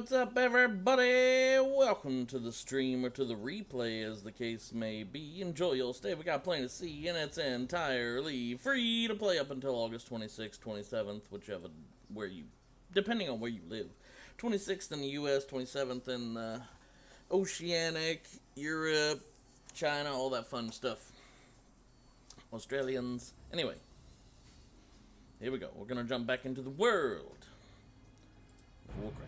What's up, everybody? Welcome to the stream, or to the replay, as the case may be. Enjoy your stay. We got Plain to See, and it's entirely free to play up until August 26th, 27th, whichever, depending on where you live. 26th in the US, 27th in Oceanic, Europe, China, all that fun stuff. Australians. Anyway, here we go. We're gonna jump back into the world of Warcraft.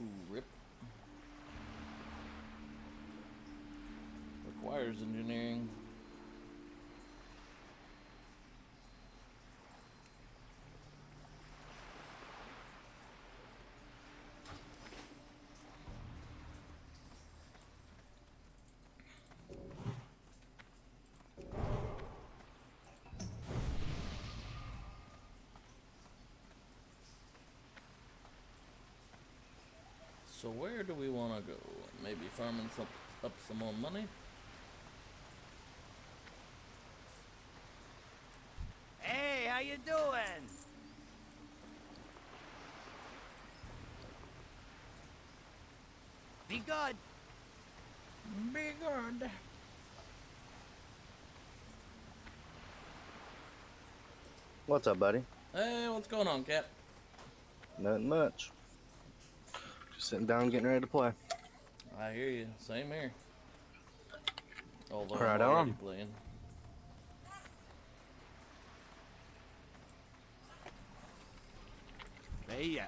Ooh, rip. Requires engineering. So where do we want to go? Maybe farming up some more money? Hey, how you doing? Be good. Be good. What's up, buddy? Hey, what's going on, Cap? Nothing much. Just sitting down getting ready to play. I hear you. Same here. Although Right I'm already on. playing. Hey, yeah.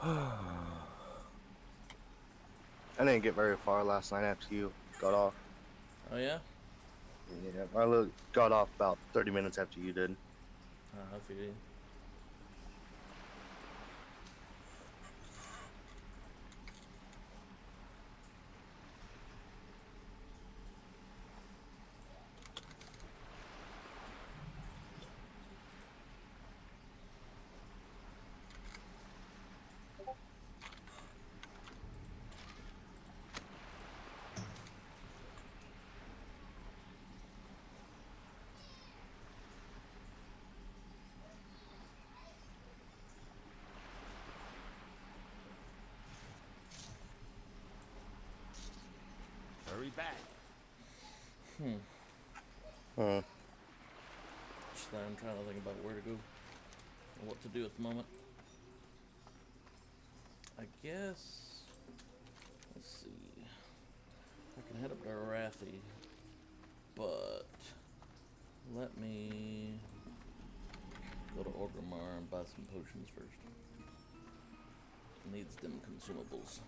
I didn't get very far last night after you got off. Oh, yeah? Yeah, I got off about 30 minutes after you did. I feel you. Hurry back. Just that I'm trying to think about where to go and what to do at the moment. I guess... Let's see. I can head up to Arathi, but let me go to Orgrimmar and buy some potions first. Needs them consumables.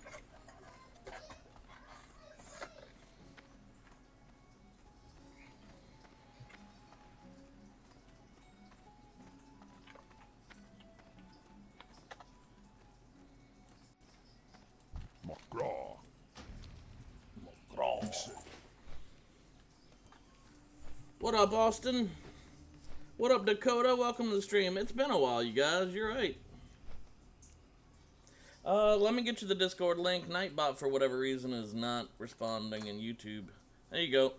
McGraw. What up, Austin? What up, Dakota? Welcome to the stream. It's been a while, you guys. You're right. Let me get you the Discord link. Nightbot, for whatever reason, is not responding in YouTube. There you go.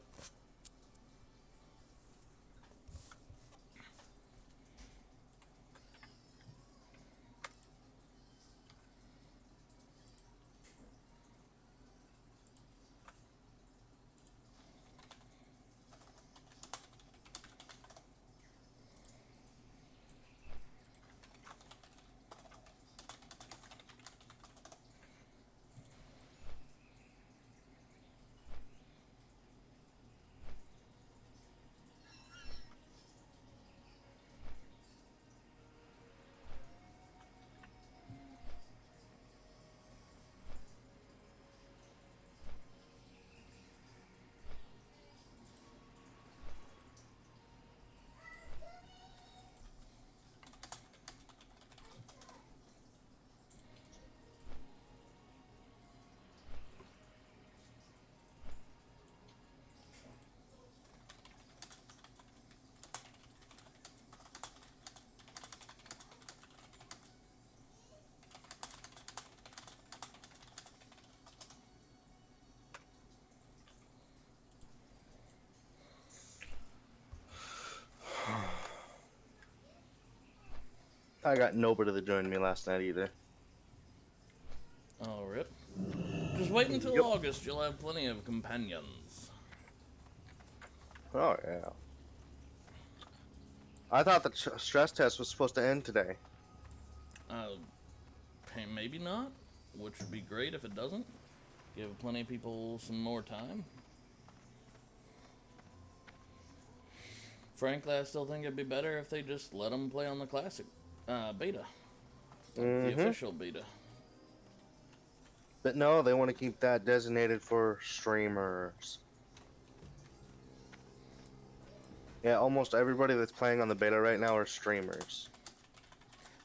I got nobody to join me last night either. Oh, rip. Just wait until Yep. August, you'll have plenty of companions. Oh, yeah. I thought the stress test was supposed to end today. Maybe not, which would be great if it doesn't. Give plenty of people some more time. Frankly, I still think it'd be better if they just let them play on the classic beta. The official beta. But no, they want to keep that designated for streamers. Yeah, almost everybody that's playing on the beta right now are streamers.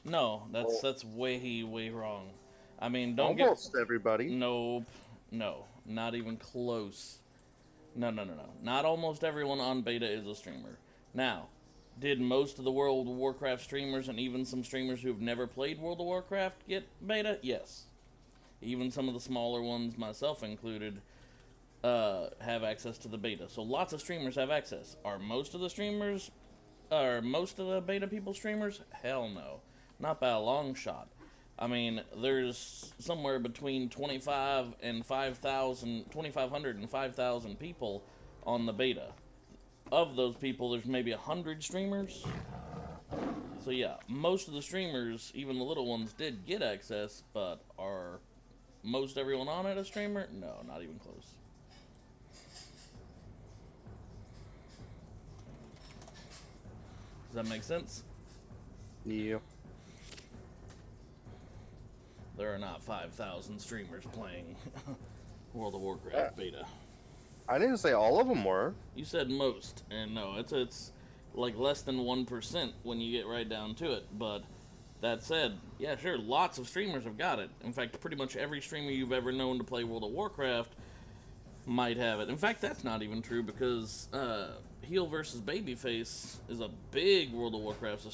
No, that's way wrong. I mean, don't Almost everybody. Nope. No, not even close. No. Not almost everyone on beta is a streamer. Now, did most of the World of Warcraft streamers and even some streamers who have never played World of Warcraft get beta? Yes. Even some of the smaller ones, myself included, have access to the beta. So lots of streamers have access. Are most of the beta people streamers? Hell no. Not by a long shot. I mean, there's somewhere between 2,500 and 5,000 people on the beta. Of those people, there's maybe 100 streamers. So yeah, most of the streamers, even the little ones, did get access, but are most everyone on it a streamer? No, not even close. Does that make sense? Yeah. There are not 5,000 streamers playing World of Warcraft beta. I didn't say all of them were. You said most, and no, it's like less than 1% when you get right down to it. But that said, yeah, sure, lots of streamers have got it. In fact, pretty much every streamer you've ever known to play World of Warcraft might have it. In fact, that's not even true because Heal versus Babyface is a big World of Warcraft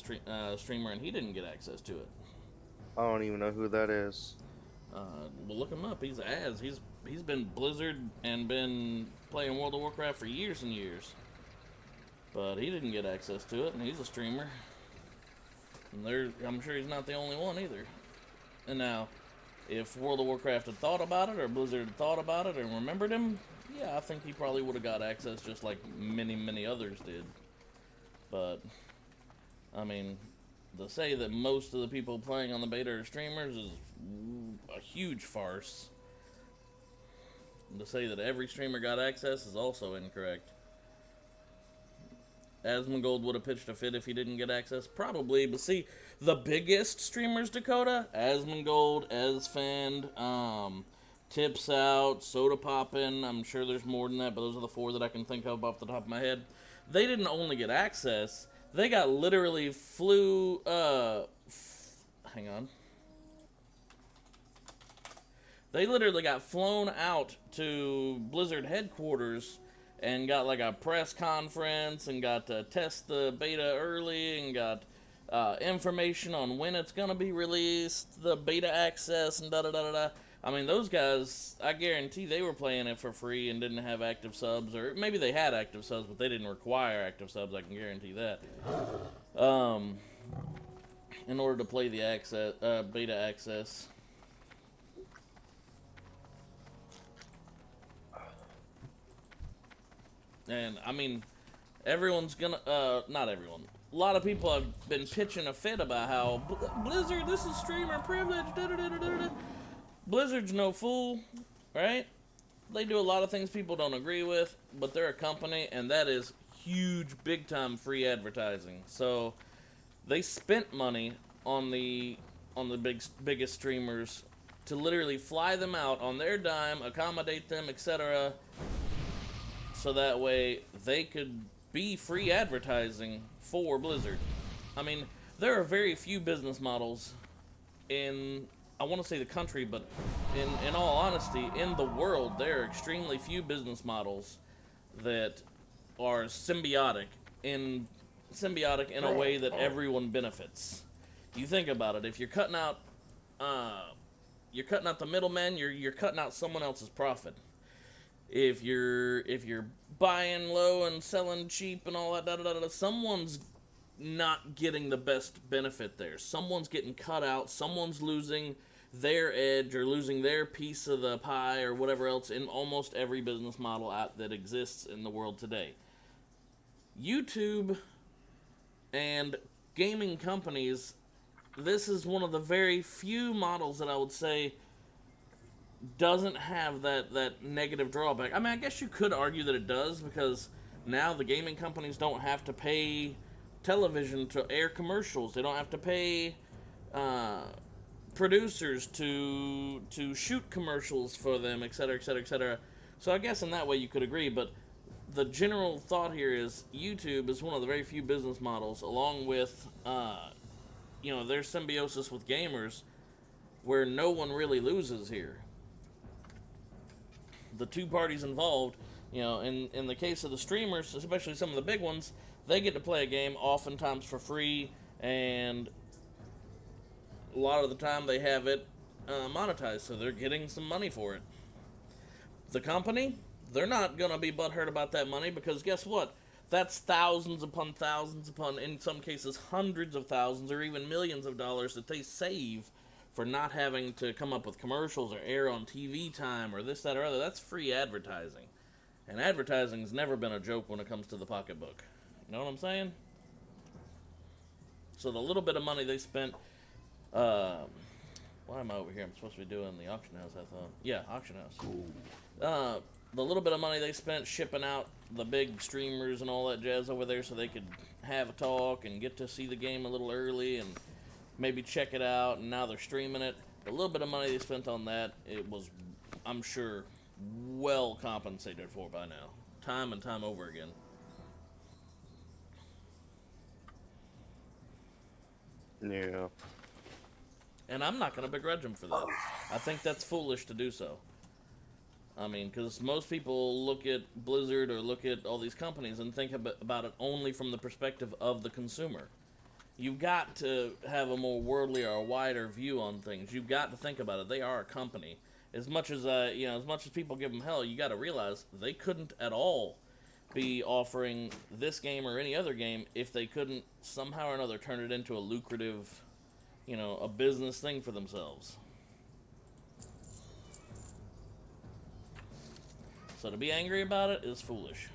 streamer, and he didn't get access to it. I don't even know who that is. Well, look him up. He's been Blizzard and been playing World of Warcraft for years and years. But he didn't get access to it, and he's a streamer. And I'm sure he's not the only one either. And now, if World of Warcraft had thought about it, or Blizzard had thought about it, and remembered him, yeah, I think he probably would have got access just like many others did. But, I mean, to say that most of the people playing on the beta are streamers is a huge farce. And to say that every streamer got access is also incorrect. Asmongold would have pitched a fit if he didn't get access? Probably, but see, the biggest streamers, Dakota, Asmongold, Esfand, Tips Out, Soda Poppin', I'm sure there's more than that, but those are the four that I can think of off the top of my head. They didn't only get access, they got literally hang on. They literally got flown out to Blizzard headquarters and got like a press conference and got to test the beta early and got information on when it's gonna be released, the beta access, and da-da-da-da-da. I mean, those guys, I guarantee they were playing it for free and didn't have active subs, or maybe they had active subs, but they didn't require active subs, I can guarantee that. In order to play the access, beta access. And, I mean, everyone's gonna, not everyone. A lot of people have been pitching a fit about how, Blizzard, this is streamer privilege, da-da-da-da-da-da. Blizzard's no fool, right? They do a lot of things people don't agree with, but they're a company, and that is huge, big-time free advertising. So, they spent money on the biggest streamers to literally fly them out on their dime, accommodate them, etc., so that way they could be free advertising for Blizzard. I mean, there are very few business models in, I want to say the country, but in all honesty, in the world, there are extremely few business models that are symbiotic in a way that everyone benefits. You think about it, if you're cutting out the middleman, you're cutting out someone else's profit. If you're buying low and selling cheap and all that, someone's not getting the best benefit there. Someone's getting cut out, someone's losing their edge or losing their piece of the pie or whatever else in almost every business model out that exists in the world today. YouTube and gaming companies, this is one of the very few models that I would say doesn't have that negative drawback. I mean, I guess you could argue that it does, because now the gaming companies don't have to pay television to air commercials. They don't have to pay producers to shoot commercials for them, etc., etc., etc. So I guess in that way you could agree, but the general thought here is YouTube is one of the very few business models, along with their symbiosis with gamers, where no one really loses here. The two parties involved, in the case of the streamers, especially some of the big ones, they get to play a game oftentimes for free, and a lot of the time they have it monetized, so they're getting some money for it. The company, they're not going to be butthurt about that money, because guess what? That's thousands upon, in some cases, hundreds of thousands or even millions of dollars that they save for not having to come up with commercials or air on TV time or this, that, or other. That's free advertising. And advertising's never been a joke when it comes to the pocketbook. You know what I'm saying? So the little bit of money they spent... why am I over here? I'm supposed to be doing the auction house, I thought. Yeah, auction house. The little bit of money they spent shipping out the big streamers and all that jazz over there so they could have a talk and get to see the game a little early and maybe check it out, and now they're streaming it. The little bit of money they spent on that, it was, I'm sure, well compensated for by now. Time and time over again. Yeah. And I'm not going to begrudge them for that. I think that's foolish to do so. I mean, because most people look at Blizzard or look at all these companies and think about it only from the perspective of the consumer. You've got to have a more worldly or a wider view on things. You've got to think about it. They are a company. As much as people give them hell, you got to realize they couldn't at all be offering this game or any other game if they couldn't somehow or another turn it into a lucrative, a business thing for themselves. So to be angry about it is foolish.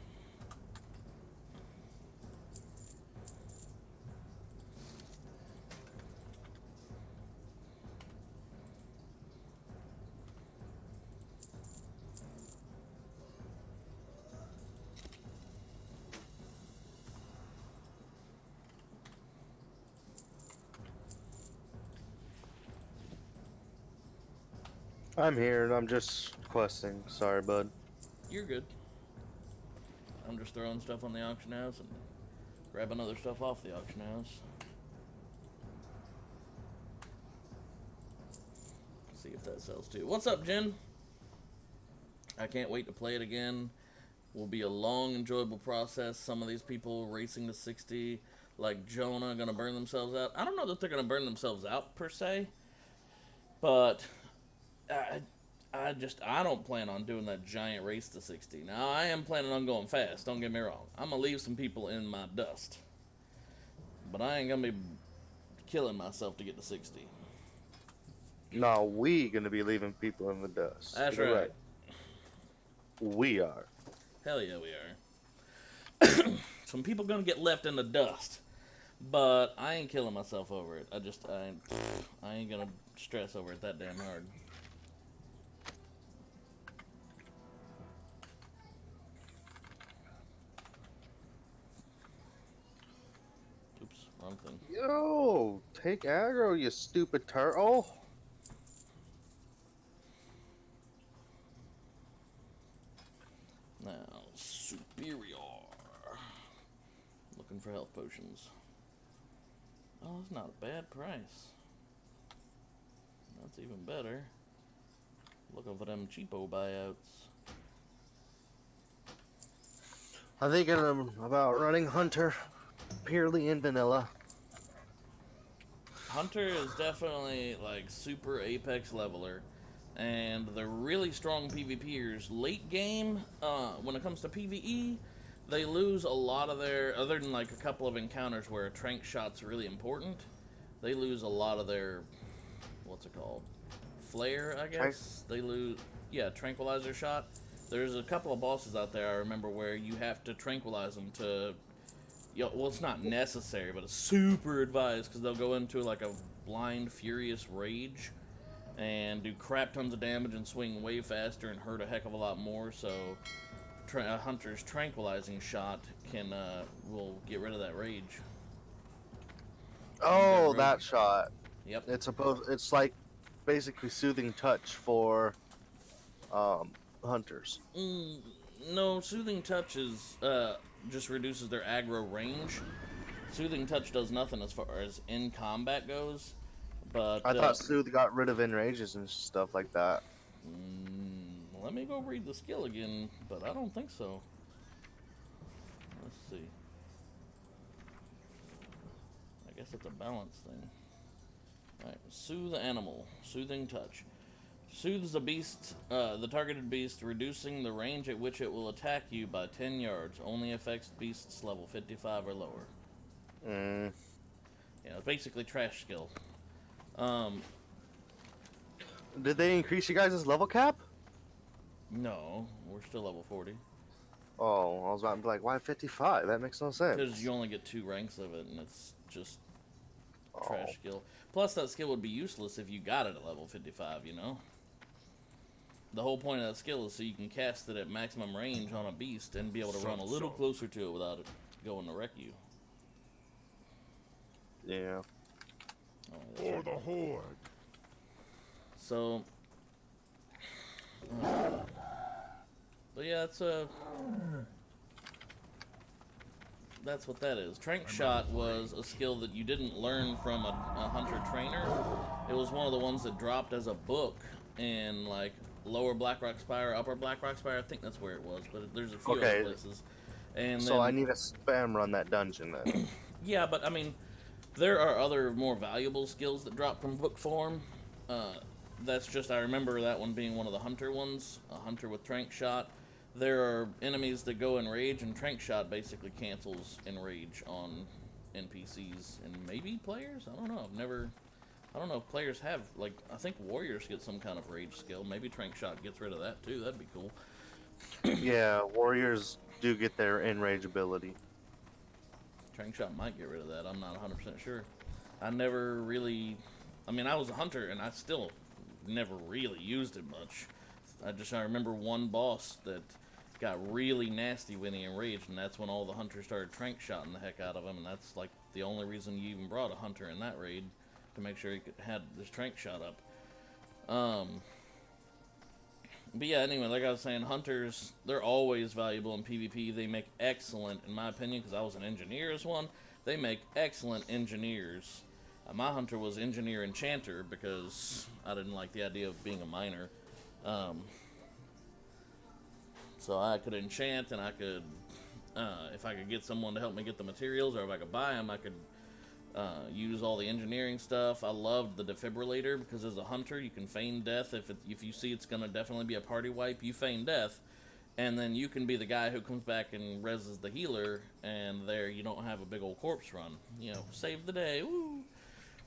I'm here and I'm just questing. Sorry, bud. You're good. I'm just throwing stuff on the auction house and grabbing other stuff off the auction house. See if that sells too. What's up, Jen? I can't wait to play it again. Will be a long, enjoyable process. Some of these people racing to 60, like Jonah, gonna burn themselves out. I don't know that they're gonna burn themselves out per se, but I don't plan on doing that giant race to 60. Now, I am planning on going fast, don't get me wrong. I'm going to leave some people in my dust. But I ain't going to be killing myself to get to 60. No, we gonna be leaving people in the dust. That's You're right. We are. Hell yeah, we are. Some people going to get left in the dust. But I ain't killing myself over it. I ain't going to stress over it that damn hard. Wrong thing. Yo, take aggro, you stupid turtle. Now, superior. Looking for health potions. Oh, that's not a bad price. That's even better. Looking for them cheapo buyouts. I'm thinking about running Hunter purely in vanilla. Hunter is definitely like super apex leveler, and they're really strong PvPers. Late game, when it comes to PvE, They lose a lot of their, other than like a couple of encounters where a trank shot's really important, they lose a lot of their, what's it called? Flare, I guess? They lose, yeah, tranquilizer shot. There's a couple of bosses out there I remember where you have to tranquilize them to, well, it's not necessary, but it's super advised because they'll go into like a blind, furious rage and do crap tons of damage and swing way faster and hurt a heck of a lot more, so a hunter's tranquilizing shot will get rid of that rage. Oh, that shot. Yep. It's like basically soothing touch for hunters. No, soothing touch is just reduces their aggro range. Soothing touch does nothing as far as in combat goes. But I thought Soothe got rid of enrages and stuff like that. Let me go read the skill again, but I don't think so. Let's see. I guess it's a balance thing. Alright, soothe animal. Soothing touch. Soothes the beast, the targeted beast, reducing the range at which it will attack you by 10 yards. Only affects beasts level 55 or lower. Yeah, it's basically trash skill. Did they increase you guys' level cap? No, we're still level 40. Oh, I was about to be like, why 55? That makes no sense. Because you only get 2 ranks of it, and it's just trash skill. Plus, that skill would be useless if you got it at level 55, you know? The whole point of that skill is so you can cast it at maximum range on a beast and be able to run a little closer to it without it going to wreck you. Yeah. For the horde. So, but yeah, that's what that is. Trank shot was a skill that you didn't learn from a hunter trainer. It was one of the ones that dropped as a book in like lower Blackrock Spire, upper Blackrock Spire. I think that's where it was, but there's a few other places. And so then, I need to spam run that dungeon then. yeah, but I mean, there are other more valuable skills that drop from book form. That's just, I remember that one being one of the hunter ones, a hunter with trank shot. There are enemies that go in rage, and trank shot basically cancels enrage on NPCs and maybe players. I don't know. I don't know if players have, like, I think warriors get some kind of rage skill. Maybe trank shot gets rid of that too. That'd be cool. Yeah, warriors do get their enrage ability. Trank shot might get rid of that. I'm not 100% sure. I never really, I mean, I was a hunter and I still never really used it much. I remember one boss that got really nasty when he enraged, and that's when all the hunters started trank shotting the heck out of him, and that's like the only reason you even brought a hunter in that raid, to make sure he had this trank shot up. But yeah, anyway, like I was saying, hunters, they're always valuable in PvP. They make excellent, in my opinion, because I was an engineer as one, they make excellent engineers. My hunter was engineer enchanter because I didn't like the idea of being a miner. So I could enchant, and I could, if I could get someone to help me get the materials, or if I could buy them, I could use all the engineering stuff. I loved the defibrillator because as a hunter, you can feign death. If you see it's going to definitely be a party wipe, you feign death. And then you can be the guy who comes back and reses the healer, and there you don't have a big old corpse run. You know, save the day, woo!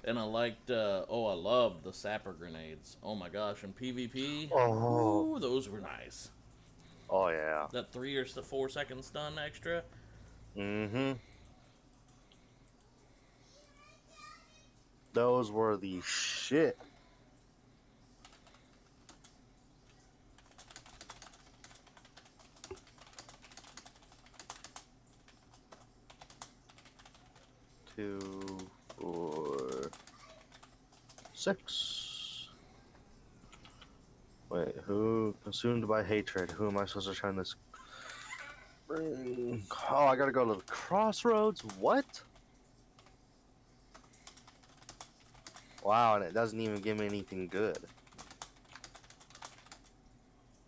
And I liked, I loved the sapper grenades. Oh my gosh, in PvP, ooh, those were nice. Oh yeah. That 3 or 4 second stun extra. Mm-hmm. Those were the shit. Two, 4, 6. Wait, who? Consumed by hatred. Who am I supposed to turn this? Oh, I gotta go to the crossroads? What? Wow, and it doesn't even give me anything good.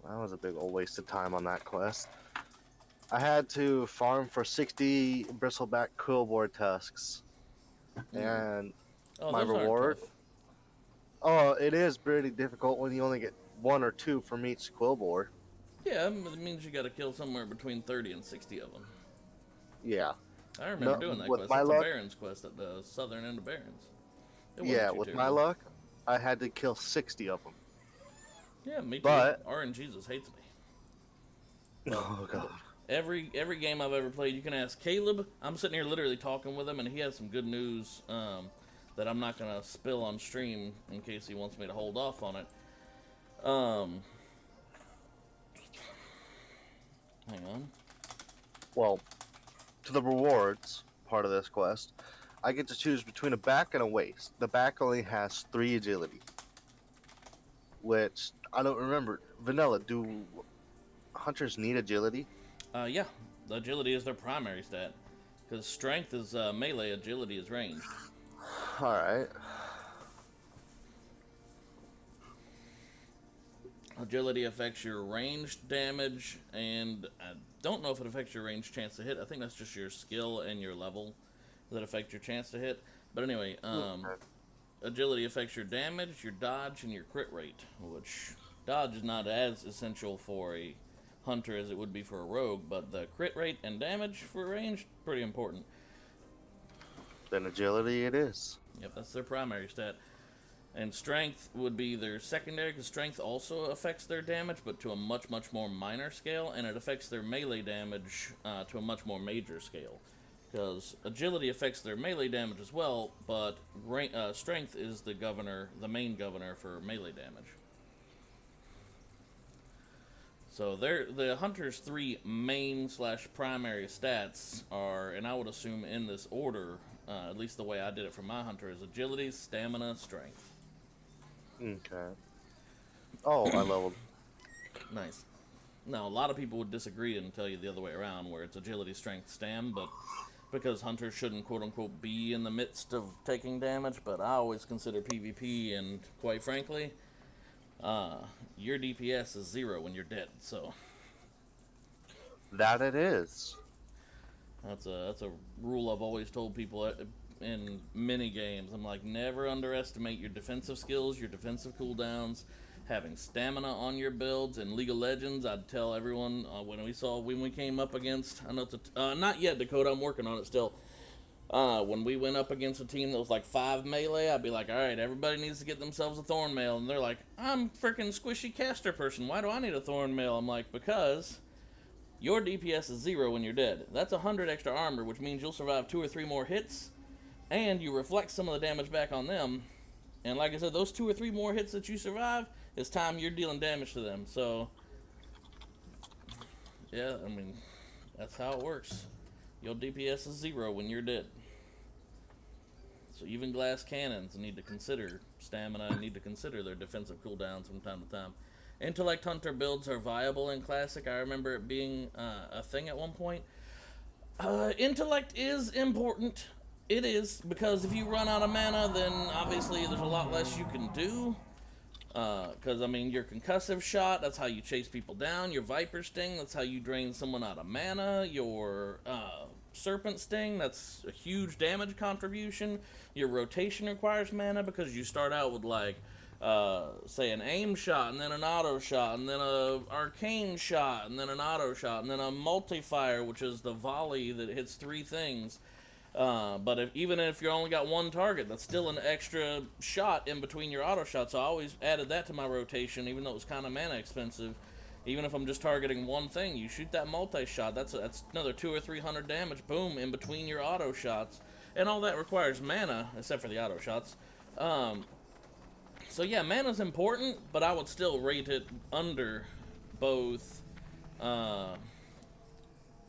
That was a big old waste of time on that quest. I had to farm for 60 bristleback quillboar tusks. And my reward... Oh, it is pretty difficult when you only get 1 or 2 from each quillboar. Yeah, it means you gotta kill somewhere between 30 and 60 of them. Yeah. I remember doing that quest. It's a Barrens quest at the southern end of Barrens. Yeah, with my luck, I had to kill 60 of them. Yeah, me too. But RNGesus hates me. Oh god. Every game I've ever played, you can ask Caleb. I'm sitting here literally talking with him, and he has some good news that I'm not gonna spill on stream in case he wants me to hold off on it. Hang on. Well, to the rewards part of this quest, I get to choose between a back and a waist. The back only has 3 agility, which I don't remember. Vanilla, do hunters need agility? Yeah, the agility is their primary stat. Because strength is melee, agility is ranged. Alright. Agility affects your ranged damage, and I don't know if it affects your ranged chance to hit. I think that's just your skill and your level that affect your chance to hit. But anyway, agility affects your damage, your dodge, and your crit rate, which dodge is not as essential for a hunter as it would be for a rogue, but the crit rate and damage for range, pretty important. Then agility it is. Yep, that's their primary stat. And strength would be their secondary, because strength also affects their damage, but to a much, much more minor scale, and it affects their melee damage to a much more major scale. Because agility affects their melee damage as well, but strength is the main governor for melee damage. So the hunter's 3 main / primary stats are, and I would assume in this order, at least the way I did it for my hunter, is agility, stamina, strength. Okay. Oh, I leveled. Nice. Now, a lot of people would disagree and tell you the other way around, where it's agility, strength, stam, but because hunters shouldn't quote-unquote be in the midst of taking damage, but I always consider PvP, and quite frankly, your DPS is 0 when you're dead, so That it is. that's a rule I've always told people in many games. I'm like, never underestimate your defensive skills, your defensive cooldowns, having stamina on your builds. In League of Legends, I'd tell everyone when we came up against, I know not yet, Dakota, I'm working on it still. When we went up against a team that was like 5 melee, I'd be like, alright, everybody needs to get themselves a thorn mail. And they're like, I'm freaking squishy caster person, why do I need a thorn mail? I'm like, because your DPS is 0 when you're dead. That's 100 extra armor, which means you'll survive 2 or 3 more hits, and you reflect some of the damage back on them. And like I said, those 2 or 3 more hits that you survive, it's time you're dealing damage to them. So, yeah, I mean, that's how it works. Your DPS is 0 when you're dead. So even glass cannons need to consider stamina and need to consider their defensive cooldowns from time to time. Intellect hunter builds are viable in Classic. I remember it being a thing at one point. Intellect is important. It is, because if you run out of mana, then obviously there's a lot less you can do. Because, I mean, your concussive shot, that's how you chase people down. Your Viper Sting, that's how you drain someone out of mana. Your Serpent Sting, that's a huge damage contribution. Your rotation requires mana because you start out with, like, say an aim shot, and then an auto shot, and then a arcane shot, and then an auto shot, and then a multi-fire, which is the volley that hits 3 things. But even if you only got 1 target, that's still an extra shot in between your auto shots. So I always added that to my rotation, even though it was kind of mana expensive. Even if I'm just targeting one thing, you shoot that multi-shot, that's another 200 or 300 damage, boom, in between your auto shots. And all that requires mana, except for the auto shots. So yeah, mana's important, but I would still rate it under both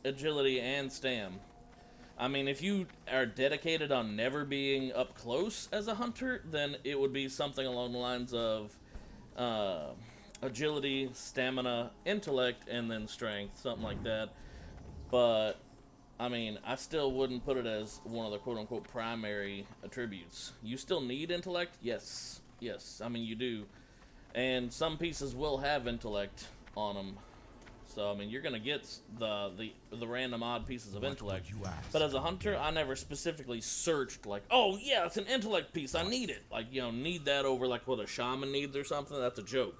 agility and stam. I mean, if you are dedicated on never being up close as a hunter, then it would be something along the lines of agility, stamina, intellect, and then strength, something like that. But, I mean, I still wouldn't put it as one of the quote-unquote primary attributes. You still need intellect? Yes. Yes, I mean, you do. And some pieces will have intellect on them. So, I mean, you're going to get the random odd pieces of intellect. But as a hunter, I never specifically searched, like, oh, yeah, it's an intellect piece, I need it. Like, you know, need that over, like, what a shaman needs or something. That's a joke.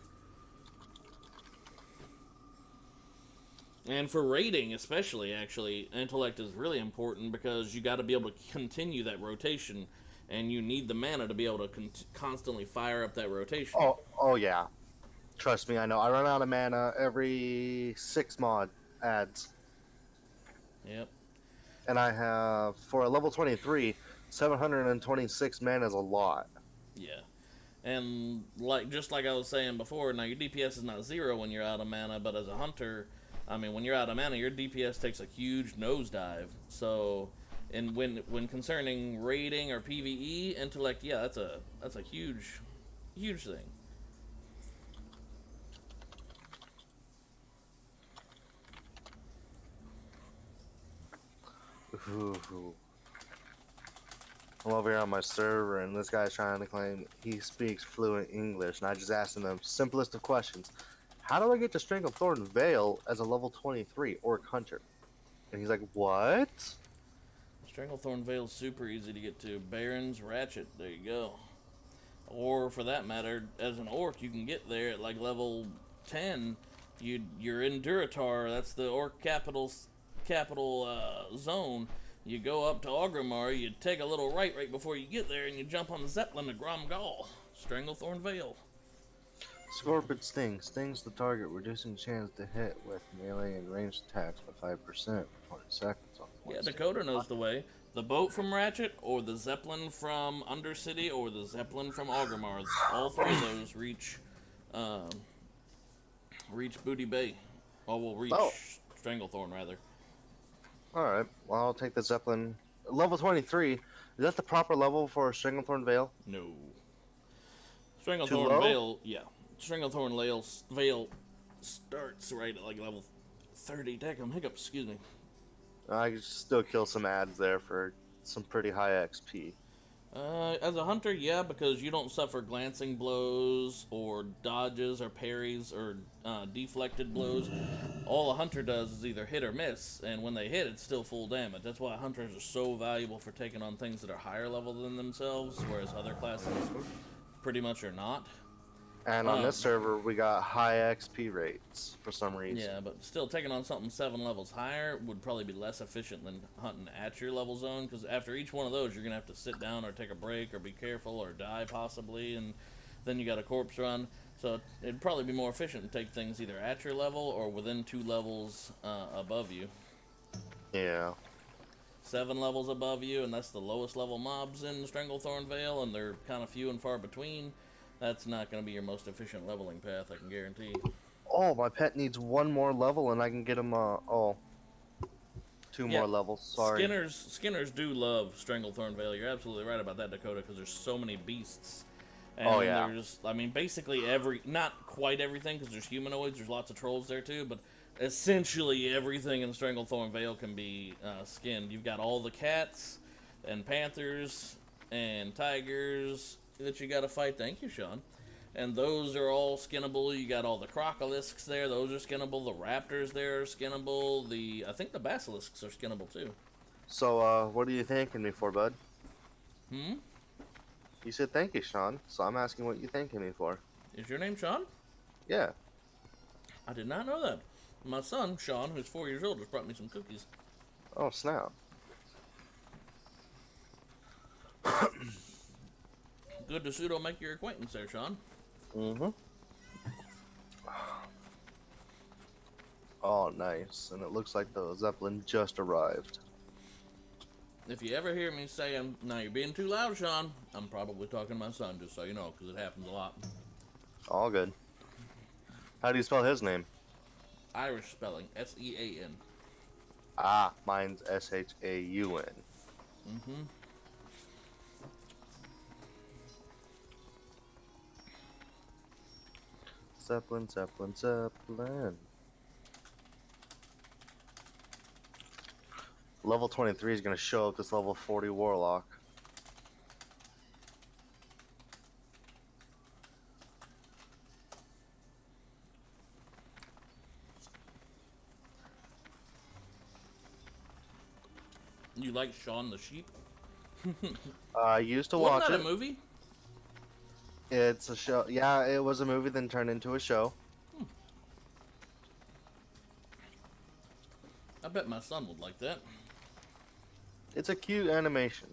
And for raiding, especially, actually, intellect is really important because you got to be able to continue that rotation, and you need the mana to be able to constantly fire up that rotation. Oh yeah. Trust me, I know. I run out of mana every 6 mod ads. Yep. And I have, for a level 23, 726 mana is a lot. Yeah. And just like I was saying before, now your DPS is not 0 when you're out of mana, but as a hunter, I mean, when you're out of mana, your DPS takes a huge nosedive. So, and when concerning raiding or PvE, intellect, yeah, that's a huge thing. Ooh. I'm over here on my server, and this guy's trying to claim he speaks fluent English, and I just asked him the simplest of questions. How do I get to Stranglethorn Vale as a level 23 Orc Hunter? And he's like, what? Stranglethorn Vale's super easy to get to. Baron's Ratchet, there you go. Or, for that matter, as an Orc, you can get there at, like, level 10. You're in Duratar, that's the Orc capital zone. You go up to Orgrimmar, you take a little right before you get there, and you jump on the Zeppelin to Gromgal. Stranglethorn Vale. Scorpion Sting stings the target, reducing chance to hit with melee and ranged attacks by 5% for 20 seconds. Yeah, Dakota knows the way. The boat from Ratchet, or the Zeppelin from Undercity, or the Zeppelin from Orgrimmar. All three of those reach Booty Bay. Or will reach Stranglethorn, rather. Alright, well, I'll take the Zeppelin. Level 23, is that the proper level for Stranglethorn Vale? No. Stranglethorn Vale, yeah. Stranglethorn Vale starts right at like level 30. Damn, hiccups, excuse me. I could still kill some ads there for some pretty high XP. As a hunter, yeah, because you don't suffer glancing blows or dodges or parries or deflected blows. All a hunter does is either hit or miss, and when they hit, it's still full damage. That's why hunters are so valuable for taking on things that are higher level than themselves, whereas other classes pretty much are not. And on this server, we got high XP rates for some reason. Yeah, but still, taking on something 7 levels higher would probably be less efficient than hunting at your level zone, because after each one of those, you're going to have to sit down or take a break or be careful or die possibly, and then you got a corpse run. So it'd probably be more efficient to take things either at your level or within 2 levels above you. Yeah. 7 levels above you, and that's the lowest level mobs in Stranglethorn Vale, and they're kind of few and far between. That's not going to be your most efficient leveling path, I can guarantee. Oh, my pet needs 1 more level, and I can get him, 2 more levels, sorry. Skinners do love Stranglethorn Vale. You're absolutely right about that, Dakota, because there's so many beasts. And there's, I mean, basically not quite everything, because there's humanoids, there's lots of trolls there too, but essentially everything in Stranglethorn Vale can be skinned. You've got all the cats, and panthers, and tigers that you gotta fight. Thank you, Sean. And those are all skinnable. You got all the crocolisks there, those are skinnable. The raptors there are skinnable. I think the basilisks are skinnable too. So, what are you thanking me for, bud? Hmm? You said thank you, Sean, so I'm asking what you thanking me for. Is your name Sean? Yeah. I did not know that. My son, Sean, who's 4 years old, just brought me some cookies. Oh, snap. Good to pseudo make your acquaintance there, Sean. Mm-hmm. Oh, nice. And it looks like the Zeppelin just arrived. If you ever hear me saying, "Now you're being too loud, Sean," I'm probably talking to my son, just so you know, because it happens a lot. All good. How do you spell his name? Irish spelling, S-E-A-N. Ah, mine's S-H-A-U-N. Mm-hmm. Zeppelin, Zeppelin, Zeppelin. Level 23 is going to show up this level 40 Warlock. You like Shaun the Sheep? I used to watch Wasn't it. that a movie? It's a show. Yeah, it was a movie, then turned into a show. I bet my son would like that. It's a cute animation.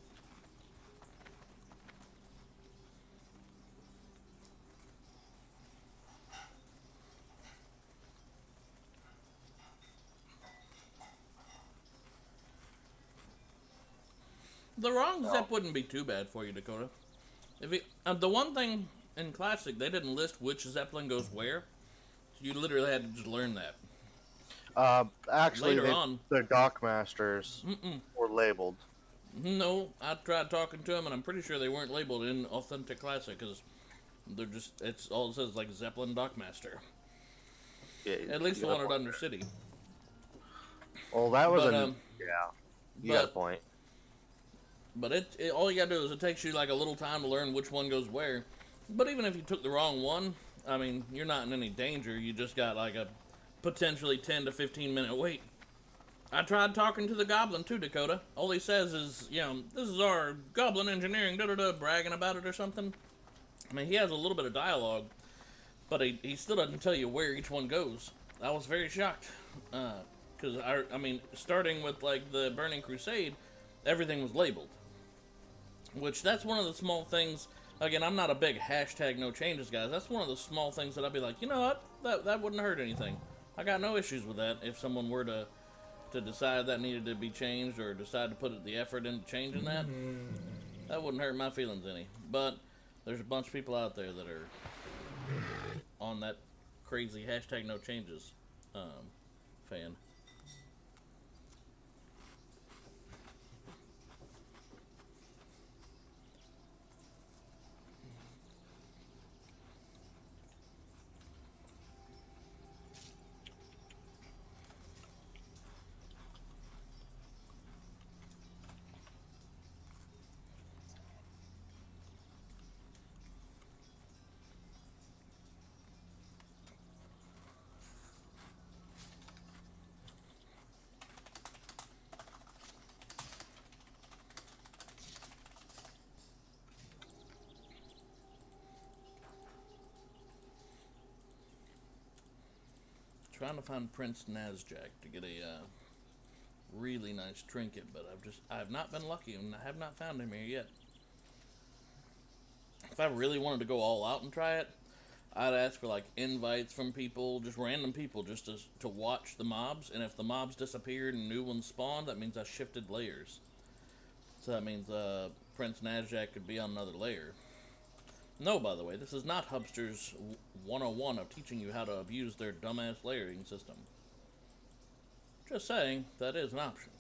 The wrong Zep wouldn't be too bad for you, Dakota. If you, the one thing in Classic, they didn't list which Zeppelin goes where. So you literally had to just learn that. Actually, Later on. the Dock Masters were labeled. No, I tried talking to them, and I'm pretty sure they weren't labeled in Authentic Classic, because they're just, it's all it says, like, Zeppelin Dockmaster. Yeah, At least the one at Undercity. Well, that was yeah, you got a point. But it all you gotta do is it takes you like a little time to learn which one goes where. But even if you took the wrong one, I mean, you're not in any danger. You just got like a potentially 10 to 15 minute wait. I tried talking to the Goblin too, Dakota. All he says is, you know, this is our Goblin engineering, da-da-da, bragging about it or something. I mean, he has a little bit of dialogue, but he still doesn't tell you where each one goes. I was very shocked. Because, I mean, starting with, like, the Burning Crusade, everything was labeled. Which, that's one of the small things. Again, I'm not a big hashtag no changes, guys. That's one of the small things that I'd be like, you know what? That wouldn't hurt anything. I got no issues with that if someone were to decide that needed to be changed or decide to put the effort into changing that. That wouldn't hurt my feelings any. But there's a bunch of people out there that are on that crazy hashtag no changes fan. Trying to find Prince Nasjac to get a really nice trinket, but I've not been lucky and I have not found him here yet. If I really wanted to go all out and try it, I'd ask for like invites from people, just random people, just to watch the mobs, and if the mobs disappeared and new ones spawned, that means I shifted layers. So that means Prince Nasjac could be on another layer. No, by the way, this is not Hubster's 101 of teaching you how to abuse their dumbass layering system. Just saying, that is an option.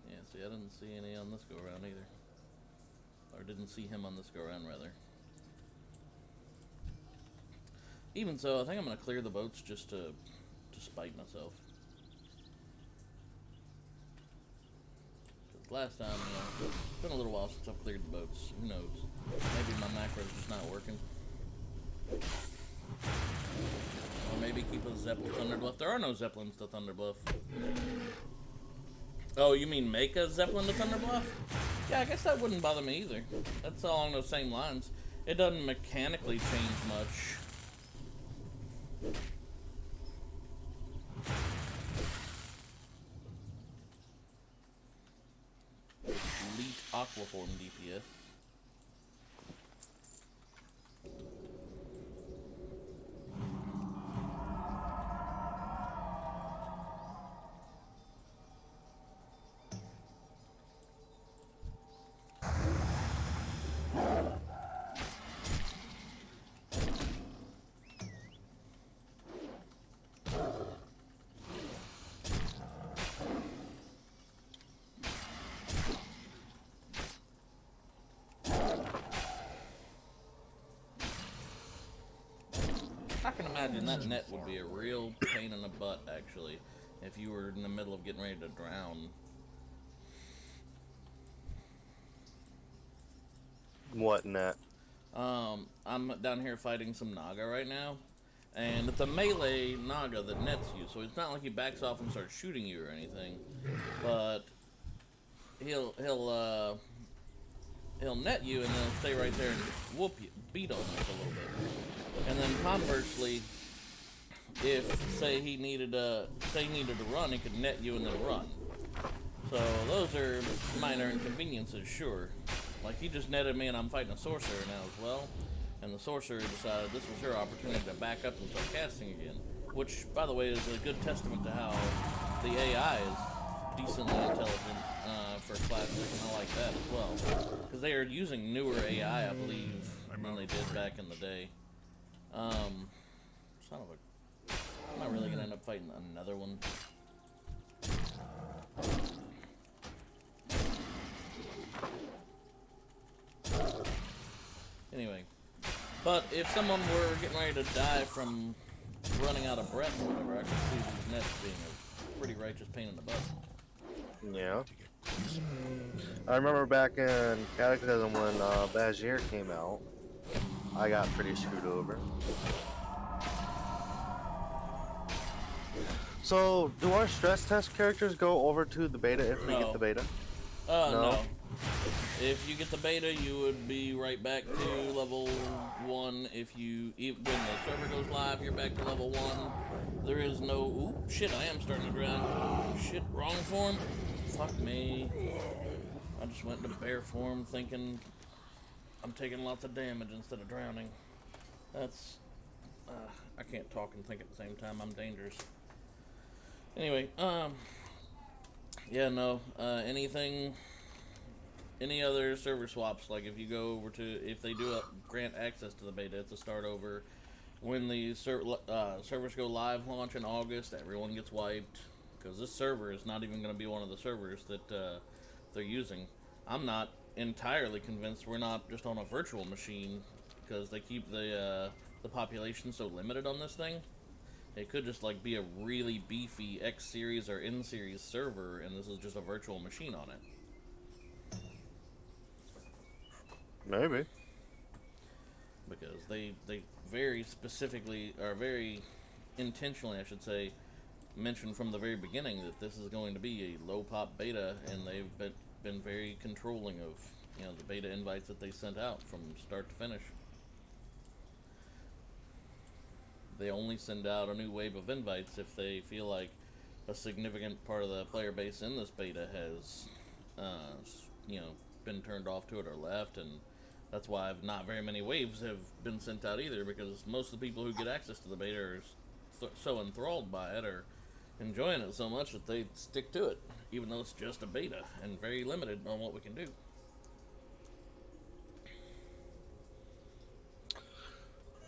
Yeah, see, I didn't see any on this go-around either. Or didn't see him on this go-around, rather. Even so, I think I'm going to clear the boats just to spite myself. Last time, you know, it's been a little while since I've cleared the boats. Who knows? Maybe my macro's just not working. Or maybe keep a Zeppelin to Thunderbluff. There are no Zeppelins to Thunderbluff. Oh, you mean make a Zeppelin to Thunderbluff? Yeah, I guess that wouldn't bother me either. That's along those same lines. It doesn't mechanically change much. Elite Aquaform DPS. I can imagine that net would be a real pain in the butt, actually, if you were in the middle of getting ready to drown. What net? I'm down here fighting some Naga right now, and it's a melee Naga that nets you, so it's not like he backs off and starts shooting you or anything, but he'll he'll net you and then stay right there and whoop you, beat on you a little bit. And then conversely, if say he needed to run, he could net you and then run. So those are minor inconveniences, sure. Like he just netted me and I'm fighting a sorcerer now as well. And the sorcerer decided this was her opportunity to back up and start casting again. Which, by the way, is a good testament to how the AI is decently intelligent for Classic, and I like that as well. Because they are using newer AI, I believe, than they did back in the day. Son of a... I'm not really going to end up fighting another one. Anyway. But if someone were getting ready to die from running out of breath or whatever, I could see these nets being a pretty righteous pain in the butt. Yeah. I remember back in Cataclysm when Bajir came out, I got pretty screwed over. So, do our stress test characters go over to the beta if we get the beta? No. If you get the beta, you would be right back to level 1. When the server goes live, you're back to level 1. There is no... Ooh, shit, I am starting to drown. Shit, wrong form. Fuck me. I just went into bear form thinking I'm taking lots of damage instead of drowning. That's... I can't talk and think at the same time. I'm dangerous. Anyway, yeah, no, any other server swaps, like if you go over to, if they do grant access to the beta, it's a start over. When the servers go live launch in August, everyone gets wiped, because this server is not even going to be one of the servers that they're using. I'm not entirely convinced we're not just on a virtual machine, because they keep the population so limited on this thing. It could just like be a really beefy X series or N series server, and this is just a virtual machine on it. Maybe. Because they very specifically, or very intentionally, I should say, mentioned from the very beginning that this is going to be a low pop beta, and they've been very controlling of, you know, the beta invites that they sent out from start to finish. They only send out a new wave of invites if they feel like a significant part of the player base in this beta has, you know, been turned off to it or left, and that's why not very many waves have been sent out either, because most of the people who get access to the beta are so enthralled by it or enjoying it so much that they stick to it, even though it's just a beta and very limited on what we can do.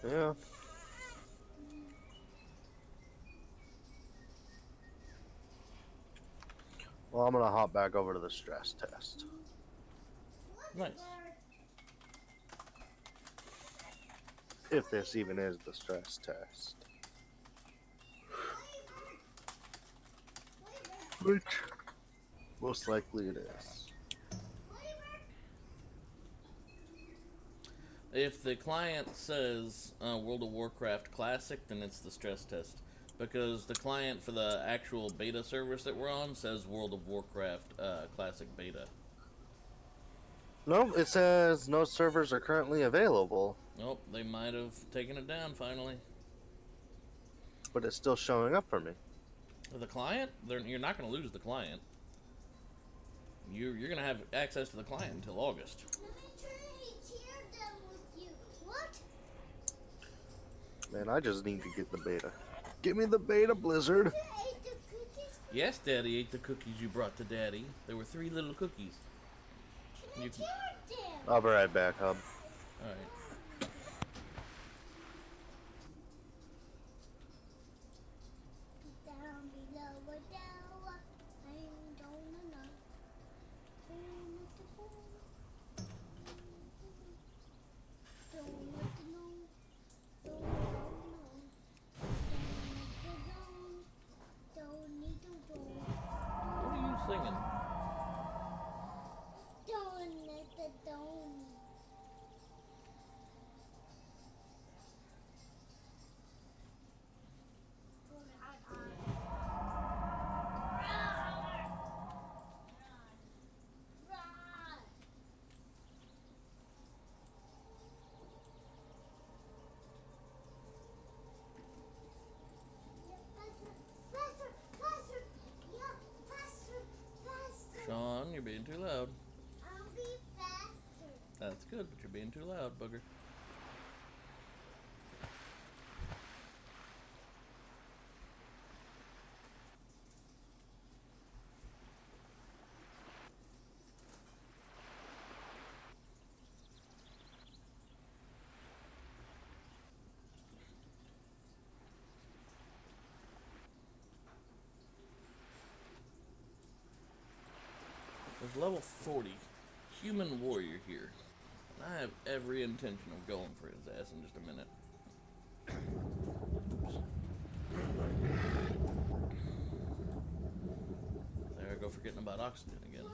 Yeah. Well, I'm gonna hop back over to the stress test. Nice. If this even is the stress test. Which most likely it is. If the client says World of Warcraft Classic, then it's the stress test. Because the client for the actual beta service that we're on says World of Warcraft Classic Beta. No, it says no servers are currently available. Nope, they might have taken it down finally. But it's still showing up for me. The client? You're not going to lose the client. You're going to have access to the client until August. Man, I just need to get the beta. Give me the beta, Blizzard. Yes, Daddy ate the cookies you brought to Daddy. There were 3 little cookies. I'll be right back, Hub. Alright. What are you singing? butt booger. There's level 40 human warrior here. And I have every intention of going for his ass in just a minute. There I go, forgetting about oxygen again.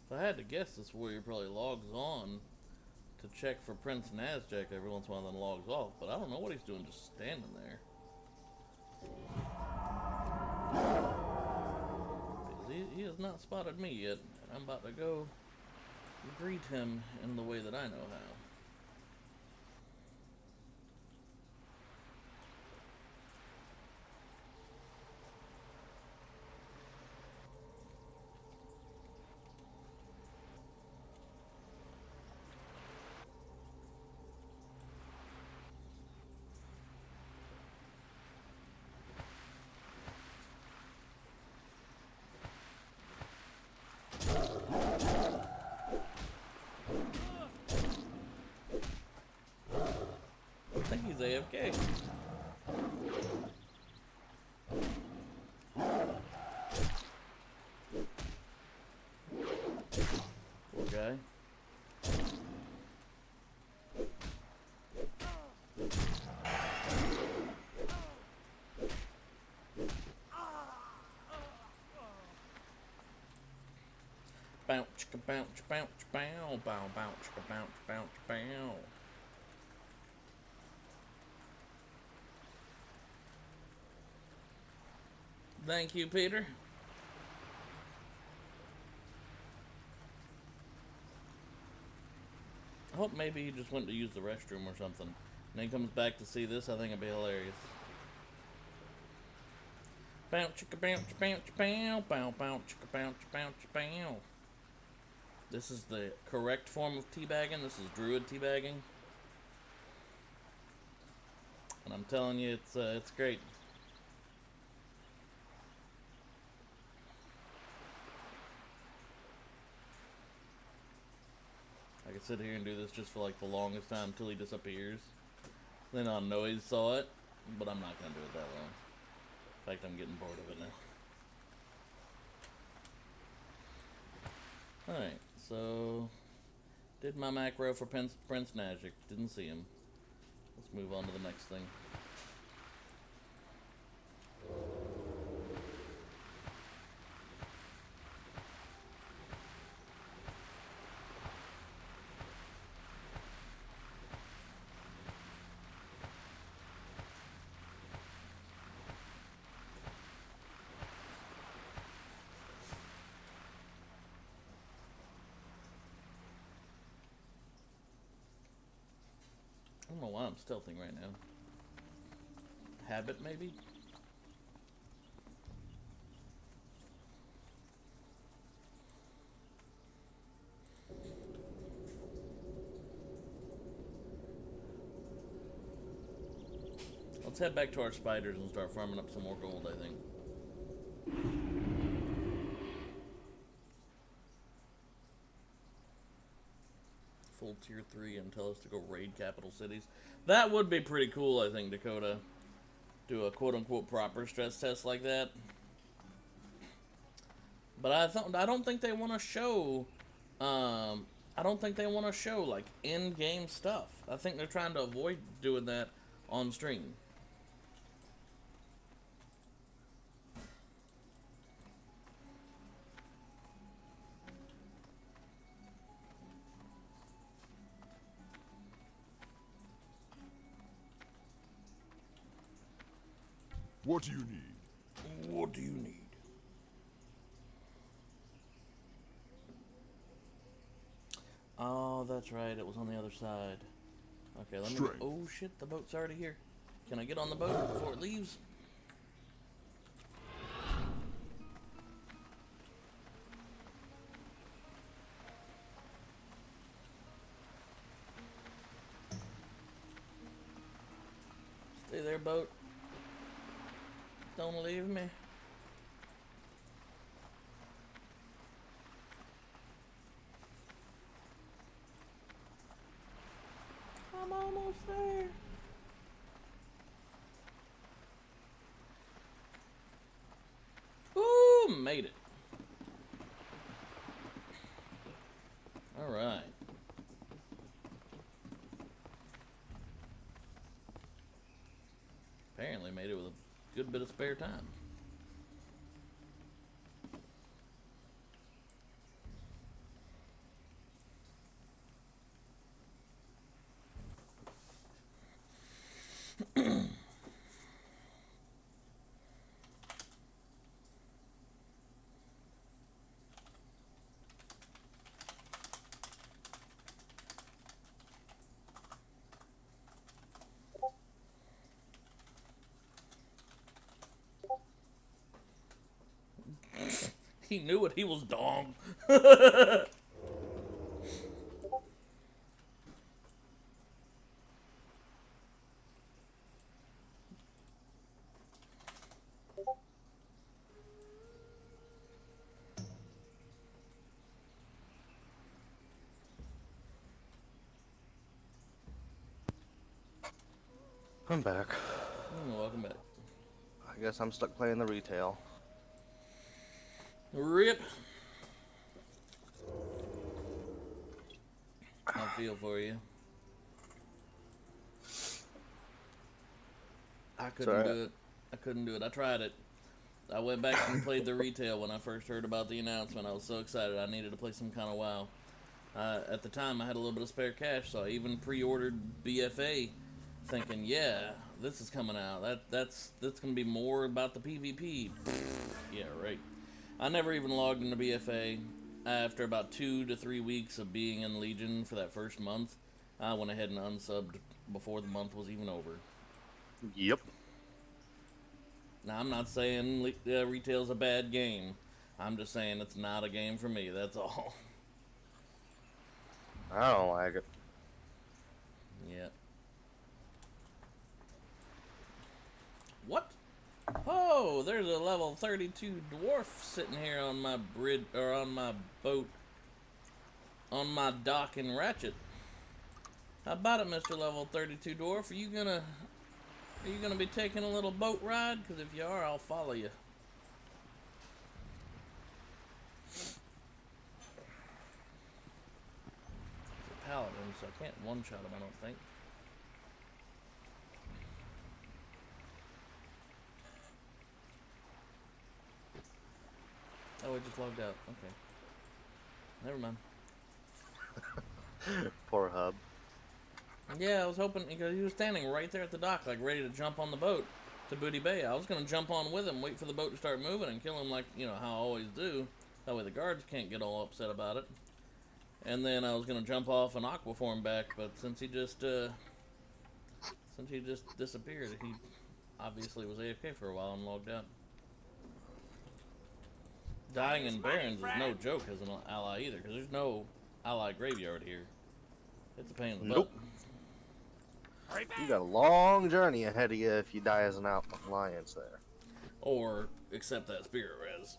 If I had to guess, this warrior probably logs on to check for Prince Nazjack every once in a while, then logs off. But I don't know what he's doing just standing there. He has not spotted me yet. I'm about to go greet him in the way that I know how. I think he's AFK. Poor guy. Bounce, bounce, bounce, bow, bow, bounce, bounce, bounce, bow. Thank you, Peter. I hope maybe he just went to use the restroom or something. And then he comes back to see this. I think it'd be hilarious. Bounce, chicka, bounce, bounce, bow, bow, bounce, chicka, bounce, bounce, bow. This is the correct form of teabagging. This is druid teabagging. And I'm telling you, it's great. I could sit here and do this just for like the longest time until he disappears. Then I'll know he saw it, but I'm not gonna do it that long. In fact, I'm getting bored of it now. Alright, so did my macro for Prince Nazjack. Didn't see him. Let's move on to the next thing. I don't know why I'm stealthing right now. Habit, maybe? Let's head back to our spiders and start farming up some more gold, I think. Full tier 3 and tell us to go raid capital cities. That would be pretty cool, I think, Dakota. Do a quote-unquote proper stress test like that. But I don't think they want to show I don't think they want to show like in-game stuff. I think they're trying to avoid doing that on stream. What do you need? What do you need? Oh, that's right. It was on the other side. Okay, let me... Strength. Oh, shit. The boat's already here. Can I get on the boat before it leaves? Stay there, boat. Don't leave me. I'm almost there. Ooh, made it. All right. Apparently made it with a good bit of spare time. He knew it. He was dong. I'm back. Welcome back. I guess I'm stuck playing the retail. Rip. I feel for you. I couldn't do it. I couldn't do it. I tried it. I went back and played the retail when I first heard about the announcement. I was so excited. I needed to play some kind of WoW. At the time, I had a little bit of spare cash, so I even pre-ordered BFA, thinking, yeah, this is coming out. That's gonna be more about the PvP. Yeah, right. I never even logged into BFA. After about 2 to 3 weeks of being in Legion for that first month, I went ahead and unsubbed before the month was even over. Yep. Now, I'm not saying retail's a bad game. I'm just saying it's not a game for me, that's all. I don't like it. Yeah. What? Oh, there's a level 32 dwarf sitting here on my bridge, or on my boat, on my dock in Ratchet. How about it, Mr. Level 32 dwarf? Are you gonna be taking a little boat ride? Because if you are, I'll follow you. It's a paladin, so I can't one-shot him, I don't think. Oh, it just logged out. Okay. Never mind. Poor Hub. Yeah, I was hoping, because he was standing right there at the dock, like ready to jump on the boat to Booty Bay. I was going to jump on with him, wait for the boat to start moving, and kill him like, you know, how I always do. That way the guards can't get all upset about it. And then I was going to jump off and aquaform back, but since he just disappeared, he obviously was AFK for a while and logged out. Dying in Barrens is no joke as an ally either, because there's no ally graveyard here. It's a pain in the butt. You got a long journey ahead of you if you die as an alliance there. Or accept that spirit res.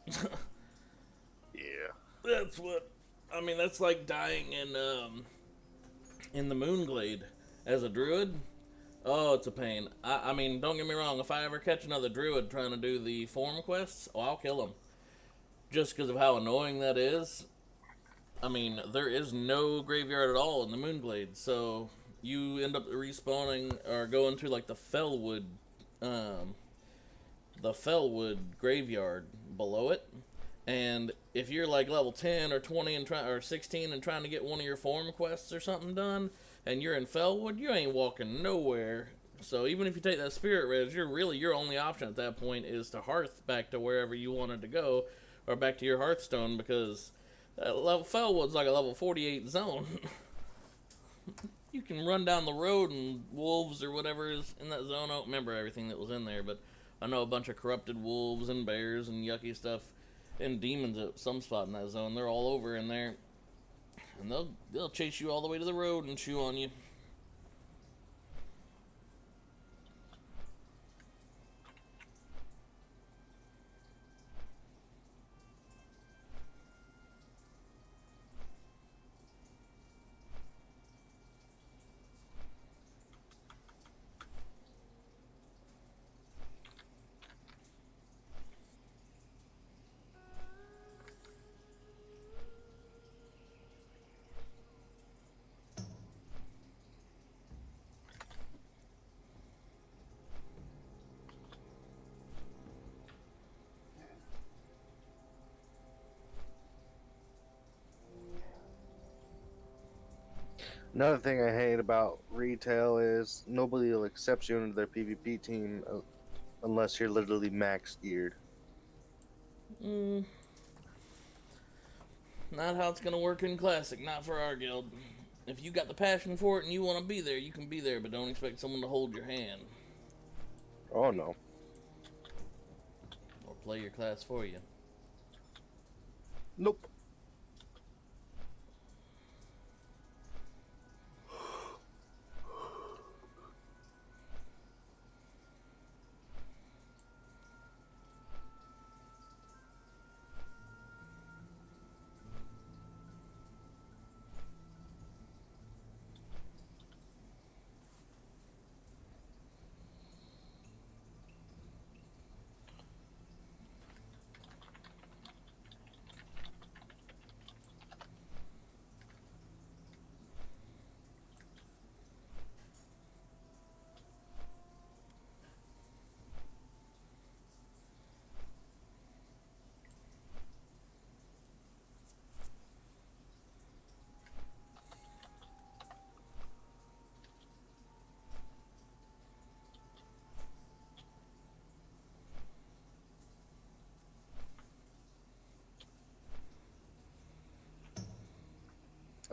Yeah. That's what, I mean, that's like dying in the Moonglade as a druid. Oh, it's a pain. I mean, don't get me wrong, if I ever catch another druid trying to do the form quests, oh, I'll kill him. Just because of how annoying that is. I mean, there is no graveyard at all in the Moonglade, so you end up respawning or going to like the Fellwood graveyard below it. And if you're like level 10 or 20 and or 16 and trying to get one of your form quests or something done, and you're in Fellwood, you ain't walking nowhere So even if you take that spirit res, your only option at that point is to hearth back to wherever you wanted to go, or back to your Hearthstone, because Felwood's like a level 48 zone. You can run down the road and wolves or whatever is in that zone. I don't remember everything that was in there, but I know a bunch of corrupted wolves and bears and yucky stuff and demons at some spot in that zone. They're all over in there, and they'll chase you all the way to the road and chew on you. Another thing I hate about retail is nobody will accept you into their PvP team unless you're literally max geared. Not how it's gonna work in Classic, not for our guild. If you got the passion for it and you want to be there, you can be there, but don't expect someone to hold your hand. Oh no. Or play your class for you. Nope.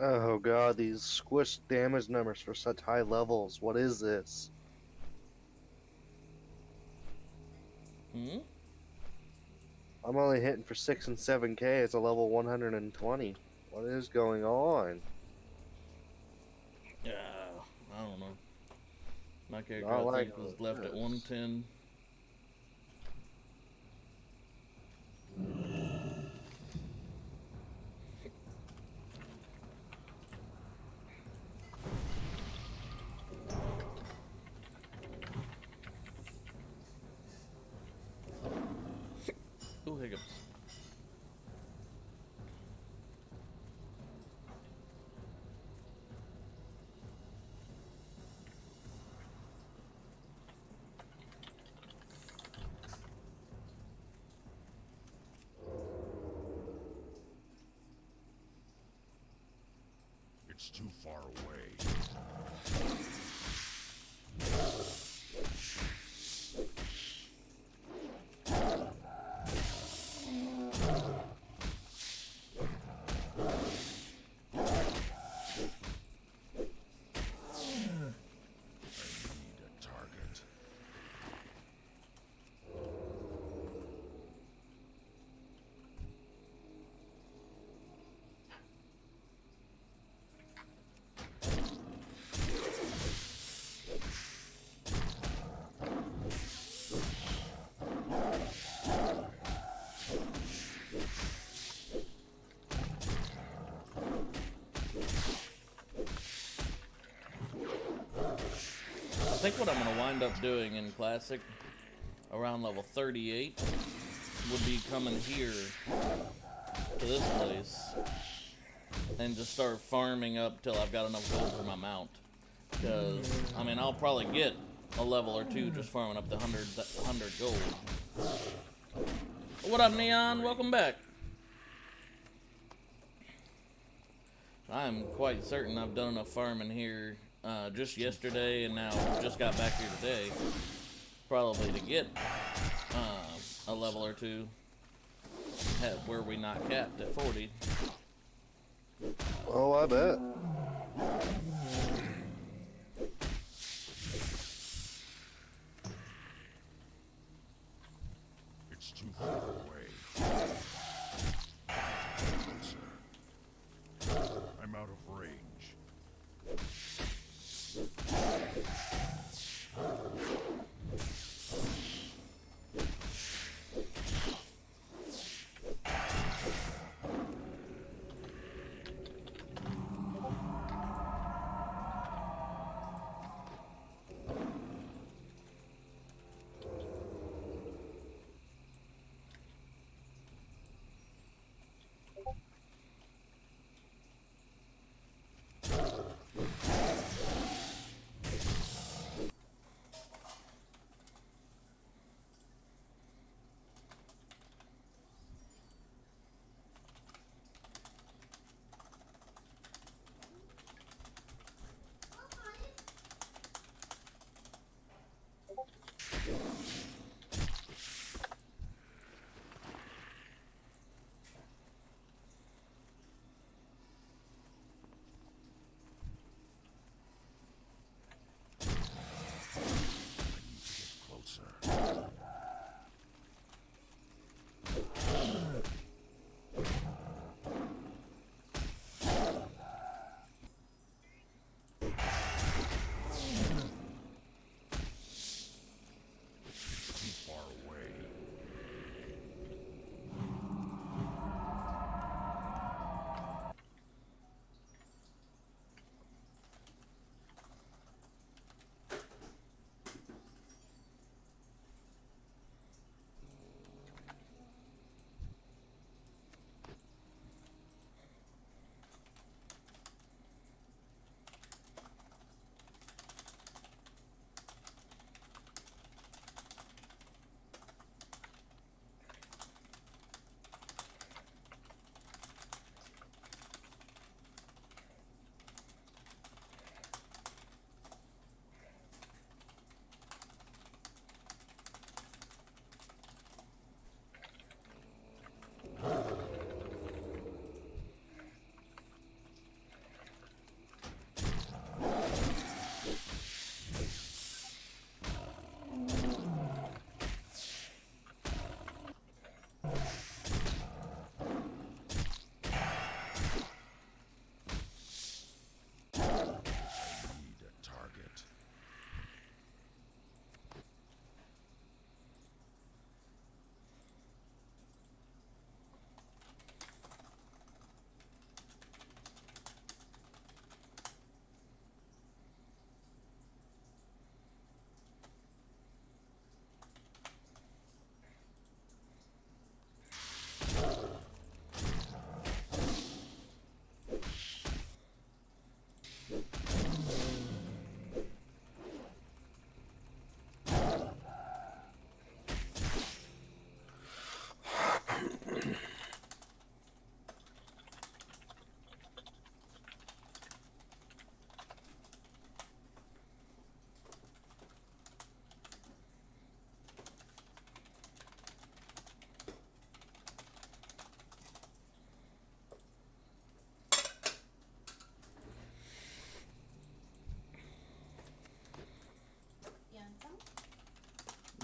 Oh god, these squish damage numbers for such high levels. What is this? I'm only hitting for 6 and 7k as a level 120. What is going on? Yeah, I don't know. My character, Not I like think, was left at 110. Ooh, hiccups. It's too far away. I think what I'm going to wind up doing in Classic, around level 38, would be coming here to this place and just start farming up till I've got enough gold for my mount. Because, I mean, I'll probably get a level or two just farming up the 100 gold. What up, Neon? Welcome back. I'm quite certain I've done enough farming here just yesterday, and now just got back here today, probably to get a level or two. Where we not capped at 40. Oh, I bet. It's too far away. I'm out of range.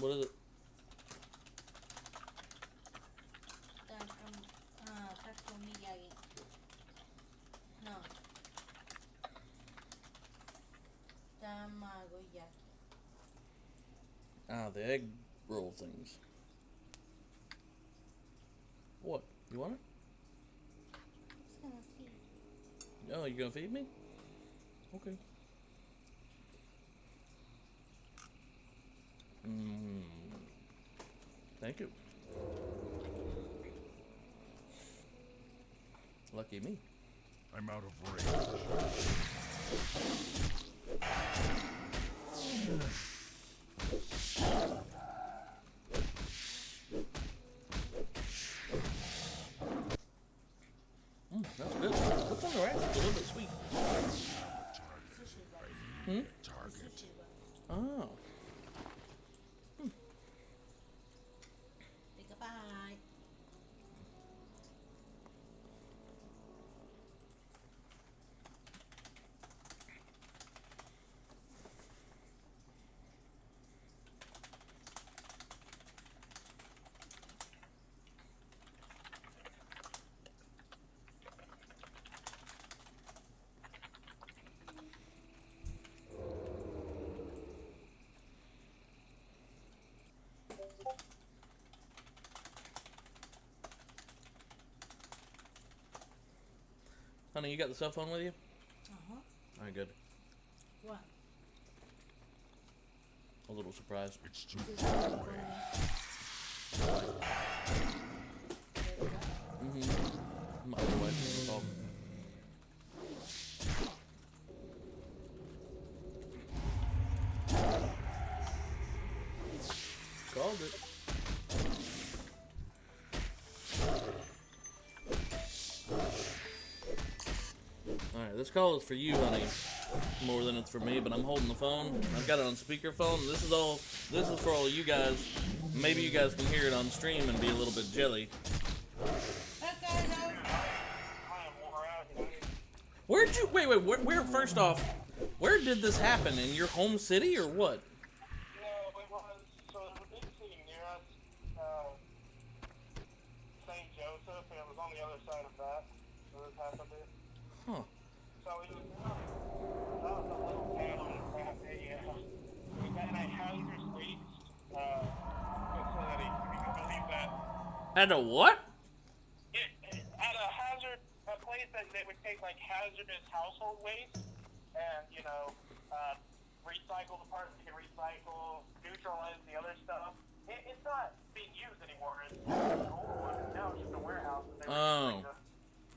What is it? No. Tamagoyaki. Ah, the egg roll things. What? You want it? It's gonna feed. Oh, you gonna feed me? Okay. Thank you. Lucky me. I'm out of range. That's good. What's on the right? It's a little bit sweet. I Hit target. Sushi ba? Oh. Take a bite. Honey, you got the cell phone with you? Uh-huh. Alright, good. What? A little surprised. It's too far away. Mm-hmm. My other wife called. Called it. Alright, this call is for you, honey. More than it's for me, but I'm holding the phone. I've got it on speakerphone. This is for all you guys. Maybe you guys can hear it on stream and be a little bit jelly. Okay, no. Where'd you, wait, where, first off, where did this happen? In your home city or what? No, it was, so it was a big city near us, St. Joseph, and it was on the other side of that, so this happened it. Huh. So it was a little town that had a hazardous waste, facility, if you can believe that. At a what? At a place that they would take, like, hazardous household waste, and, you know, recycle the parts they can recycle, neutralize the other stuff. It's not being used anymore. It's an old one. Now it's just a warehouse. And they were just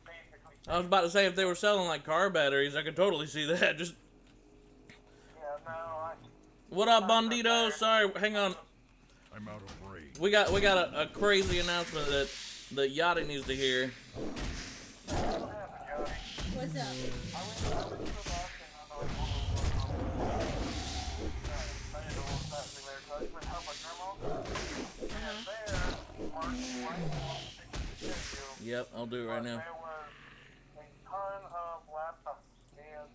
basically. I was about to say if they were selling like car batteries, I could totally see that. Just Yeah, no, what up, Bandito? Sorry, hang on. I'm out of range. We got a crazy announcement that Yachty needs to hear. What's up? Yep, I'll do it right now. There was a ton of laptops and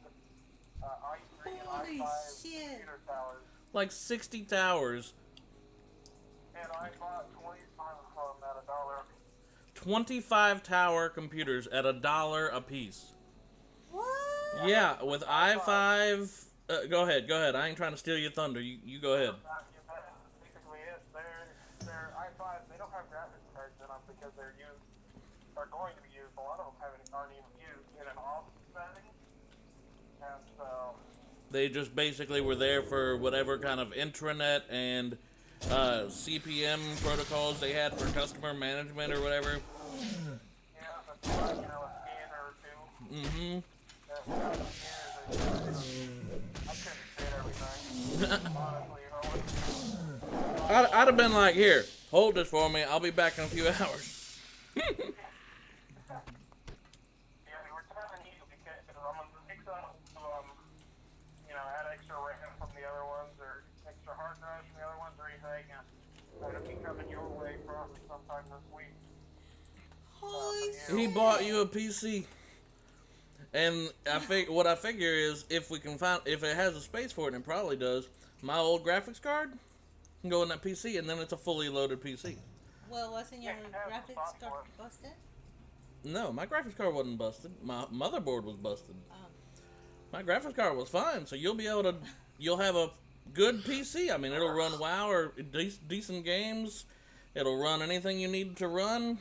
i3 and Holy i5 shit. computer towers. Like 60 towers. And I bought 25 of them at $1. 25 tower computers at $1 a piece. What? Yeah, with i5. Go ahead. I ain't trying to steal your thunder. You go ahead. That's basically it. Their i5, they don't have graphics cards in them because they're used, are going to be used. A lot of them aren't even used in an office setting. And so. They just basically were there for whatever kind of intranet and CPM protocols they had for customer management or whatever. Yeah, that's like, you know, a scanner or two. Mm-hmm. I couldn't fit everything. Honestly, you know. I'd have been like, here, hold this for me. I'll be back in a few hours. Yeah, we were telling you because I'm gonna fix up, you know, add extra RAM from the other ones or extra hard drives from the other ones or anything, and it'll be coming your way probably sometime this week. Holy He bought you a PC. And what I figure is if it has a space for it, and it probably does, my old graphics card can go in that PC, and then it's a fully loaded PC. Well, wasn't your Yeah, you have the graphics software. card busted? No, my graphics card wasn't busted. My motherboard was busted. Oh. My graphics card was fine, so you'll have a good PC. I mean, it'll run WoW or decent games. It'll run anything you need to run.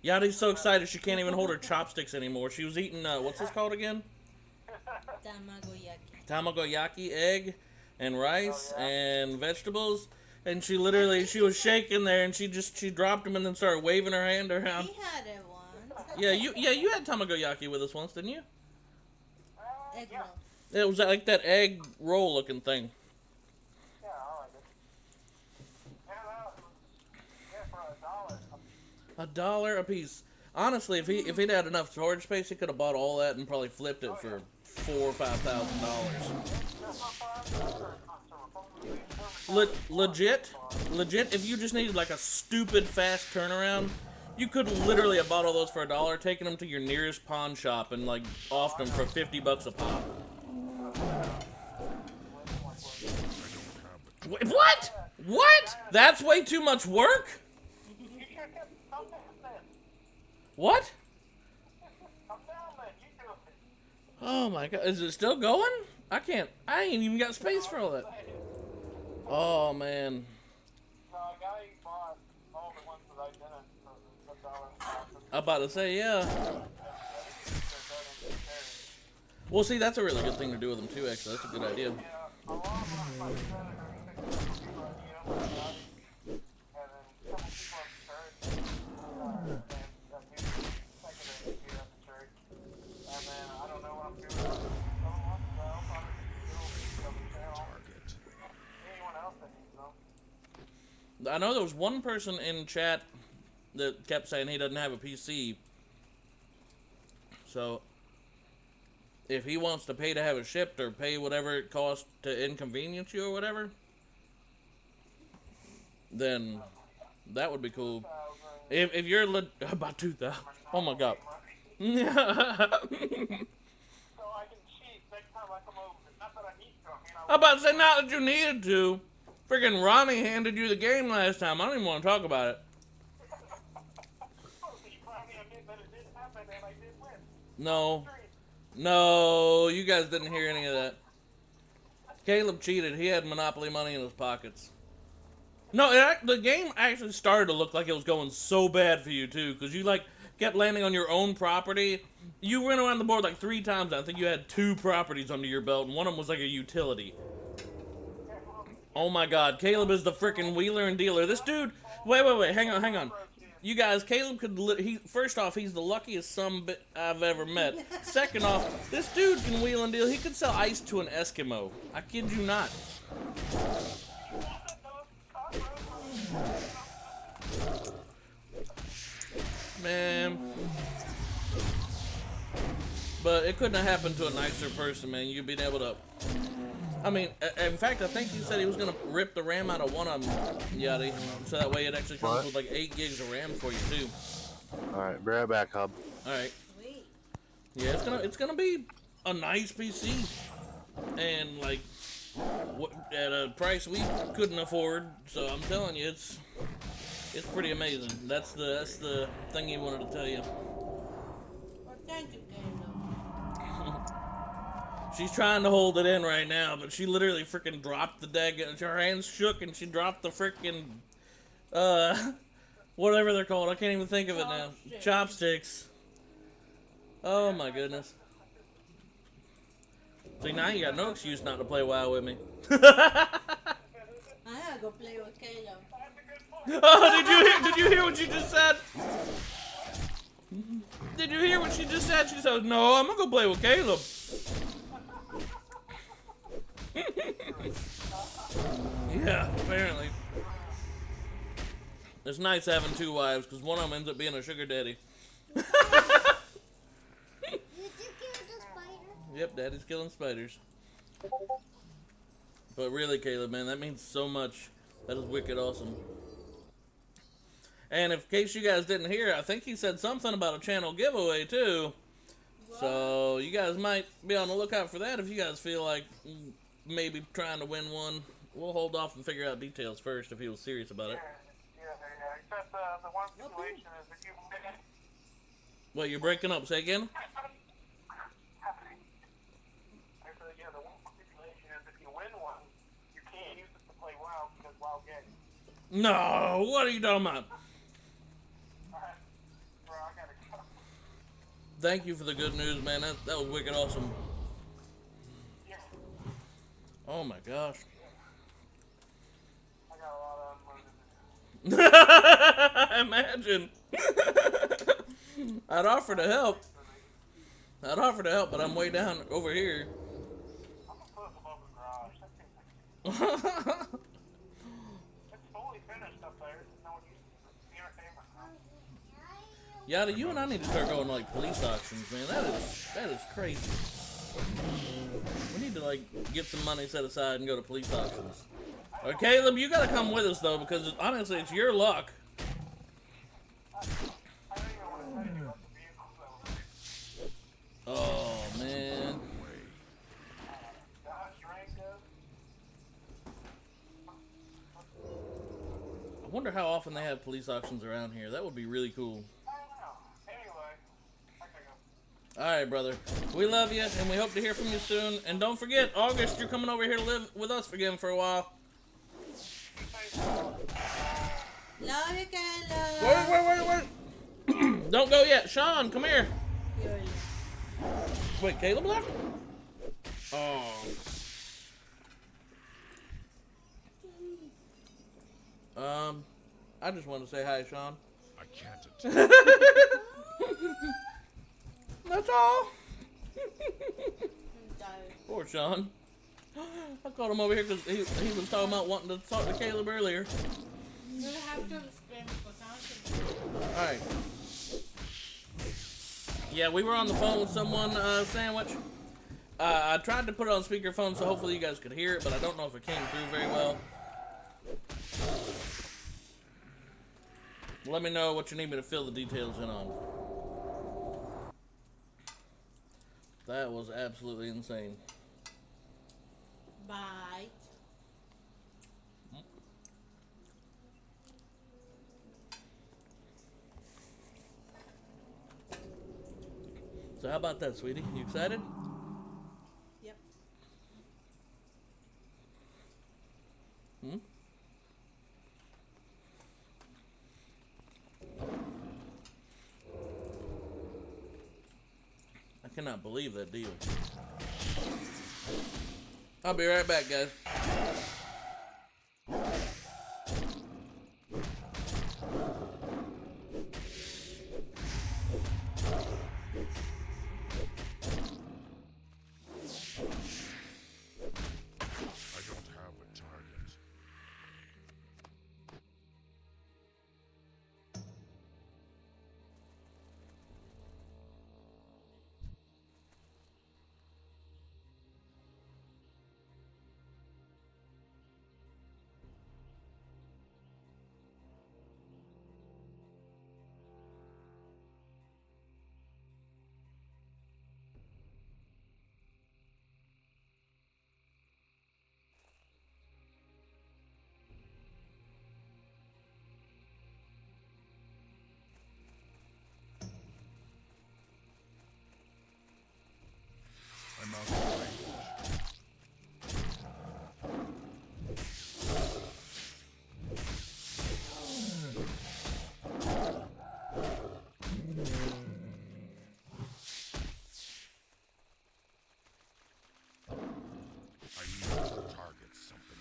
Yadi's so excited she can't even hold her chopsticks anymore. She was eating, what's this called again? Tamagoyaki. Tamagoyaki, egg, and rice, and vegetables. And she was shaking there, and she dropped them and then started waving her hand around. He had it once. Yeah, you had Tamagoyaki with us once, didn't you? Egg roll. It was like that egg roll looking thing. Yeah, I like it. Yeah, for $1. $1 a piece. Honestly, if he'd had enough storage space, he could have bought all that and probably flipped it for $4,000 or $5,000. Legit, if you just needed like a stupid fast turnaround, you could literally have bought all those for $1, taken them to your nearest pawn shop and like offed them for $50 a pop. Wait, what? What? That's way too much work? What? Oh my god, is it still going? I ain't even got space for all that. Oh man. I'm about to say, yeah. Well, see, that's a really good thing to do with them too, actually. That's a good idea. I know there was one person in chat that kept saying he doesn't have a PC. So, if he wants to pay to have it shipped or pay whatever it costs to inconvenience you or whatever, then that would be cool. If you're about 2,000, oh my god. I'm about to say, not that you needed to. Freaking Ronnie handed you the game last time. I don't even want to talk about it. No. No, you guys didn't hear any of that. Caleb cheated. He had Monopoly money in his pockets. No, the game actually started to look like it was going so bad for you, too, because you, like, kept landing on your own property. You went around the board, like, 3 times. I think you had 2 properties under your belt, and one of them was, like, a utility. Oh, my God. Caleb is the freaking wheeler and dealer. This dude... Wait. Hang on. You guys, Caleb could... First off, he's the luckiest sumbit I've ever met. Second off, this dude can wheel and deal. He could sell ice to an Eskimo. I kid you not. Man. But it couldn't have happened to a nicer person, man. You'd been able to... I mean, in fact, I think he said he was going to rip the RAM out of one of them, Yachty. So that way it actually comes with like 8 gigs of RAM for you, too. Alright, be right back, Hub. Alright. Yeah, it's gonna be a nice PC. And, like, at a price we couldn't afford. So I'm telling you, it's pretty amazing. That's the thing he wanted to tell you. Well, thank you, Caleb. She's trying to hold it in right now, but she literally freaking dropped the dag. Her hands shook and she dropped the freaking, whatever they're called. I can't even think of it now. Chopsticks. Oh my goodness. See, now you got no excuse not to play WoW with me. I gotta go play with Caleb. Oh, did you hear what she just said? Did you hear what she just said? She said, no, I'm gonna go play with Caleb. Yeah, apparently. It's nice having 2 wives, because one of them ends up being a sugar daddy. Did you kill the spider? Yep, daddy's killing spiders. But really, Caleb, man, that means so much. That is wicked awesome. And in case you guys didn't hear, I think he said something about a channel giveaway, too. What? So you guys might be on the lookout for that if you guys feel like maybe trying to win one. We'll hold off and figure out details first if he was serious about it. Yeah. Except the one situation is if you win it. What, you're breaking up? Say again? Yeah, the one stipulation is if you win one, you can't use it to play WoW because WoW gets. No, what are you talking about? Alright, bro, I gotta go. Thank you for the good news, man. That was wicked awesome. Yeah. Oh my gosh. I got a lot of unloaded. Imagine. I'd offer to help. But I'm way down over here. I'm gonna put it above the garage. That seems like it's fully finished up there. No one uses it. Entertainment. Yada, you and I need to start going to like police auctions, man. That is crazy. We need to, like, get some money set aside and go to police auctions. Caleb, you gotta come with us, though, because honestly, it's your luck. Oh, man. I wonder how often they have police auctions around here. That would be really cool. Alright, brother. We love you, and we hope to hear from you soon. And don't forget, August, you're coming over here to live with us again for a while. Love you, Caleb. Wait. Don't go yet. Sean, come here. Wait, Caleb left? Oh. I just want to say hi, Sean. I can't attend. That's all. I'm tired. Poor Sean. I called him over here because he was talking about wanting to talk to Caleb earlier. You have to explain because I Alright. Yeah, we were on the phone with someone, Sandwich. I tried to put it on speakerphone so hopefully you guys could hear it, but I don't know if it came through very well. Let me know what you need me to fill the details in on. That was absolutely insane. Bye. So how about that, sweetie? You excited? Yep. Hmm? I cannot believe that deal. I'll be right back, guys. I don't have a target. I'm out of range. I need to target something.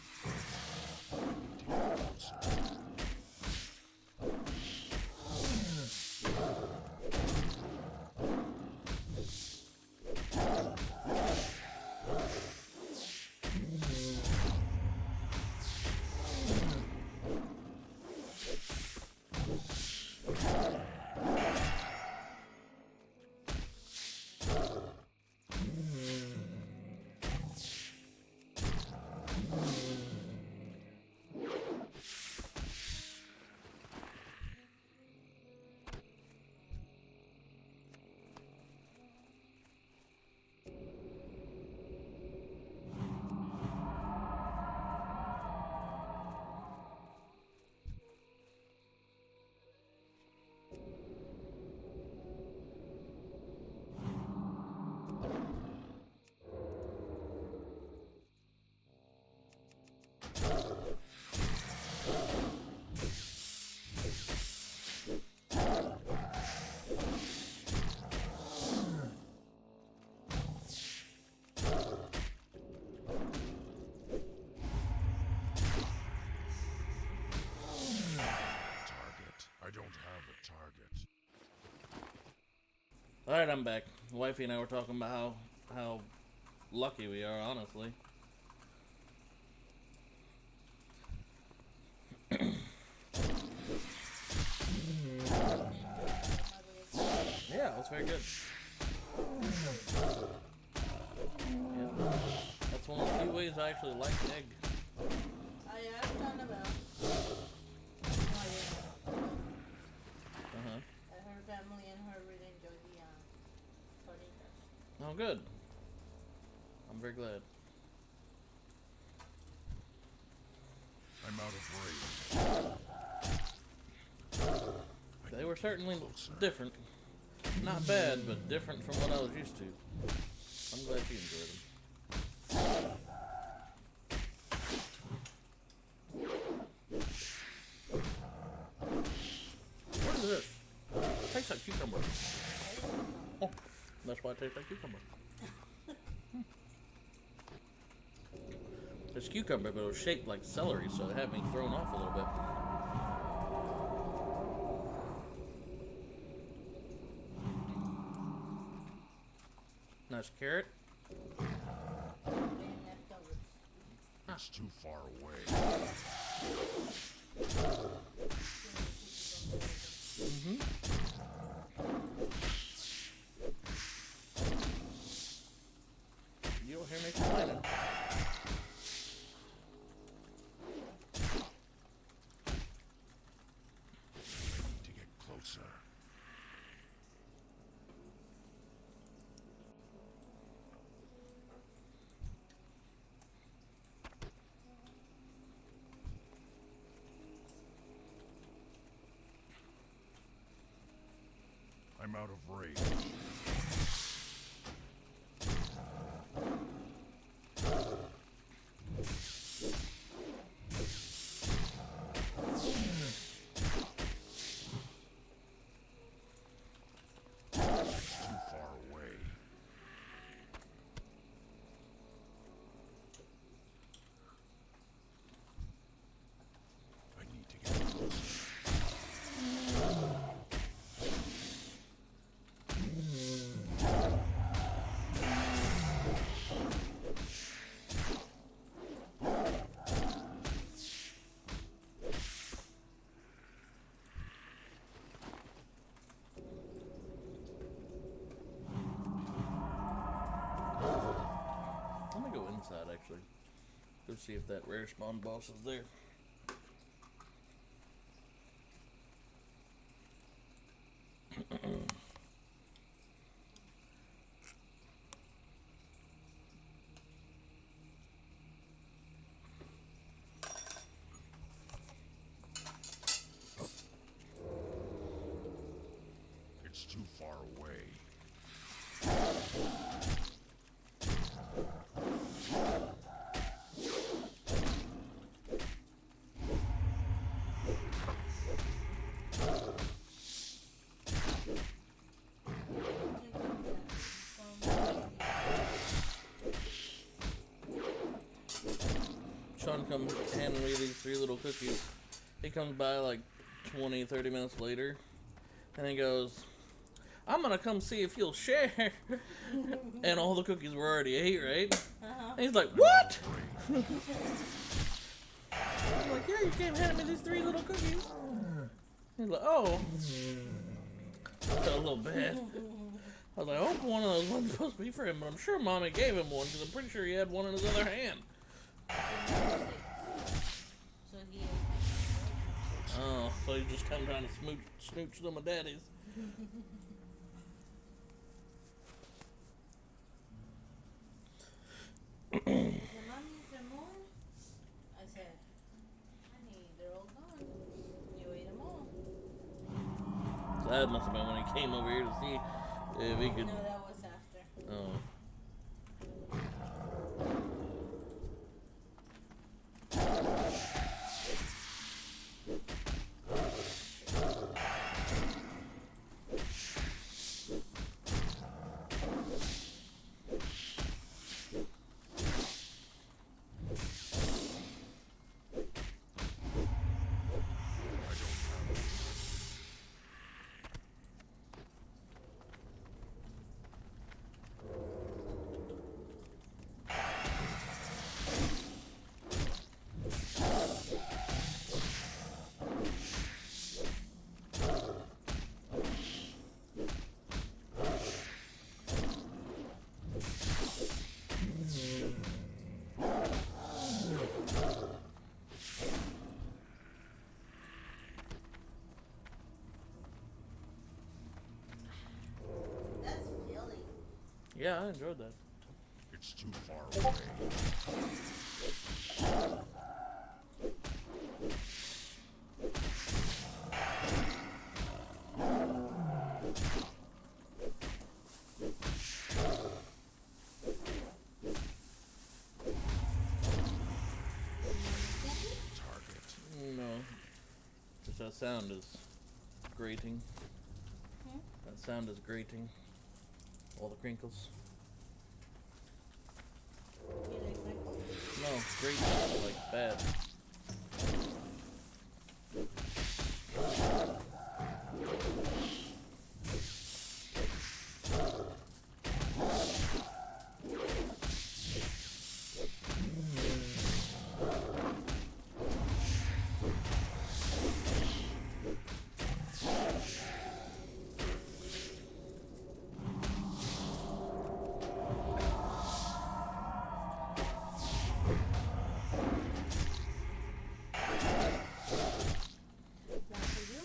Alright, I'm back. Wifey and I were talking about how lucky we are, honestly. Yeah, that's very good. Cookies actually like egg. I asked Annabelle. Her family and her really enjoy the tortillas. Oh, good. I'm very glad. I'm out of range. They were certainly different. Not bad, but different from what I was used to. I'm glad you enjoyed them. What is this? It tastes like cucumber. Oh, that's why it tastes like cucumber. It's cucumber, but it was shaped like celery, so it had me thrown off a little bit. Nice carrot. It's too far away. You don't hear me complaining. I need to get closer. I'm out of range. It's too far away. I need to get closer. I'm gonna go inside actually. Go see if that rare spawn boss is there. It's too far away. Sean comes handing me these 3 little cookies. He comes by like 20, 30 minutes later, and he goes, I'm gonna come see if you'll share. And all the cookies were already ate, right? And he's like, what? I'm like, yeah, you came handing me these 3 little cookies. He's like, oh. I felt a little bad. I was like, I hope one of those wasn't supposed to be for him, but I'm sure Mommy gave him one, because I'm pretty sure he had one in his other hand. Oh, so he just come trying to snooch some of Daddy's. The mommy said more. I said, honey, they're all gone. You ate them all. So that must have been when he came over here to see if he could. No, that was after. Oh. Yeah, I enjoyed that. It's too far away. Target. No. Just that sound is grating. Hmm? That sound is grating. All the crinkles. You like crinkles? No, grating, like bad. One for you?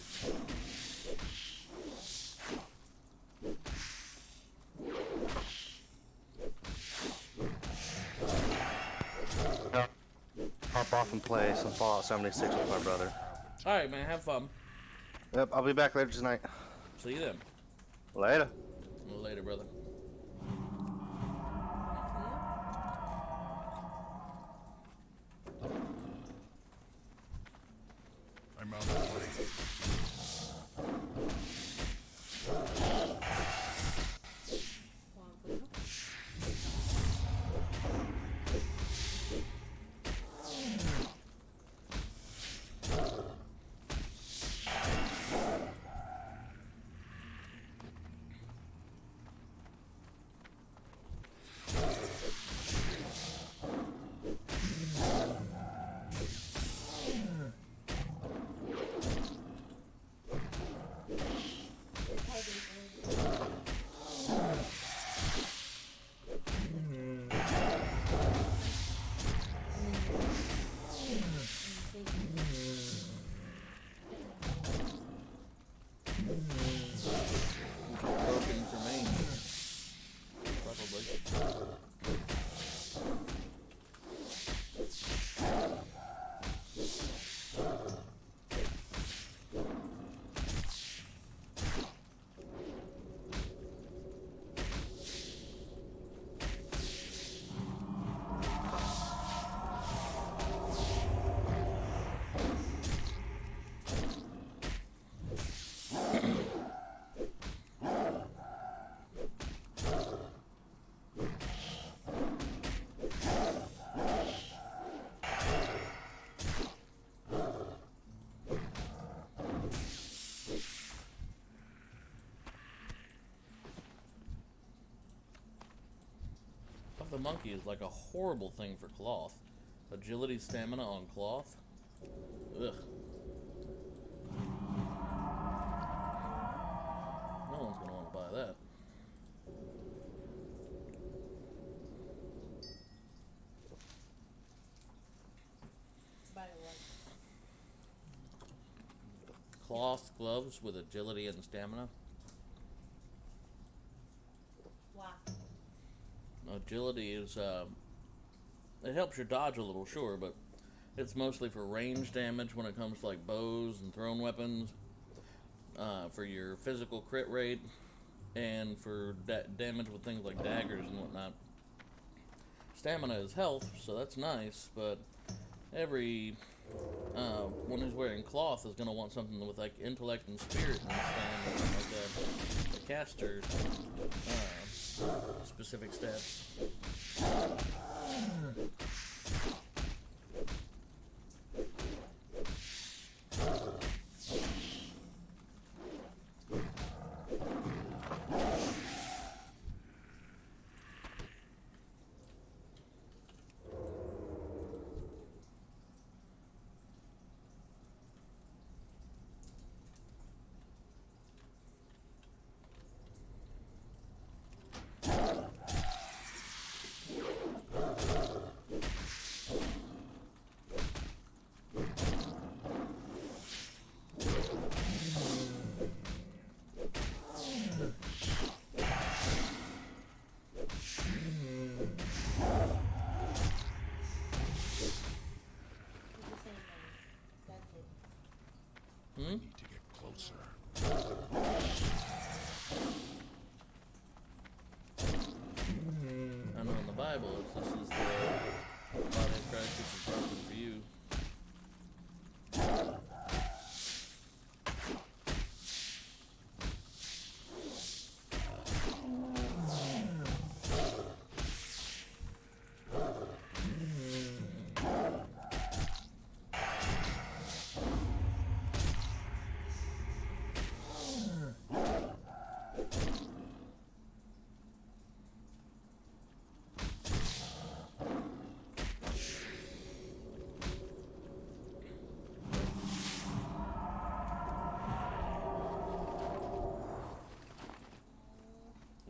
Hop off and play some Fallout 76 with my brother. Alright, man, have fun. Yep, I'll be back later tonight. See you then. Later. Later, brother. I'm out of range. One for you? Broken for me. Probably. The monkey is like a horrible thing for cloth. Agility, stamina on cloth. Ugh. No one's gonna want to buy that. Buy what? Cloth gloves with agility and stamina. Why? Agility is, it helps your dodge a little, sure, but it's mostly for range damage when it comes to like bows and thrown weapons, for your physical crit rate, and for damage with things like daggers and whatnot. Stamina is health, so that's nice, but every one who's wearing cloth is going to want something with like intellect and spirit and stamina, like the caster specific stats. Bible. It's this is the body of Christ which is broken for you.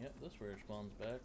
Yep, this rare spawns back.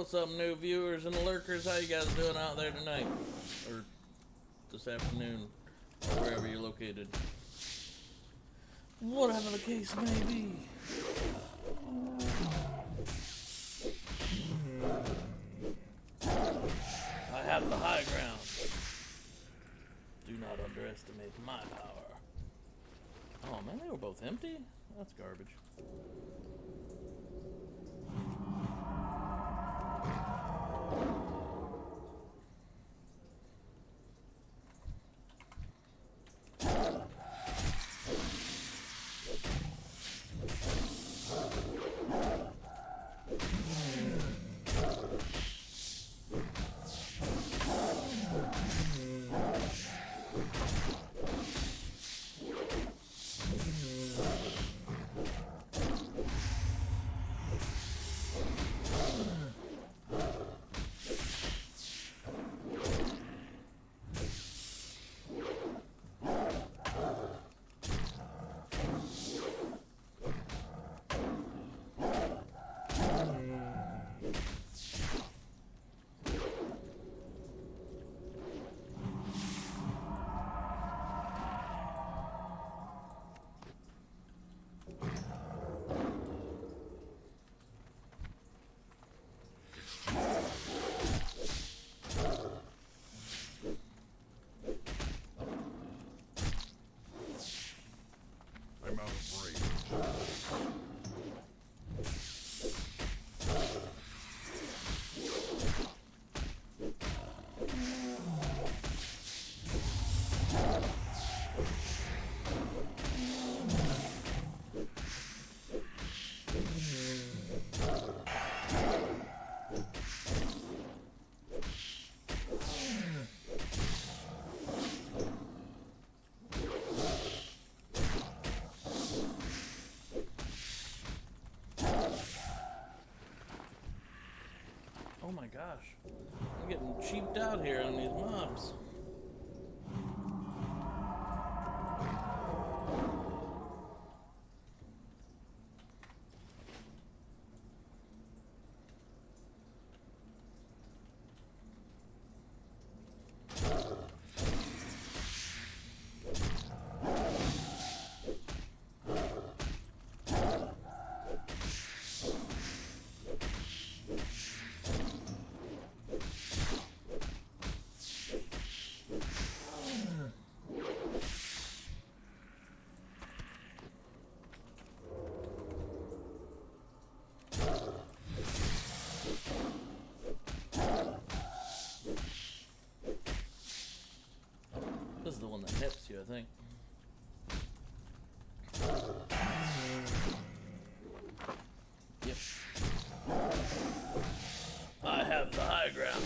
What's up, new viewers and lurkers? How you guys doing out there tonight? Or this afternoon, or wherever you're located. Whatever the case may be. I have the high ground. Do not underestimate my power. Oh man, they were both empty? That's garbage. gosh. I'm getting cheaped out here on these mobs. This is the one that hips you, I think. Yep. I have the high ground.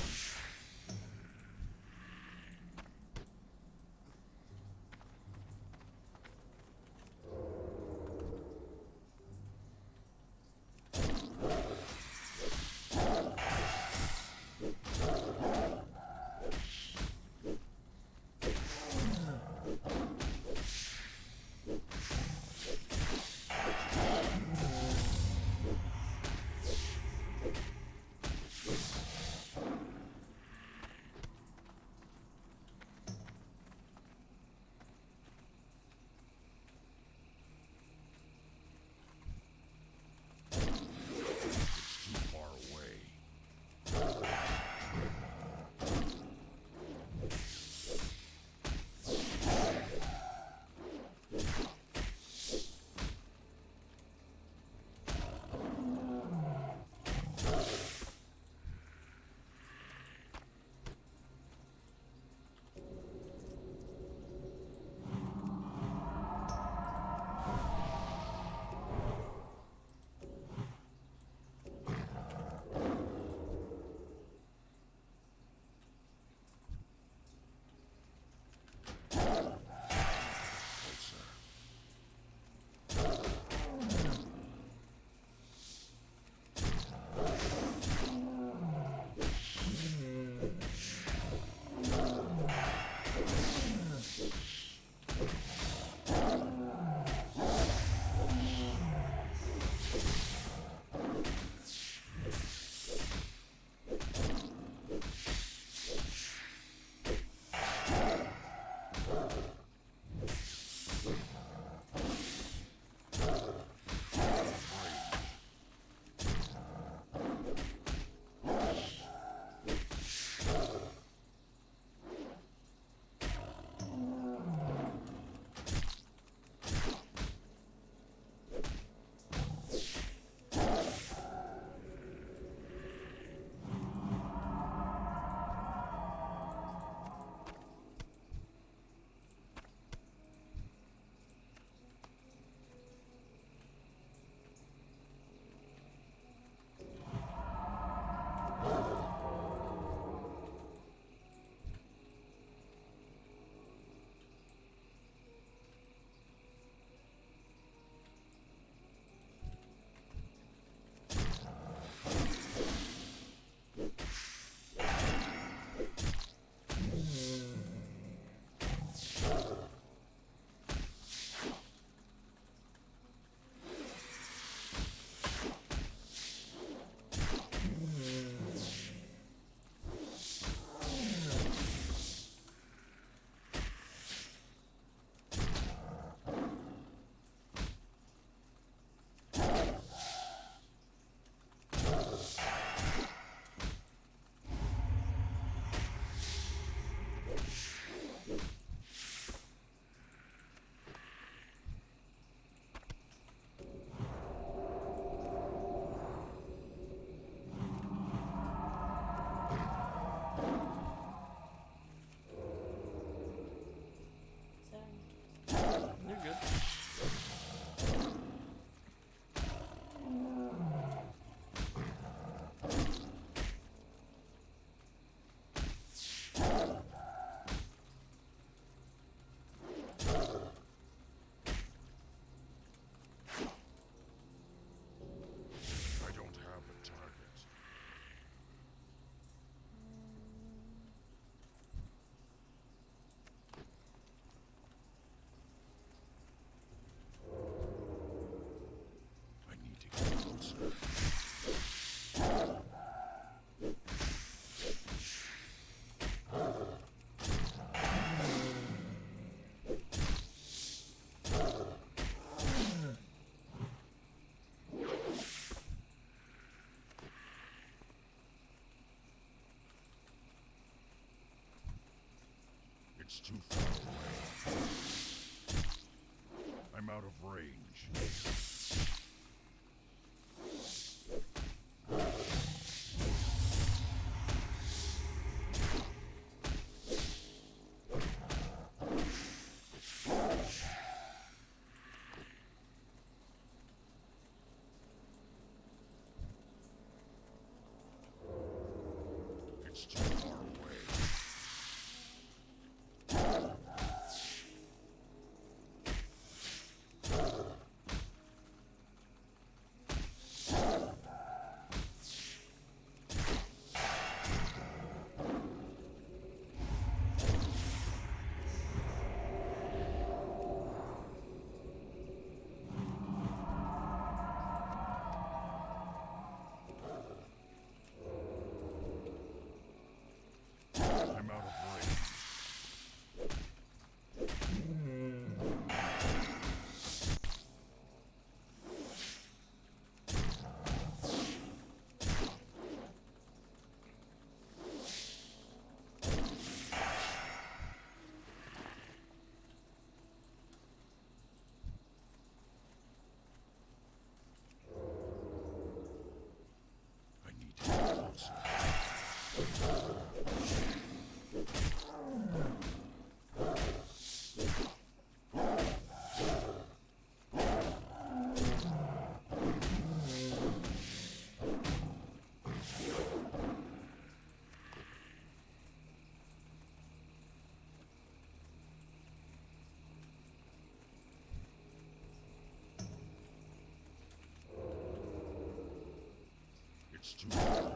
It's too far away. I'm out of range. It's too far away. I'm out of range. I need to get closer. It's too far away.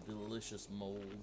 Delicious mold.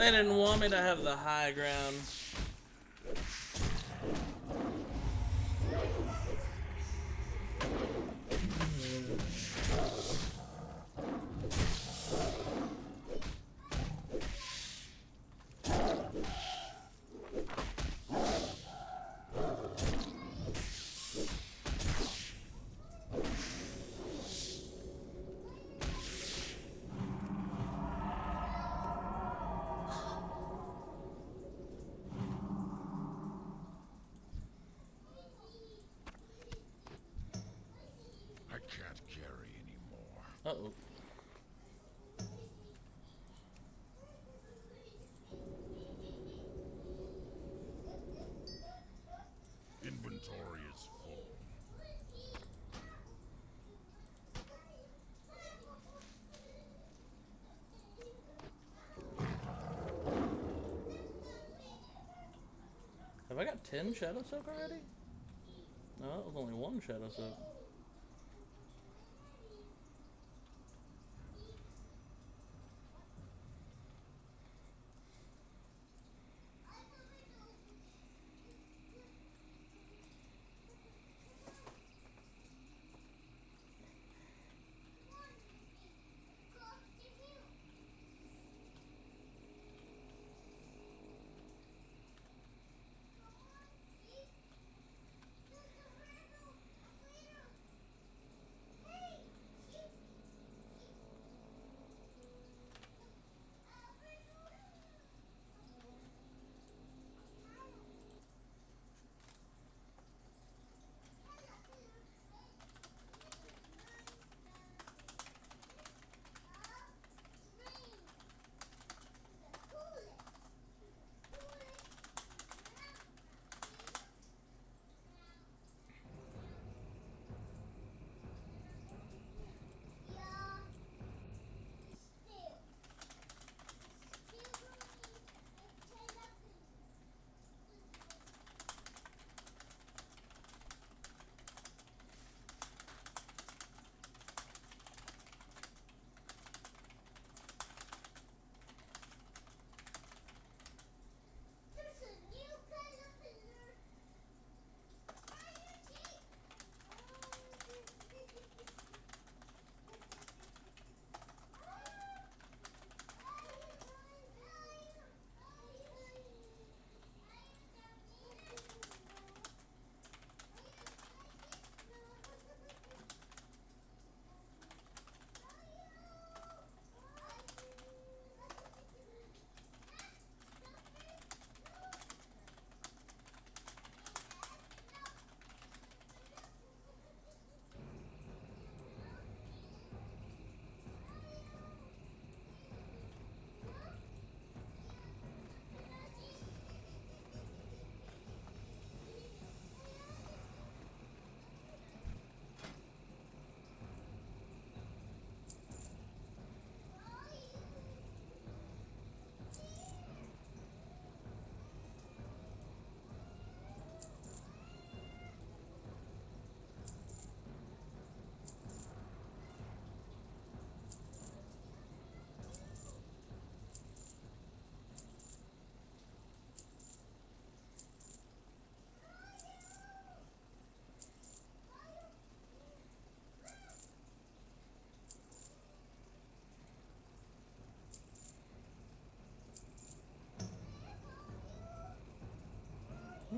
They didn't want me to have the high ground. I can't carry anymore. Uh-oh. Inventory is full. Have I got 10 Shadow Soak already? No, that was only 1 Shadow Soak.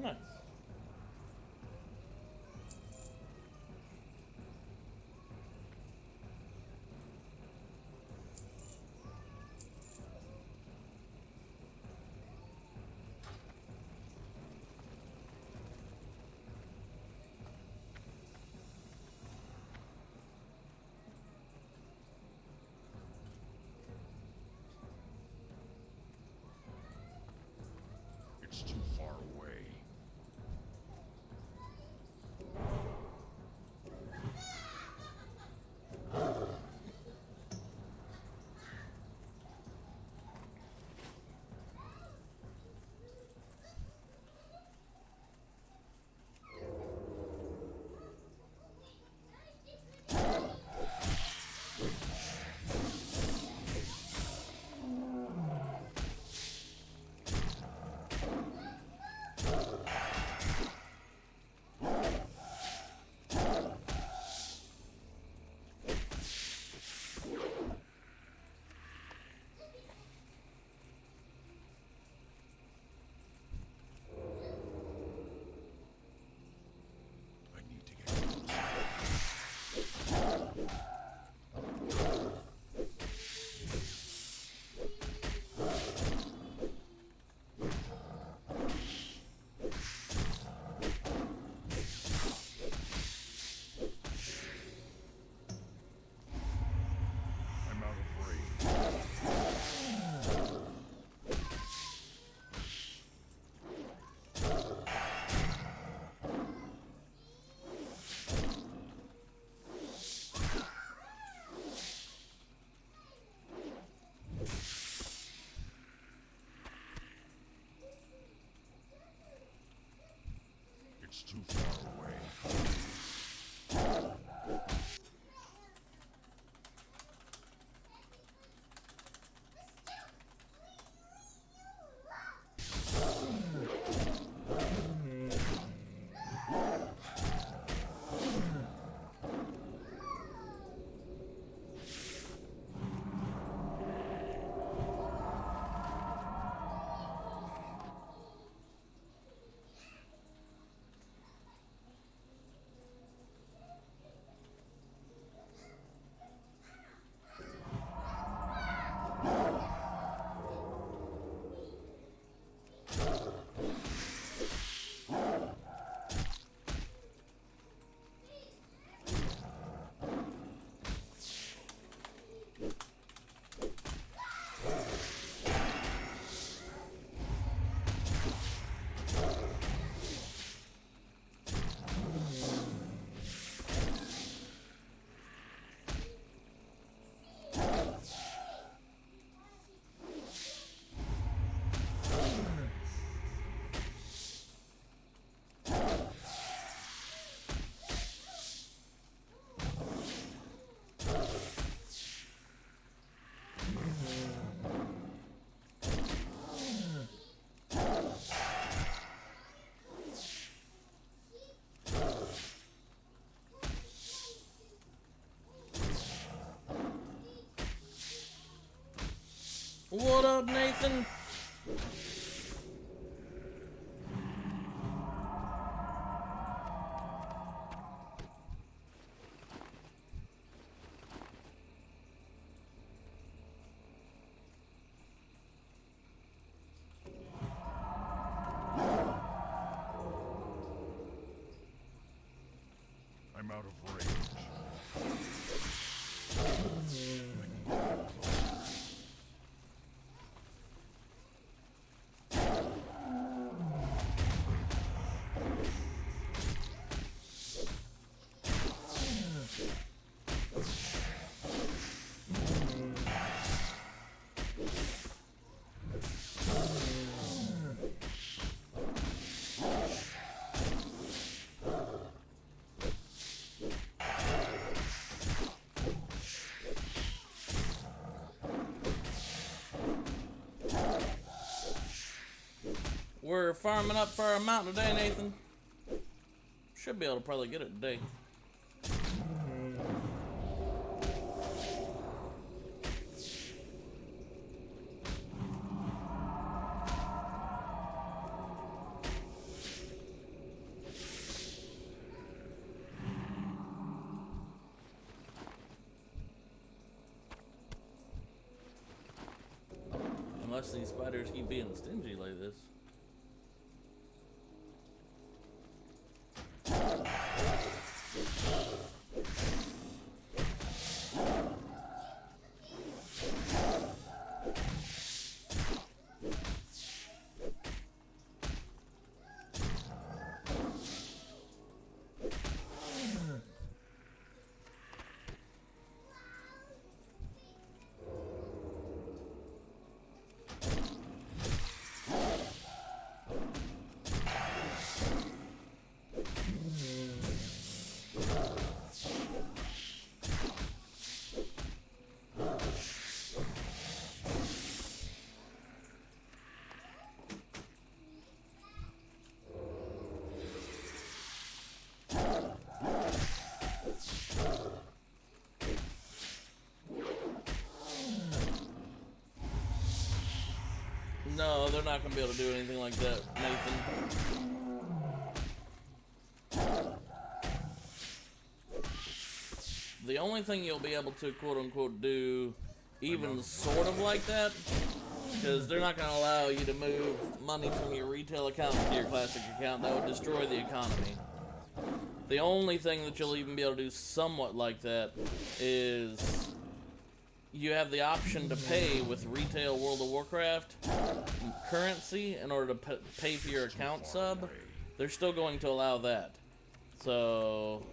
Nice. It's too far away. That's too far away. What up, Nathan? I'm out of range. We're farming up for our amount today, Nathan. Should be able to probably get it today. Unless these spiders keep being stingy like this. No, they're not going to be able to do anything like that, Nathan. The only thing you'll be able to quote-unquote do even sort of like that, because they're not going to allow you to move money from your retail account to your classic account. That would destroy the economy. The only thing that you'll even be able to do somewhat like that is you have the option to pay with retail World of Warcraft currency in order to pay for your account sub. They're still going to allow that. So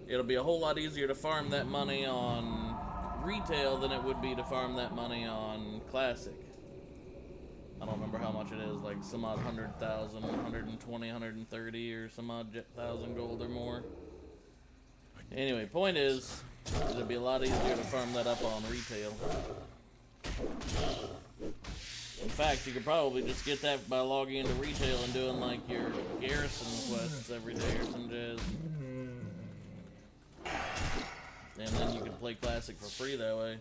it'll be a whole lot easier to farm that money on retail than it would be to farm that money on Classic. I don't remember how much it is, like some odd 100,000, 120, 130, or some odd thousand gold or more. Anyway, point is, it'd be a lot easier to farm that up on retail. In fact, you could probably just get that by logging into retail and doing like your garrison quests every day or some jazz. And then you could play Classic for free that way.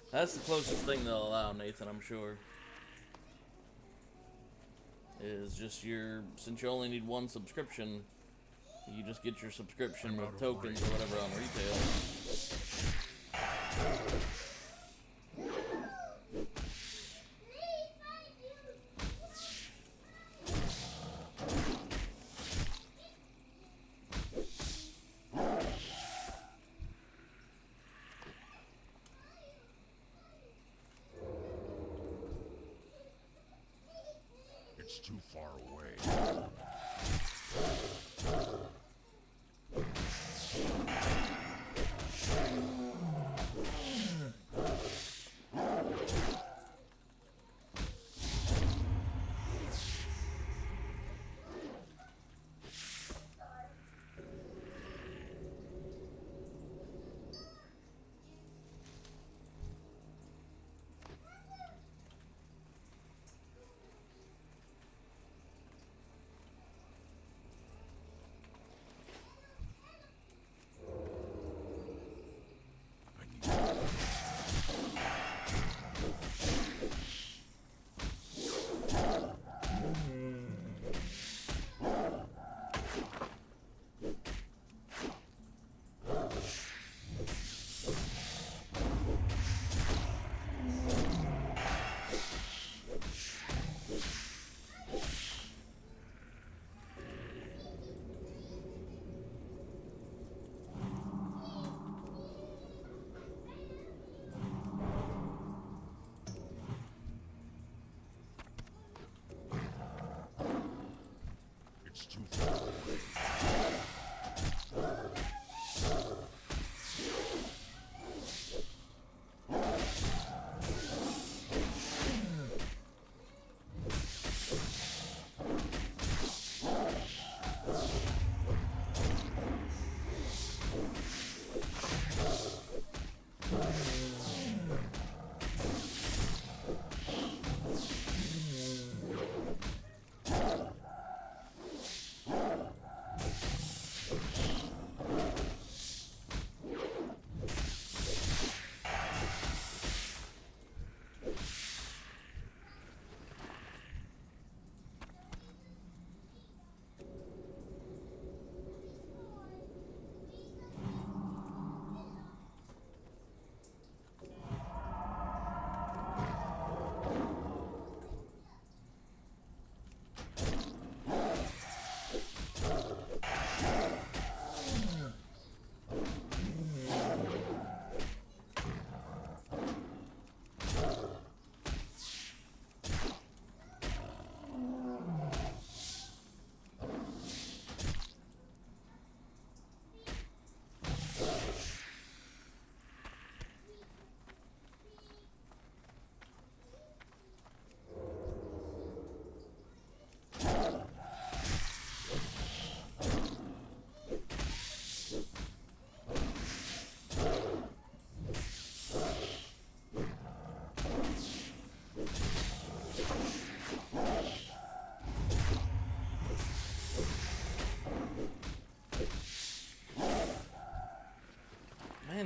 That's the closest thing they'll allow, Nathan, I'm sure. Is just since you only need one subscription, you just get your subscription with tokens or whatever on retail. It's too far away.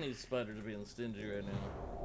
these spiders are being stingy right now.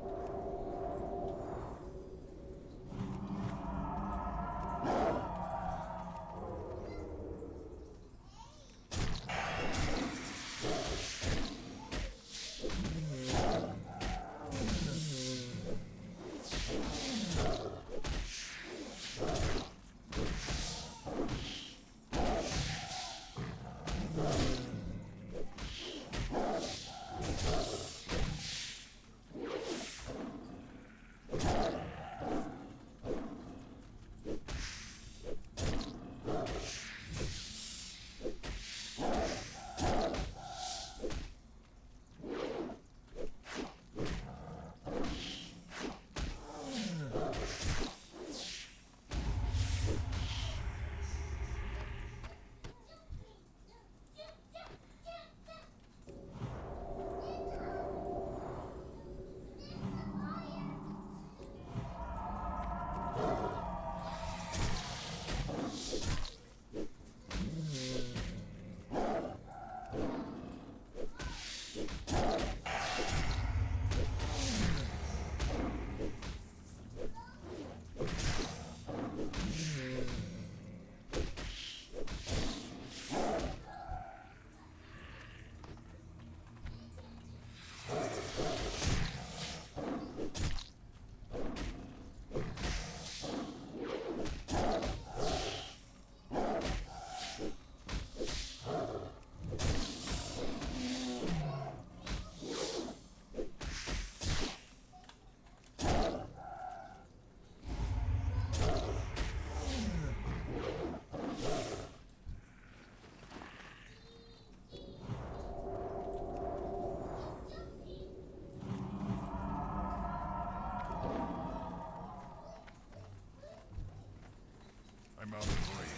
I'm out of range.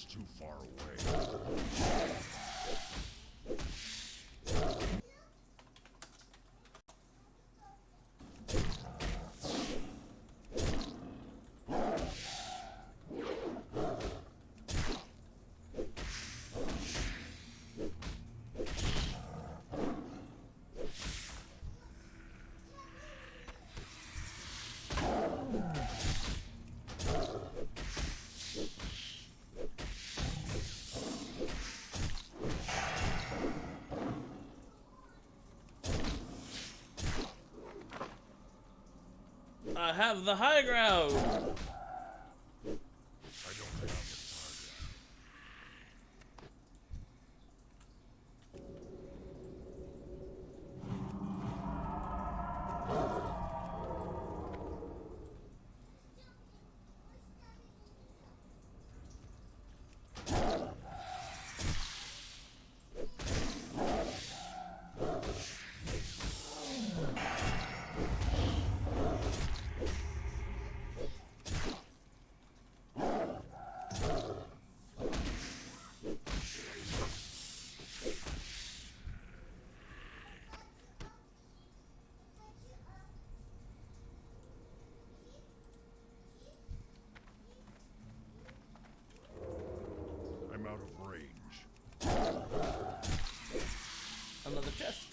It's too far away. I have the high ground. I don't have a target. I'm out of range. Another chest.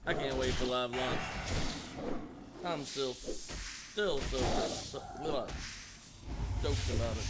I can't wait for live launch. I'm still so stoked about it.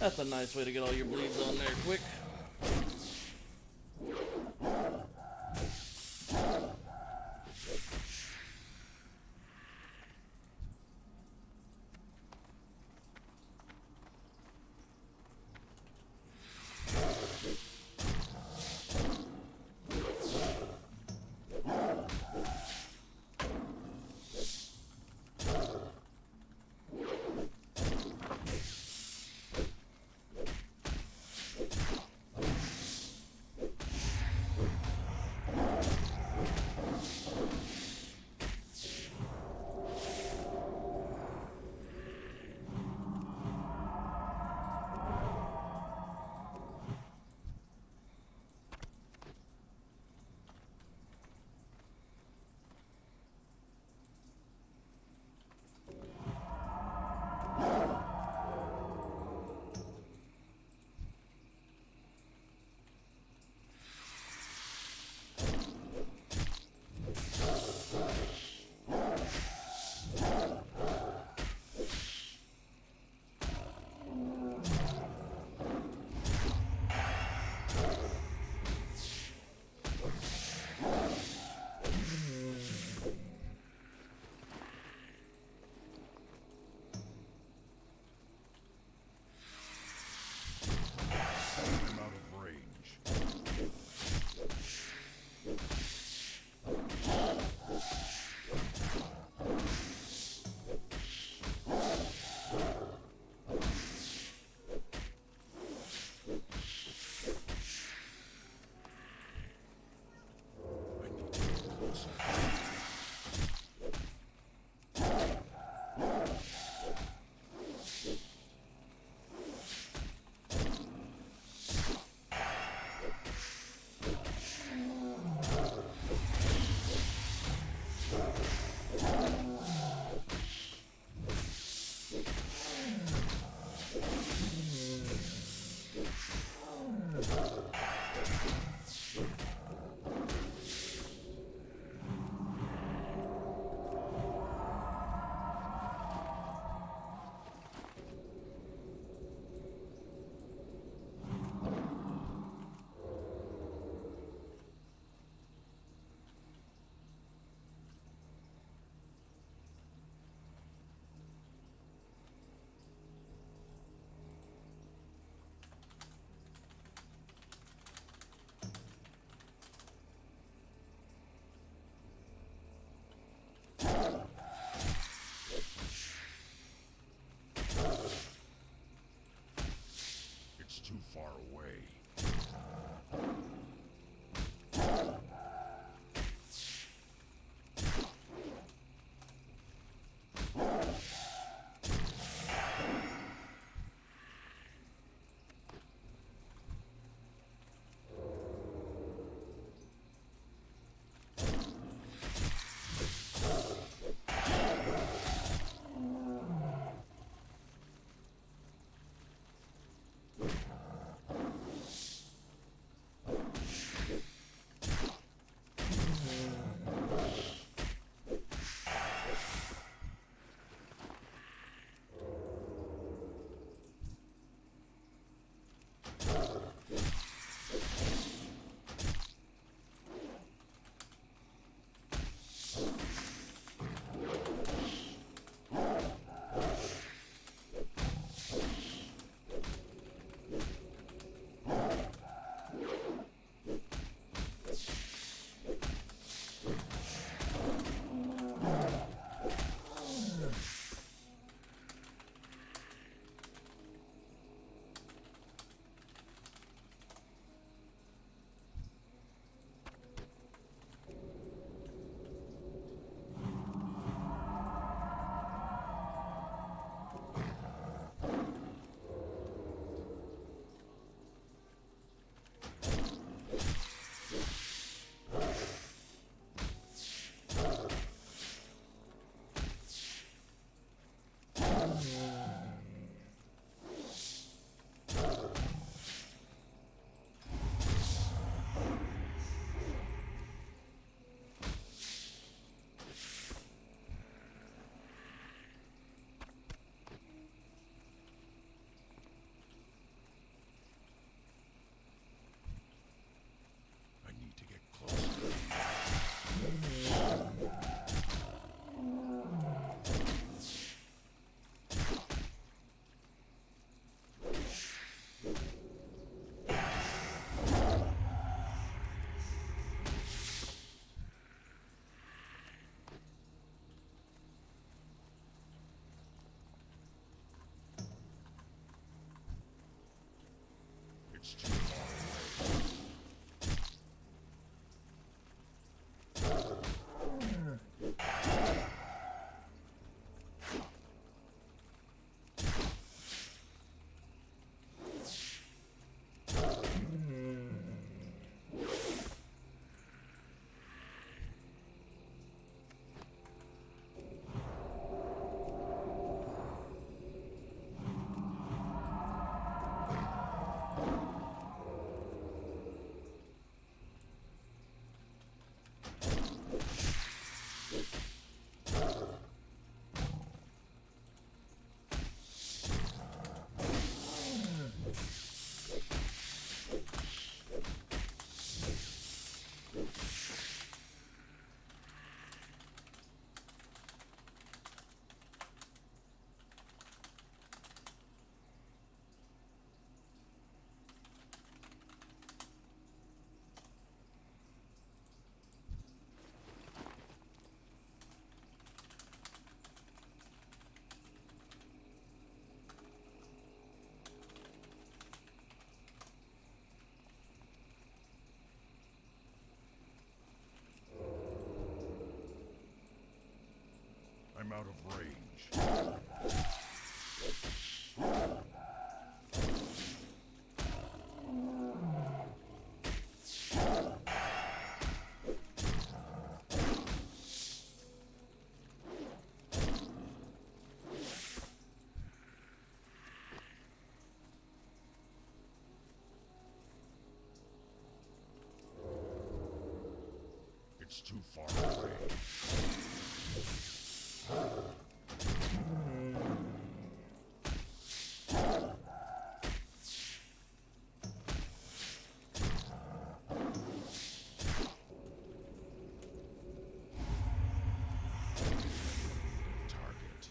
That's a nice way to get all your bleeds on there quick. I'm out of range. I need to get closer. It's too far away. It's too far away. I'm out of range. It's too far away. Target.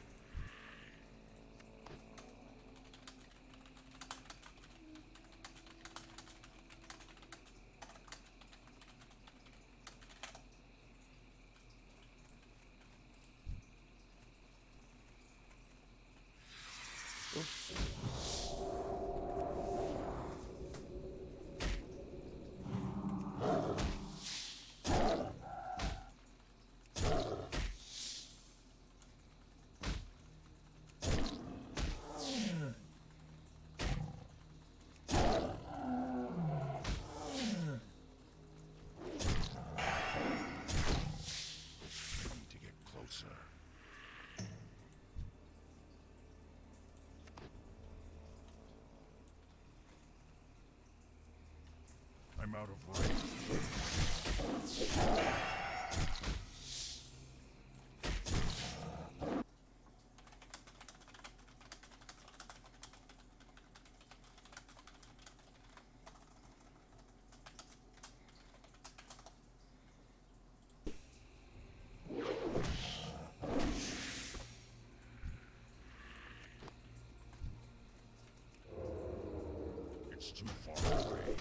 I need to get closer. I'm out of range. It's too far away.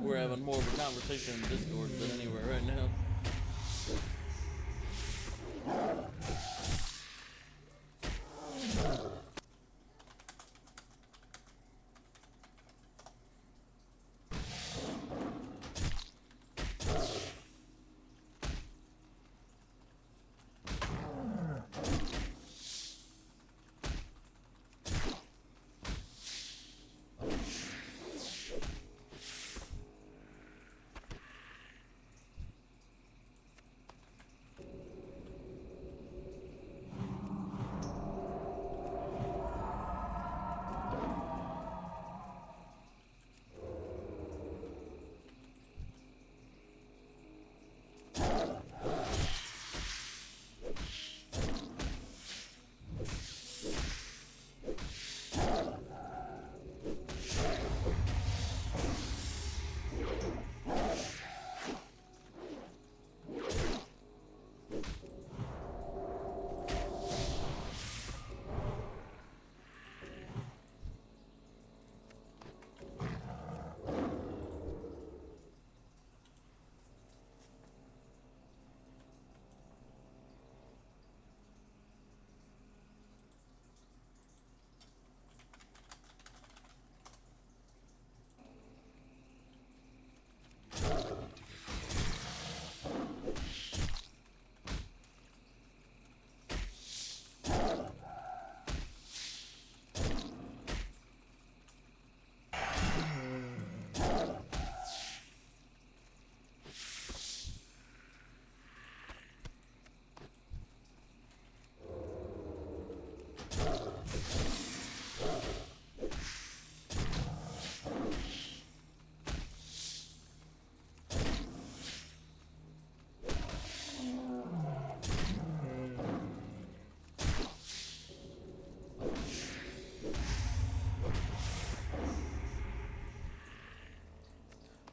we're having more of a conversation in Discord than anywhere right now.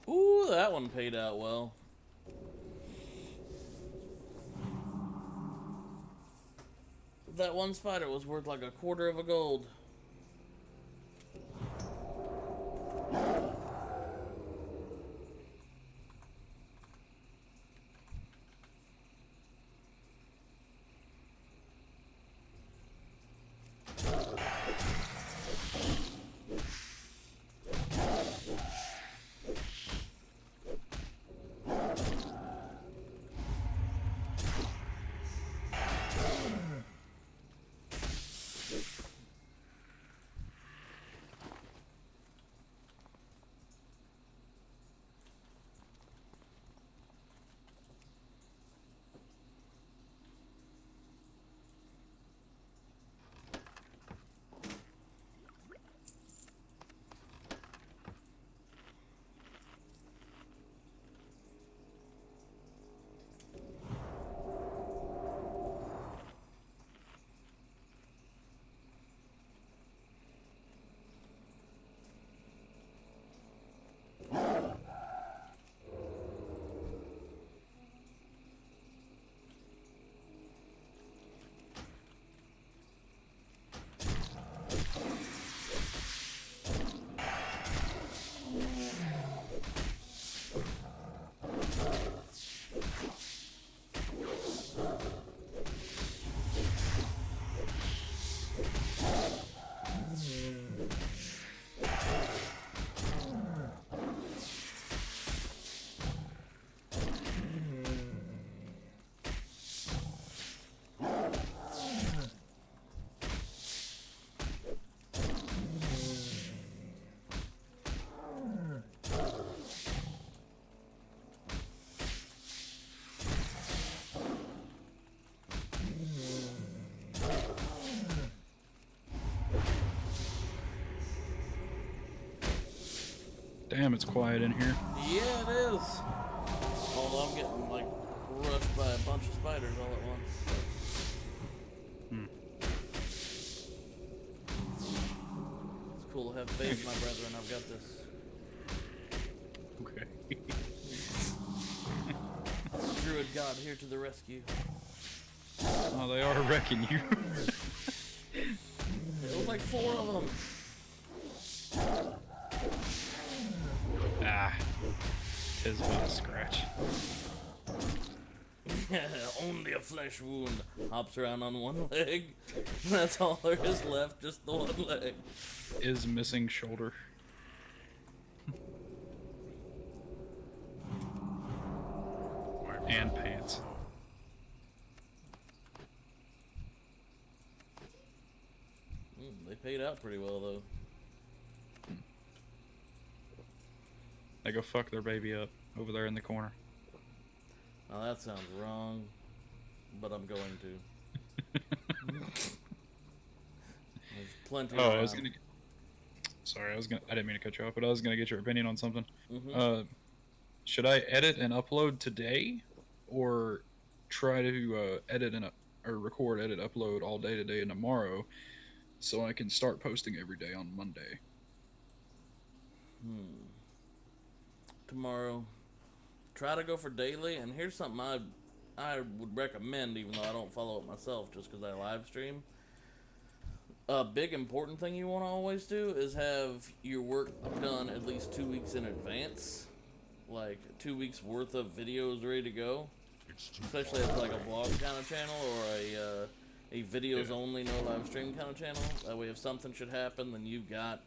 Ooh, that one paid out well. That one spider was worth like $1/4 of a gold. Damn, it's quiet in here. Yeah, it is. Although I'm getting like rushed by a bunch of spiders all at once. It's cool to have faith, my brethren. I've got this. Okay. Druid God here to the rescue. Oh, they are wrecking you. It was like 4 of them. Ah. His was a scratch. Only a flesh wound. Hops around on one leg. That's all there is left, just the one leg. Is missing shoulder. And pants. They paid out pretty well, though. They go fuck their baby up over there in the corner. Now that sounds wrong, but I'm going to. There's plenty Oh, around. I was gonna. Sorry, I didn't mean to cut you off, but I was gonna get your opinion on something. Should I edit and upload today, or try to edit and or record, edit, upload all day today and tomorrow, so I can start posting every day on Monday? Tomorrow, try to go for daily, and here's something I would recommend, even though I don't follow it myself, just because I live stream. A big important thing you want to always do is have your work done at least 2 weeks in advance, like 2 weeks worth of videos ready to go. Especially as like a vlog kind of channel or a videos only no live stream kind of channel. That way, if something should happen, then you've got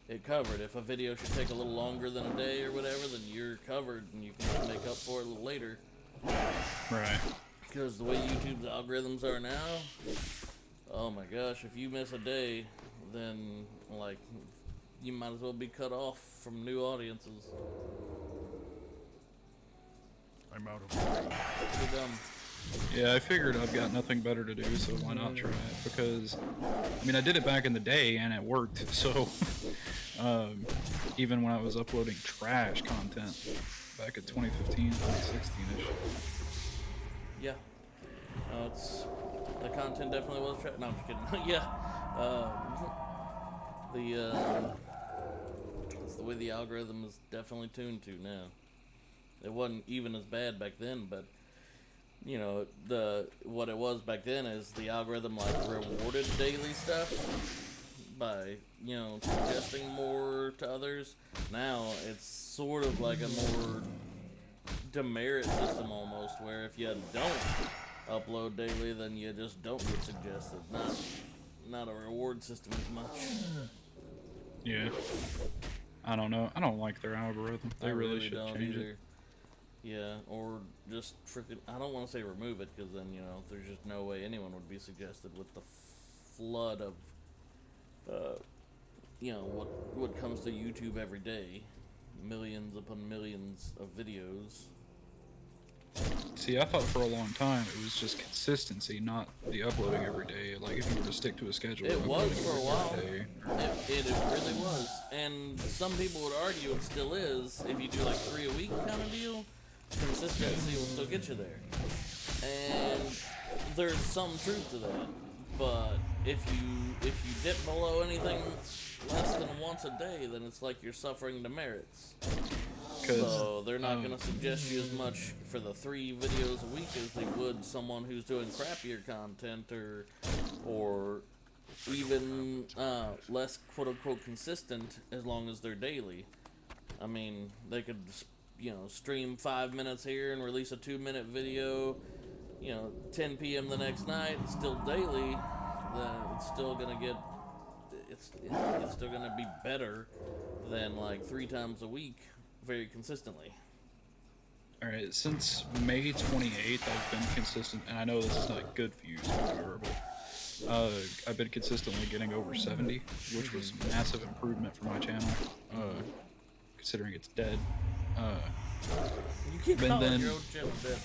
it covered. If a video should take a little longer than a day or whatever, then you're covered and you can just make up for it a little later. Right. Because the way YouTube's algorithms are now, oh my gosh, if you miss a day, then like you might as well be cut off from new audiences. I'm out of range. Too dumb. Yeah, I figured I've got nothing better to do, so why not try it? Because, I mean, I did it back in the day and it worked. So, even when I was uploading trash content back in 2015, 2016-ish. Yeah. It's the content definitely was no, I'm just kidding. Yeah. It's the way the algorithm is definitely tuned to now. It wasn't even as bad back then, but you know, what it was back then is the algorithm like rewarded daily stuff by, you know, suggesting more to others. Now it's sort of like a more demerit system almost, where if you don't upload daily, then you just don't get suggested. Not a reward system as much. Yeah. I don't know. I don't like their algorithm. They really should don't change either. it. Yeah, or just freaking, I don't want to say remove it, because then, you know, there's just no way anyone would be suggested with the flood of, you know, what comes to YouTube every day. Millions upon millions of videos. See, I thought for a long time it was just consistency, not the uploading every day. Like, if you were to stick to a schedule. It was uploading for a while. every day. It really was. And some people would argue it still is. If you do like 3 a week kind of deal, consistency will still get you there. And there's some truth to that. But if you dip below anything less than once a day, then it's like you're suffering demerits. So they're not going to suggest you as much for the 3 videos a week as they would someone who's doing crappier content or even less quote-unquote consistent, as long as they're daily. I mean, they could, you know, stream 5 minutes here and release a 2-minute video, you know, 10 p.m. the next night, still daily. Then it's still gonna get, it's still gonna be better than like 3 times a week, very consistently. Alright, since May 28th, I've been consistent, and I know this is not good for you, but I've been consistently getting over 70, which was massive improvement for my channel, considering it's dead. You keep calling your own channel dead.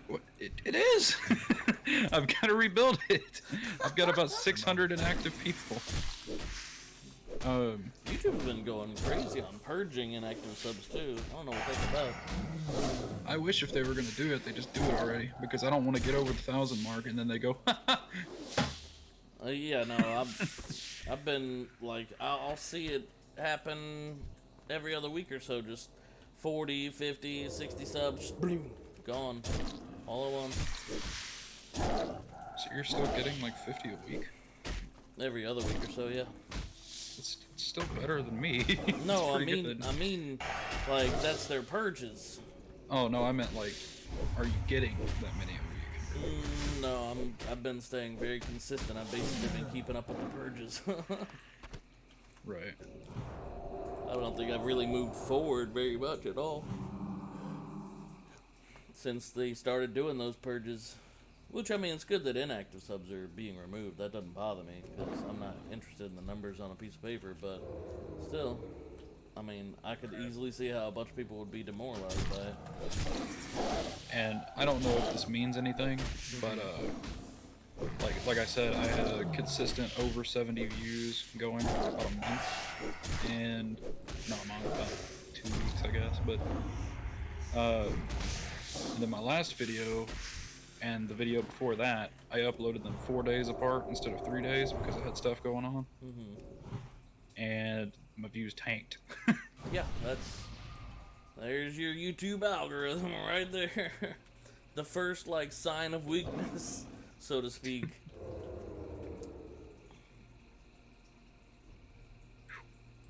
What, it is! I've got to rebuild it. I've got about 600 inactive people. YouTube's been going crazy on purging inactive subs too. I don't know what that's about. I wish if they were going to do it, they just do it already, because I don't want to get over the 1,000 mark and then they go, yeah, no, I've been like, I'll see it happen every other week or so, just 40, 50, 60 subs, just bloom, gone, all at once. So you're still getting like 50 a week? Every other week or so, yeah. It's still better than me. It's No, pretty good. I mean, like that's their purges. Oh no, I meant like, are you getting that many a week? No, I've been staying very consistent. I've basically been keeping up with the purges. Right. I don't think I've really moved forward very much at all since they started doing those purges. Which, I mean, it's good that inactive subs are being removed. That doesn't bother me, because I'm not interested in the numbers on a piece of paper, but still, I mean, I could easily see how a bunch of people would be demoralized by it. And I don't know if this means anything, but like I said, I had a consistent over 70 views going for about a month, and not a month, about 2 weeks, I guess. But and then my last video and the video before that, I uploaded them 4 days apart instead of 3 days because I had stuff going on, and my views tanked. Yeah, there's your YouTube algorithm right there. The first, like, sign of weakness, so to speak.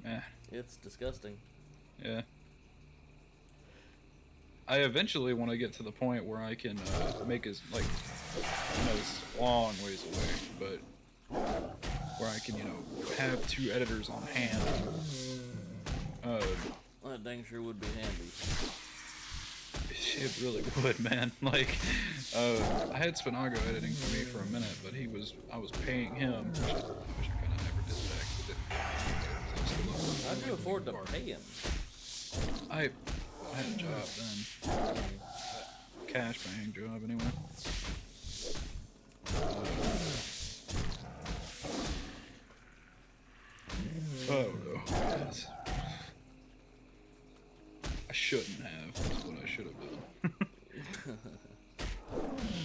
Eh. It's disgusting. Yeah. I eventually want to get to the point where I can make as, like, I know it's a long ways away, but where I can, you know, have 2 editors on hand. That dang sure would be handy. It really would, man. Like, I had Spinago editing for me for a minute, but I was paying him, which I wish I kind of never did that, 'cause it didn't pay me. How'd you afford to pay him? I had a job then. Cash paying job, anyway. Oh, no. Yes. I shouldn't have. That's what I should have done.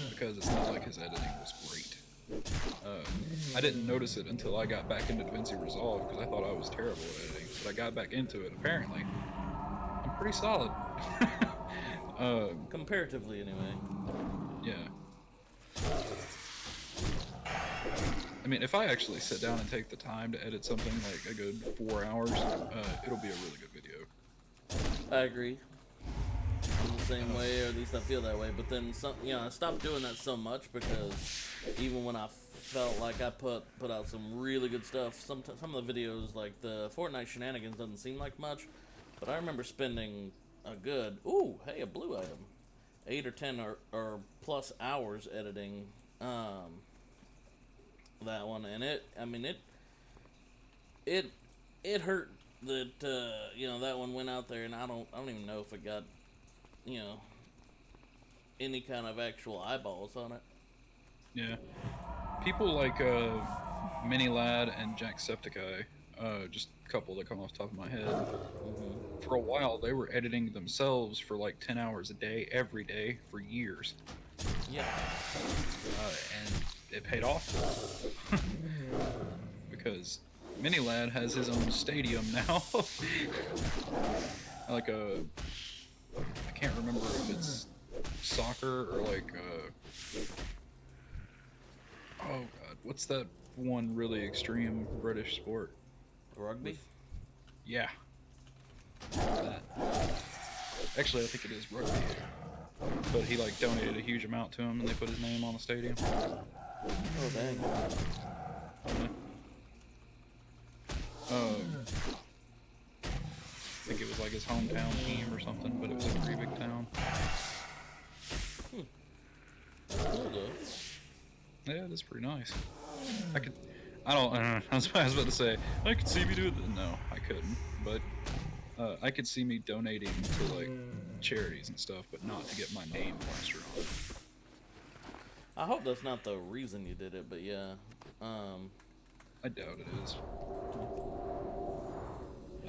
Because it's not like his editing was great. I didn't notice it until I got back into DaVinci Resolve because I thought I was terrible at editing. But I got back into it. Apparently, I'm pretty solid. Comparatively, anyway. Yeah. I mean, if I actually sit down and take the time to edit something like a good 4 hours, it'll be a really good video. I agree. I'm the same way, or at least I feel that way. But then, I stopped doing that so much because even when I felt like I put out some really good stuff, some of the videos, like the Fortnite shenanigans, doesn't seem like much, but I remember spending a good, a blue item, 8 or 10 or plus hours editing that one, and it hurt that that one went out there, and I don't even know if it got any kind of actual eyeballs on it. Yeah, people like Mini Lad and Jacksepticeye, just a couple that come off the top of my head. For a while, they were editing themselves for like 10 hours a day, every day, for years. Yeah. And it paid off. Because Mini Lad has his own stadium now. Like I can't remember if it's soccer or like oh god, what's that one really extreme British sport? Rugby? Yeah. That. Actually, I think it is rugby. But he like donated a huge amount to him, and they put his name on the stadium. Oh dang. Yeah. I think it was like his hometown team or something, but it was a pretty big town. That's cool though. Yeah, that's pretty nice. I was about to say, I could see me do it. No, I couldn't. But I could see me donating to like charities and stuff, but not to get my name plastered on it. I hope that's not the reason you did it, but yeah. I doubt it is.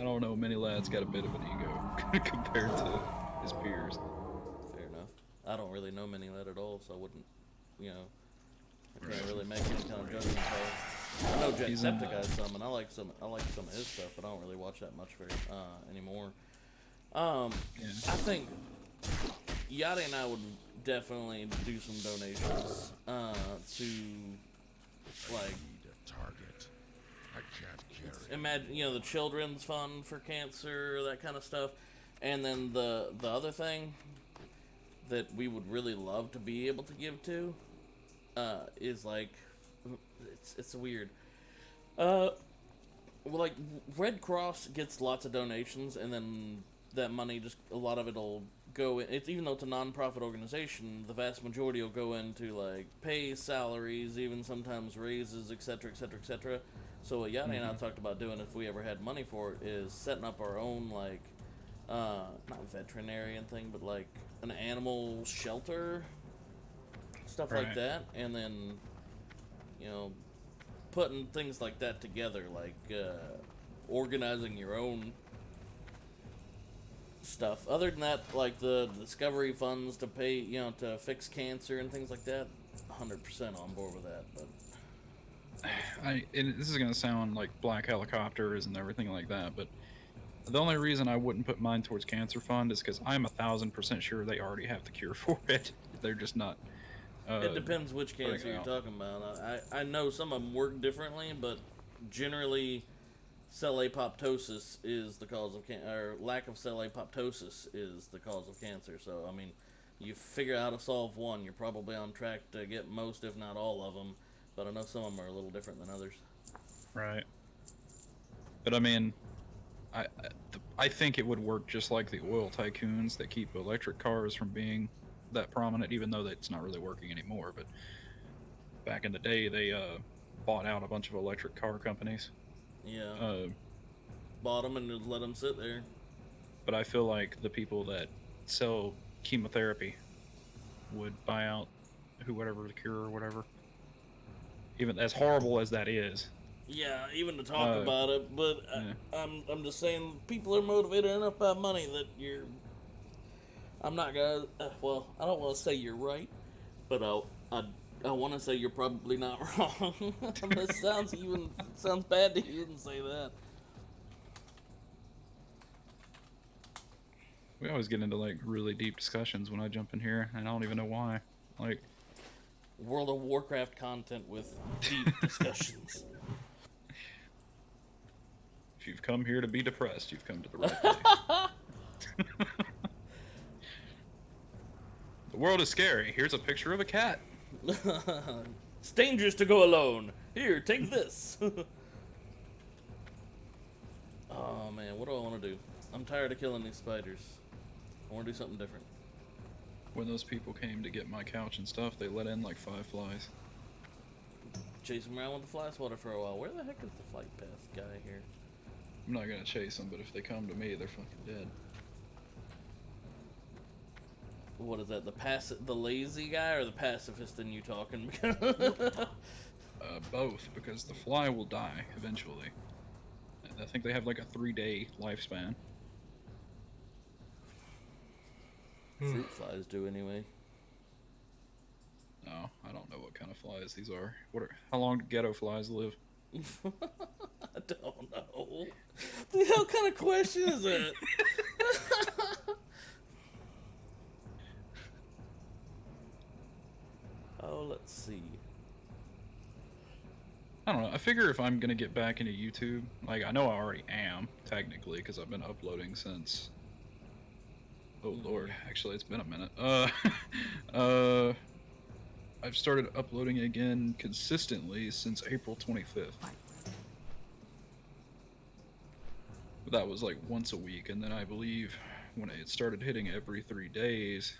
I don't know, Mini Lad's got a bit of an ego compared to his peers. Fair enough. I don't really know Mini Lad at all, so I wouldn't, I can't really make any kind of judgment call. I know Jacksepticeye some, and I like some of his stuff, but I don't really watch that much anymore. Yeah. I think Yachty and I would definitely do some donations to, like, Need a target. I can't imagine, you know, the children's fund for cancer, that kind of stuff. And then the other thing that we would really love to be able to give to is like, it's weird. Well, like Red Cross gets lots of donations, and then that money, just a lot of it'll go in. It's, even though it's a non-profit organization, the vast majority will go into like pay, salaries, even sometimes raises, etc., etc., etc. So what Yanni and I talked about doing, if we ever had money for it, is setting up our own, like, not veterinarian thing, but like an animal shelter, stuff like that, and then, you know, putting things like that together, like organizing your own stuff. Other than that, like the discovery funds to pay, you know, to fix cancer and things like that, 100% on board with that. But this is gonna sound like black helicopters and everything like that, but the only reason I wouldn't put mine towards cancer fund is because I'm 1,000% sure they already have the cure for it. They're just not. It depends which cancer you're talking about. I know some of them work differently, but generally, cell apoptosis is the cause of cancer, or lack of cell apoptosis is the cause of cancer. So, I mean, you figure out how to solve one, you're probably on track to get most, if not all of them. But I know some of them are a little different than others. Right. But I mean, I think it would work just like the oil tycoons that keep electric cars from being that prominent, even though it's not really working anymore. But back in the day, they bought out a bunch of electric car companies. Yeah. Bought them and just let them sit there. But I feel like the people that sell chemotherapy would buy out whatever the cure or whatever. Even as horrible as that is. Yeah, even to talk about it, but yeah. I'm just saying people are motivated enough by money that you're. I'm not gonna. Well, I don't want to say you're right, but I want to say you're probably not wrong. This sounds bad to even say that. We always get into like really deep discussions when I jump in here, and I don't even know why. Like World of Warcraft content with deep discussions. If you've come here to be depressed, you've come to the right place. The world is scary. Here's a picture of a cat. It's dangerous to go alone. Here, take this. Oh man, what do I want to do? I'm tired of killing these spiders. I want to do something different. When those people came to get my couch and stuff, they let in like 5 flies. Chasing around with the fly swatter for a while. Where the heck is the flight path guy here? I'm not gonna chase them, but if they come to me, they're fucking dead. What is that? The lazy guy or the pacifist in you talking? Both, because the fly will die eventually. I think they have like a 3-day lifespan. Fruit flies do anyway. No, I don't know what kind of flies these are. How long do ghetto flies live? I don't know. The hell kind of question is that? Oh, let's see. I don't know. I figure if I'm gonna get back into YouTube, like I know I already am technically because I've been uploading since. Oh Lord, actually it's been a minute. I've started uploading again consistently since April 25th. But that was like once a week, and then I believe when it started hitting every 3 days,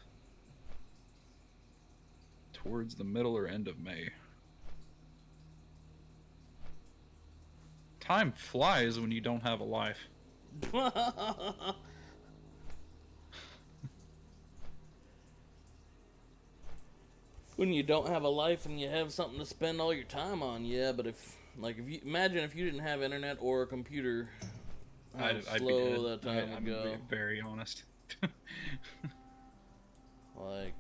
towards the middle or end of May. Time flies when you don't have a life. When you don't have a life and you have something to spend all your time on, yeah. But if you imagine if you didn't have internet or a computer, I'd slow be that time would go. I'm very honest. Like,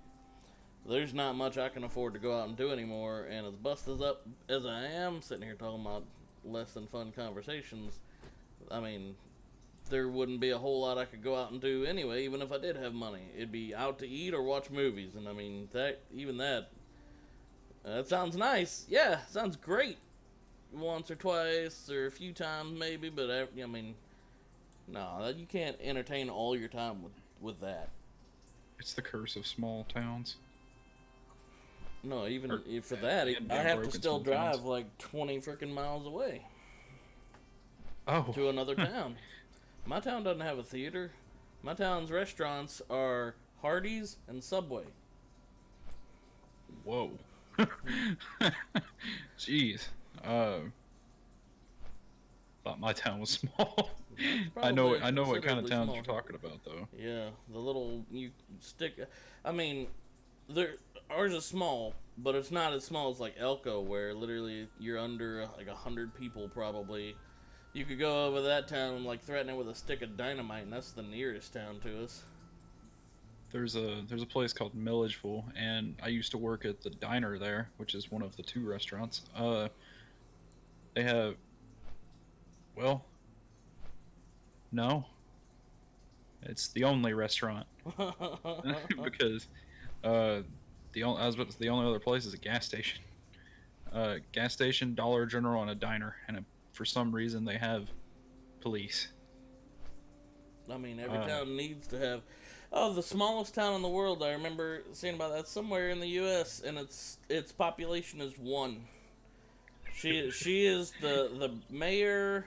there's not much I can afford to go out and do anymore. And as busted up as I am, sitting here talking about less than fun conversations, I mean, there wouldn't be a whole lot I could go out and do anyway, even if I did have money. It'd be out to eat or watch movies, and I mean, that sounds nice. Yeah, sounds great. once or twice or a few times maybe, but I mean, no, you can't entertain all your time with that. It's the curse of small towns. No, even Or- for that, and I have to broken still small drive towns. like 20 freaking miles away Oh. to another town. My town doesn't have a theater. My town's restaurants are Hardee's and Subway. Whoa. Jeez. Thought my town was small. I know probably what kind of considerably towns small. you're talking about though. Yeah, the little you stick. I mean, ours is small, but it's not as small as like Elko, where literally you're under like 100 people probably. You could go over that town and like threaten it with a stick of dynamite, and that's the nearest town to us. There's a place called Milledgeville, and I used to work at the diner there, which is one of the 2 restaurants. They have, well, no, it's the only restaurant because the only other place is a gas station. Gas station, Dollar General, and a diner, and for some reason they have police. I mean, every town needs to have. Oh, the smallest town in the world. I remember seeing about that somewhere in the U.S. and its population is 1. She is the mayor,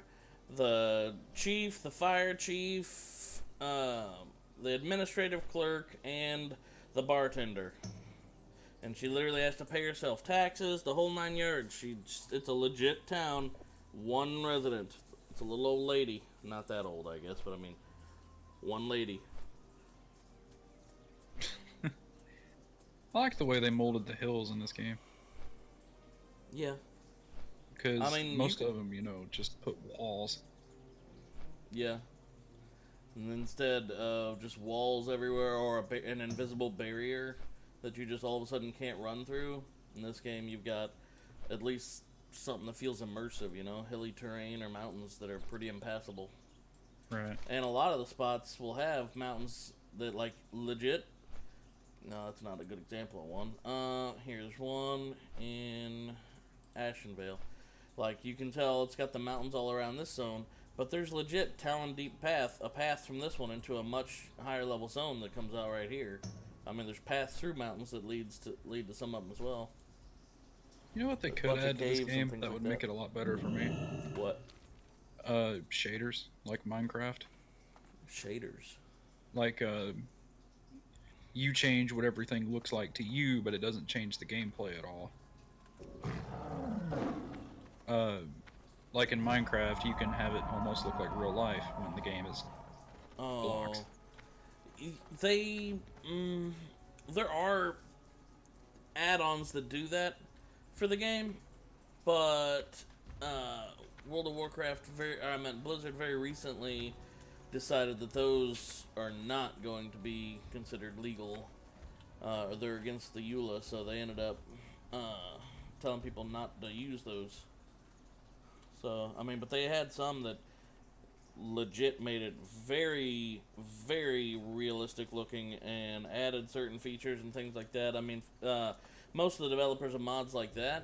the chief, the fire chief, the administrative clerk, and the bartender. And she literally has to pay herself taxes, the whole 9 yards. It's a legit town, 1 resident. It's a little old lady, not that old, I guess, but I mean, 1 lady. I like the way they molded the hills in this game. Yeah. Because I mean, most of them, just put walls. Yeah. And instead of just walls everywhere or an invisible barrier that you just all of a sudden can't run through, in this game you've got at least something that feels immersive, hilly terrain or mountains that are pretty impassable. Right. And a lot of the spots will have mountains that, like, legit. No, that's not a good example of one. Here's one in Ashenvale. Like, you can tell it's got the mountains all around this zone, but there's legit Talon Deep path, a path from this one into a much higher level zone that comes out right here. I mean, there's paths through mountains that lead to some of them as well. You know what they could bunch of add to this caves and game things that like would that. make it a lot better for me? What? Shaders, like Minecraft. Shaders. Like, you change what everything looks like to you, but it doesn't change the gameplay at all. Like in Minecraft, you can have it almost look like real life when the game is blocked. There are add-ons that do that for the game, but World of Warcraft, Blizzard very recently decided that those are not going to be considered legal, or they're against the EULA, so they ended up telling people not to use those. So, I mean, but they had some that legit made it very, very realistic looking and added certain features and things like that. I mean, most of the developers of mods like that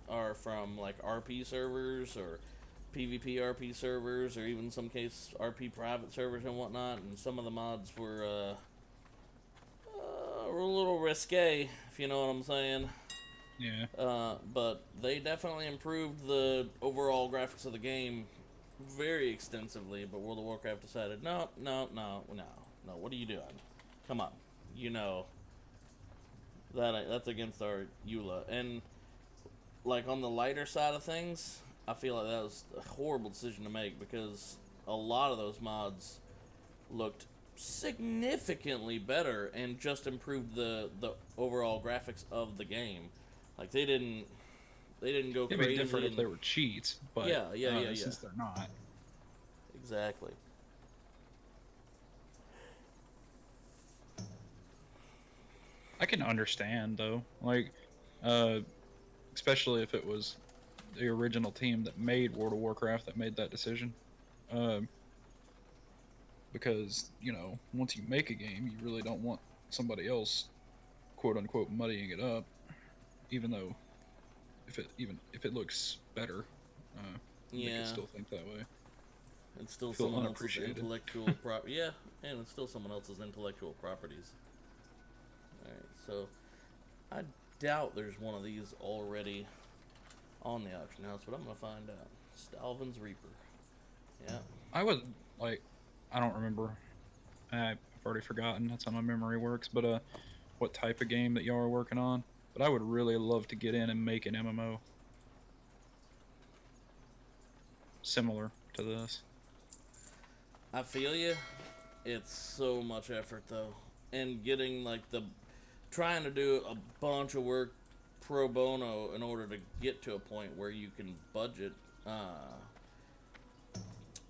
are from, like, RP servers or PvP RP servers, or even in some case RP private servers and whatnot, and some of the mods were a little risque, if you know what I'm saying. Yeah. But they definitely improved the overall graphics of the game very extensively, but World of Warcraft decided, no, what are you doing? Come on. That's against our EULA. And, like, on the lighter side of things, I feel like that was a horrible decision to make, because a lot of those mods looked significantly better and just improved the overall graphics of the game. Like, they didn't go It'd crazy. be different if they were cheats, but yeah. since they're not. Exactly. I can understand though, like, especially if it was the original team that made World of Warcraft that made that decision, because once you make a game, you really don't want somebody else, quote unquote, muddying it up, even though if it looks better, Make Yeah. it still think that way. It's still Feel someone else's unappreciated. intellectual property. Yeah, and it's still someone else's intellectual properties. Alright, so I doubt there's one of these already on the auction house, but I'm gonna find out. Stalvin's Reaper. Yeah. I would like, I don't remember. I've already forgotten. That's how my memory works. But what type of game that y'all are working on? But I would really love to get in and make an MMO similar to this. I feel you. It's so much effort though, and getting like trying to do a bunch of work pro bono in order to get to a point where you can budget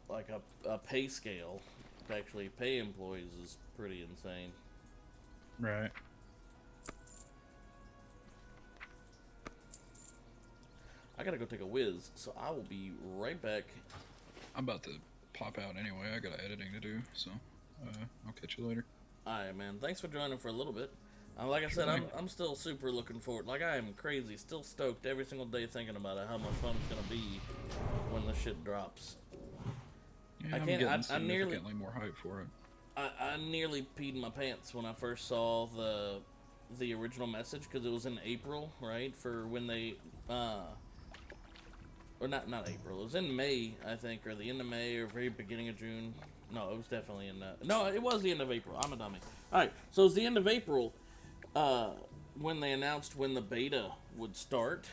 like a pay scale to actually pay employees is pretty insane. Right. I gotta go take a whiz, so I will be right back. I'm about to pop out anyway. I got editing to do, so I'll catch you later. Alright, man. Thanks for joining for a little bit. Like I said, I'm still super looking forward. Like, I am crazy, still stoked every single day thinking about it, how much fun it's gonna be when the shit drops. Yeah, I'm getting significantly more hype for it. I nearly peed my pants when I first saw the original message, because it was in April, right? For when they, or not April, it was in May, I think, or the end of May, or very beginning of June. No, it was definitely in, no, it was the end of April. I'm a dummy. Alright, so it was the end of April, when they announced when the beta would start.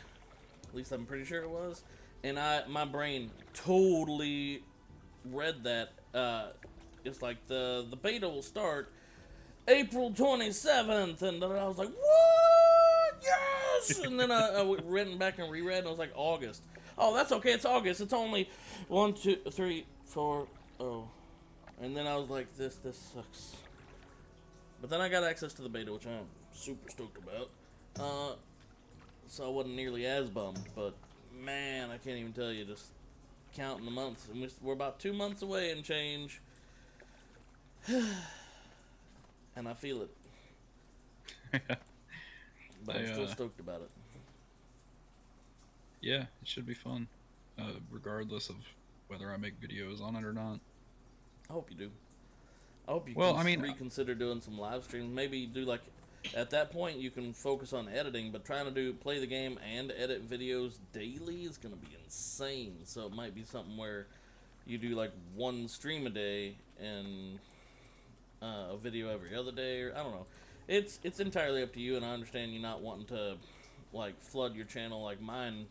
At least I'm pretty sure it was. And my brain totally read that, it's like the beta will start April 27th, and then I was like, what? Yes! And then I went back and reread, and I was like, August. Oh, that's okay, it's August. It's only 1, 2, 3, 4, oh. And then I was like, this sucks. But then I got access to the beta, which I'm super stoked about. So I wasn't nearly as bummed, but man, I can't even tell you, just counting the months. And we're about 2 months away and change. And I feel it. But I'm still stoked about it. Yeah, it should be fun, regardless of whether I make videos on it or not. I hope you do. I hope you reconsider doing some live streams. Maybe do like, at that point you can focus on editing, but trying to play the game and edit videos daily is going to be insane. So it might be something where you do like one stream a day and a video every other day, or I don't know. It's entirely up to you, and I understand you not wanting to like flood your channel like mine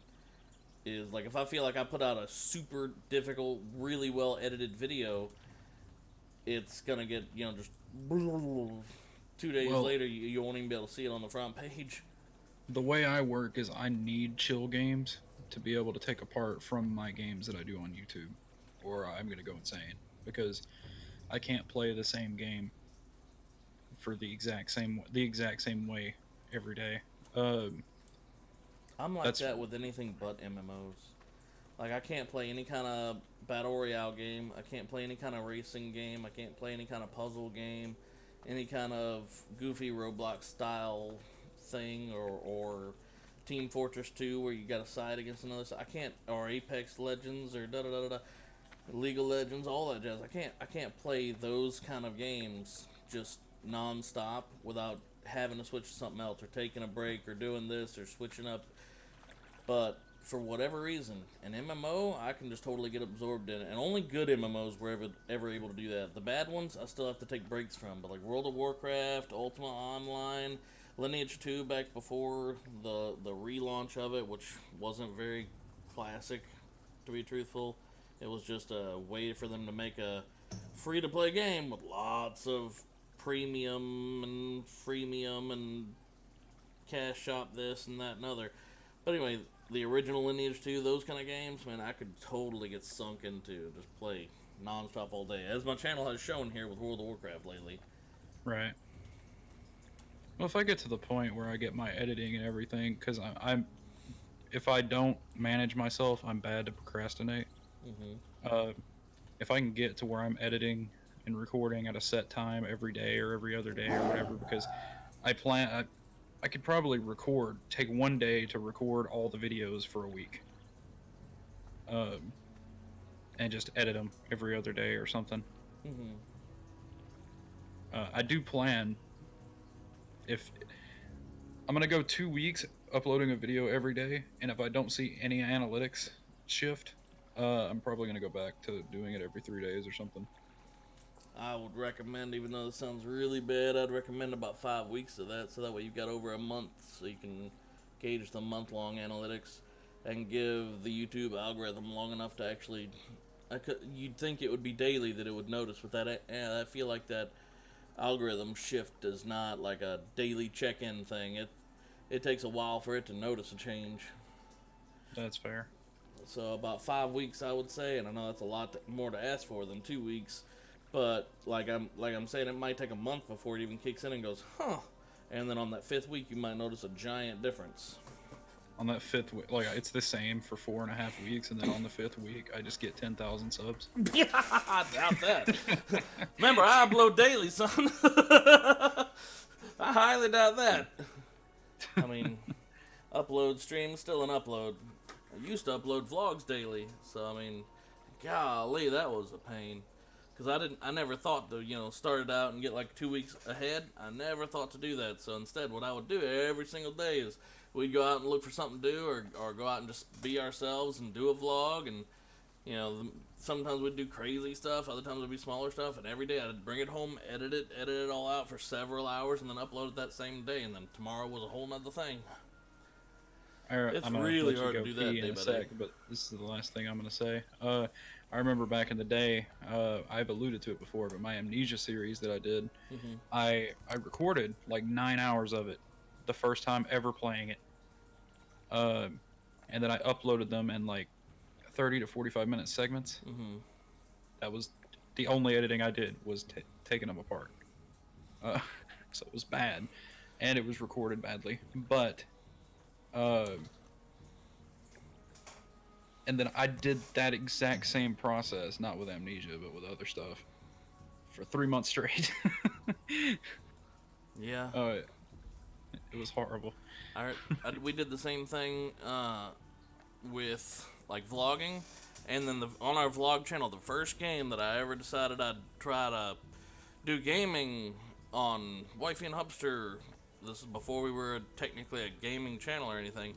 is. Like, if I feel like I put out a super difficult, really well edited video, it's gonna get, you know, just 2 days later you won't even be able to see it on the front page. The way I work is I need chill games to be able to take apart from my games that I do on YouTube, or I'm gonna go insane, because I can't play the same game for the exact same way every day. I'm like that with anything but MMOs. Like, I can't play any kind of battle royale game. I can't play any kind of racing game. I can't play any kind of puzzle game. Any kind of goofy Roblox style thing, or Team Fortress 2 where you got to side against another side. I can't, or Apex Legends, or League of Legends, all that jazz. I can't play those kind of games just non-stop without having to switch to something else, or taking a break, or doing this, or switching up. But for whatever reason, an MMO, I can just totally get absorbed in it. And only good MMOs were ever able to do that. The bad ones, I still have to take breaks from. But like World of Warcraft, Ultima Online, Lineage 2 back before the relaunch of it, which wasn't very classic, to be truthful. It was just a way for them to make a free-to-play game with lots of premium and freemium and cash shop this and that and other. But anyway, the original Lineage 2, those kind of games, man, I could totally get sunk into, just play non-stop all day, as my channel has shown here with World of Warcraft lately. Right. Well, if I get to the point where I get my editing and everything, because I'm if I don't manage myself, I'm bad to procrastinate. Mm-hmm. If I can get to where I'm editing and recording at a set time every day or every other day or whatever, because I could probably take one day to record all the videos for a week. and just edit them every other day or something. Mm-hmm. I do plan, if I'm gonna go 2 weeks uploading a video every day, and if I don't see any analytics shift, I'm probably gonna go back to doing it every 3 days or something. I would recommend, even though this sounds really bad, I'd recommend about 5 weeks of that, so that way you've got over a month, so you can gauge the month-long analytics and give the YouTube algorithm long enough to actually. You'd think it would be daily that it would notice, but I feel like that algorithm shift is not like a daily check-in thing. It takes a while for it to notice a change. That's fair. So about 5 weeks, I would say, and I know that's a lot more to ask for than 2 weeks. But like I'm saying, it might take a month before it even kicks in and goes, huh. And then on that 5th week, you might notice a giant difference. On that 5th week, like, it's the same for 4.5 weeks, and then on the 5th week, I just get 10,000 subs. Yeah, I doubt that. Remember, I upload daily, son. I highly doubt that. I mean, upload stream, still an upload. I used to upload vlogs daily, so I mean, golly, that was a pain. Because I never thought to, start it out and get like 2 weeks ahead. I never thought to do that. So instead, what I would do every single day is we'd go out and look for something to do, or go out and just be ourselves and do a vlog. And, sometimes we'd do crazy stuff. Other times it'd be smaller stuff. And every day I'd bring it home, edit it all out for several hours, and then upload it that same day. And then tomorrow was a whole nother thing. It's really hard to do that day by day. But this is the last thing I'm going to say. I remember back in the day, I've alluded to it before, but my Amnesia series that I did, I recorded like 9 hours of it the first time ever playing it. And then I uploaded them in like 30 to 45 minute segments. That was the only editing I did, was taking them apart. So it was bad, and it was recorded badly. But and then I did that exact same process, not with Amnesia, but with other stuff, for 3 months straight. Yeah. It was horrible. We did the same thing with like vlogging, and then on our vlog channel, the first game that I ever decided I'd try to do gaming on WifieandHubster, this is before we were technically a gaming channel or anything,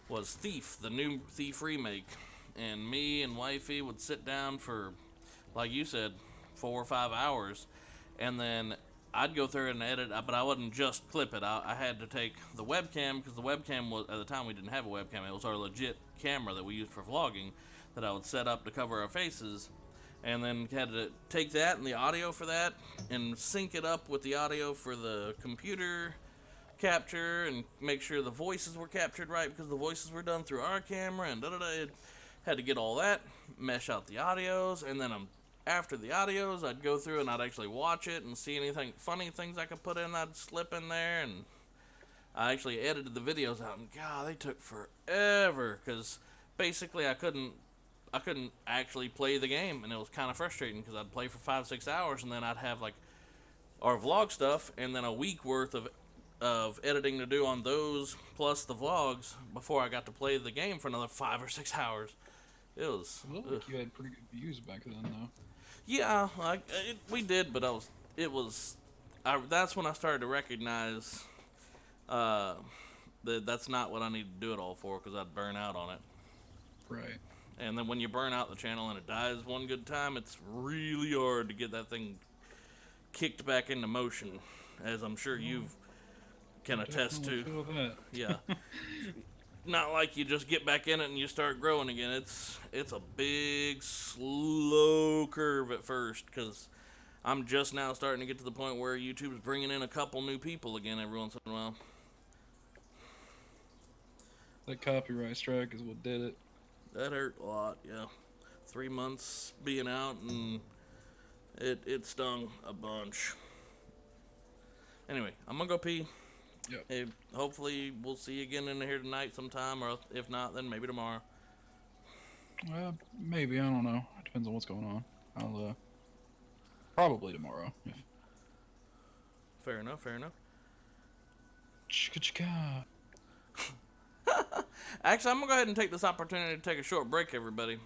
was Thief, the new Thief remake. And me and Wifey would sit down for, like you said, 4 or 5 hours, and then I'd go through and edit, but I wouldn't just clip it. I had to take the webcam, because the webcam was, at the time we didn't have a webcam, it was our legit camera that we used for vlogging, that I would set up to cover our faces, and then had to take that and the audio for that, and sync it up with the audio for the computer capture, and make sure the voices were captured right, because the voices were done through our camera, and da-da-da. Had to get all that, mesh out the audios, and then after the audios, I'd go through and I'd actually watch it and see anything funny things I could put in, I'd slip in there, and I actually edited the videos out, and God, they took forever, because basically I couldn't actually play the game, and it was kind of frustrating, because I'd play for 5-6 hours, and then I'd have like our vlog stuff, and then a week worth of editing to do on those, plus the vlogs, before I got to play the game for another 5 or 6 hours. It was. Well, like you had pretty good views back then, though. Yeah, we did, but that's when I started to recognize that that's not what I need to do it all for, because I'd burn out on it. Right. And then when you burn out the channel and it dies one good time, it's really hard to get that thing kicked back into motion, as I'm sure you can attest to. Feel that. Yeah. Not like you just get back in it and you start growing again. It's a big, slow curve at first, because I'm just now starting to get to the point where YouTube's bringing in a couple new people again every once in a while. That copyright strike is what did it. That hurt a lot, yeah. 3 months being out, and it stung a bunch. Anyway, I'm gonna go pee. Yep. Hey, hopefully we'll see you again in here tonight sometime, or if not, then maybe tomorrow. Maybe, I don't know. It depends on what's going on. I'll probably tomorrow. Fair enough. Chicka-chicka. Actually, I'm gonna go ahead and take this opportunity to take a short break, everybody.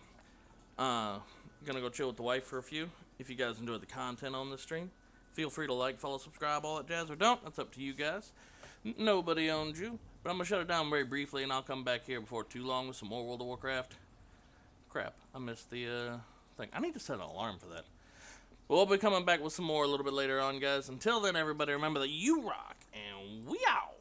Gonna go chill with the wife for a few. If you guys enjoyed the content on this stream, feel free to like, follow, subscribe, all that jazz, or don't. That's up to you guys. Nobody owns you. But I'm gonna shut it down very briefly, and I'll come back here before too long with some more World of Warcraft. Crap, I missed the thing. I need to set an alarm for that. We'll be coming back with some more a little bit later on, guys. Until then, everybody, remember that you rock, and we out.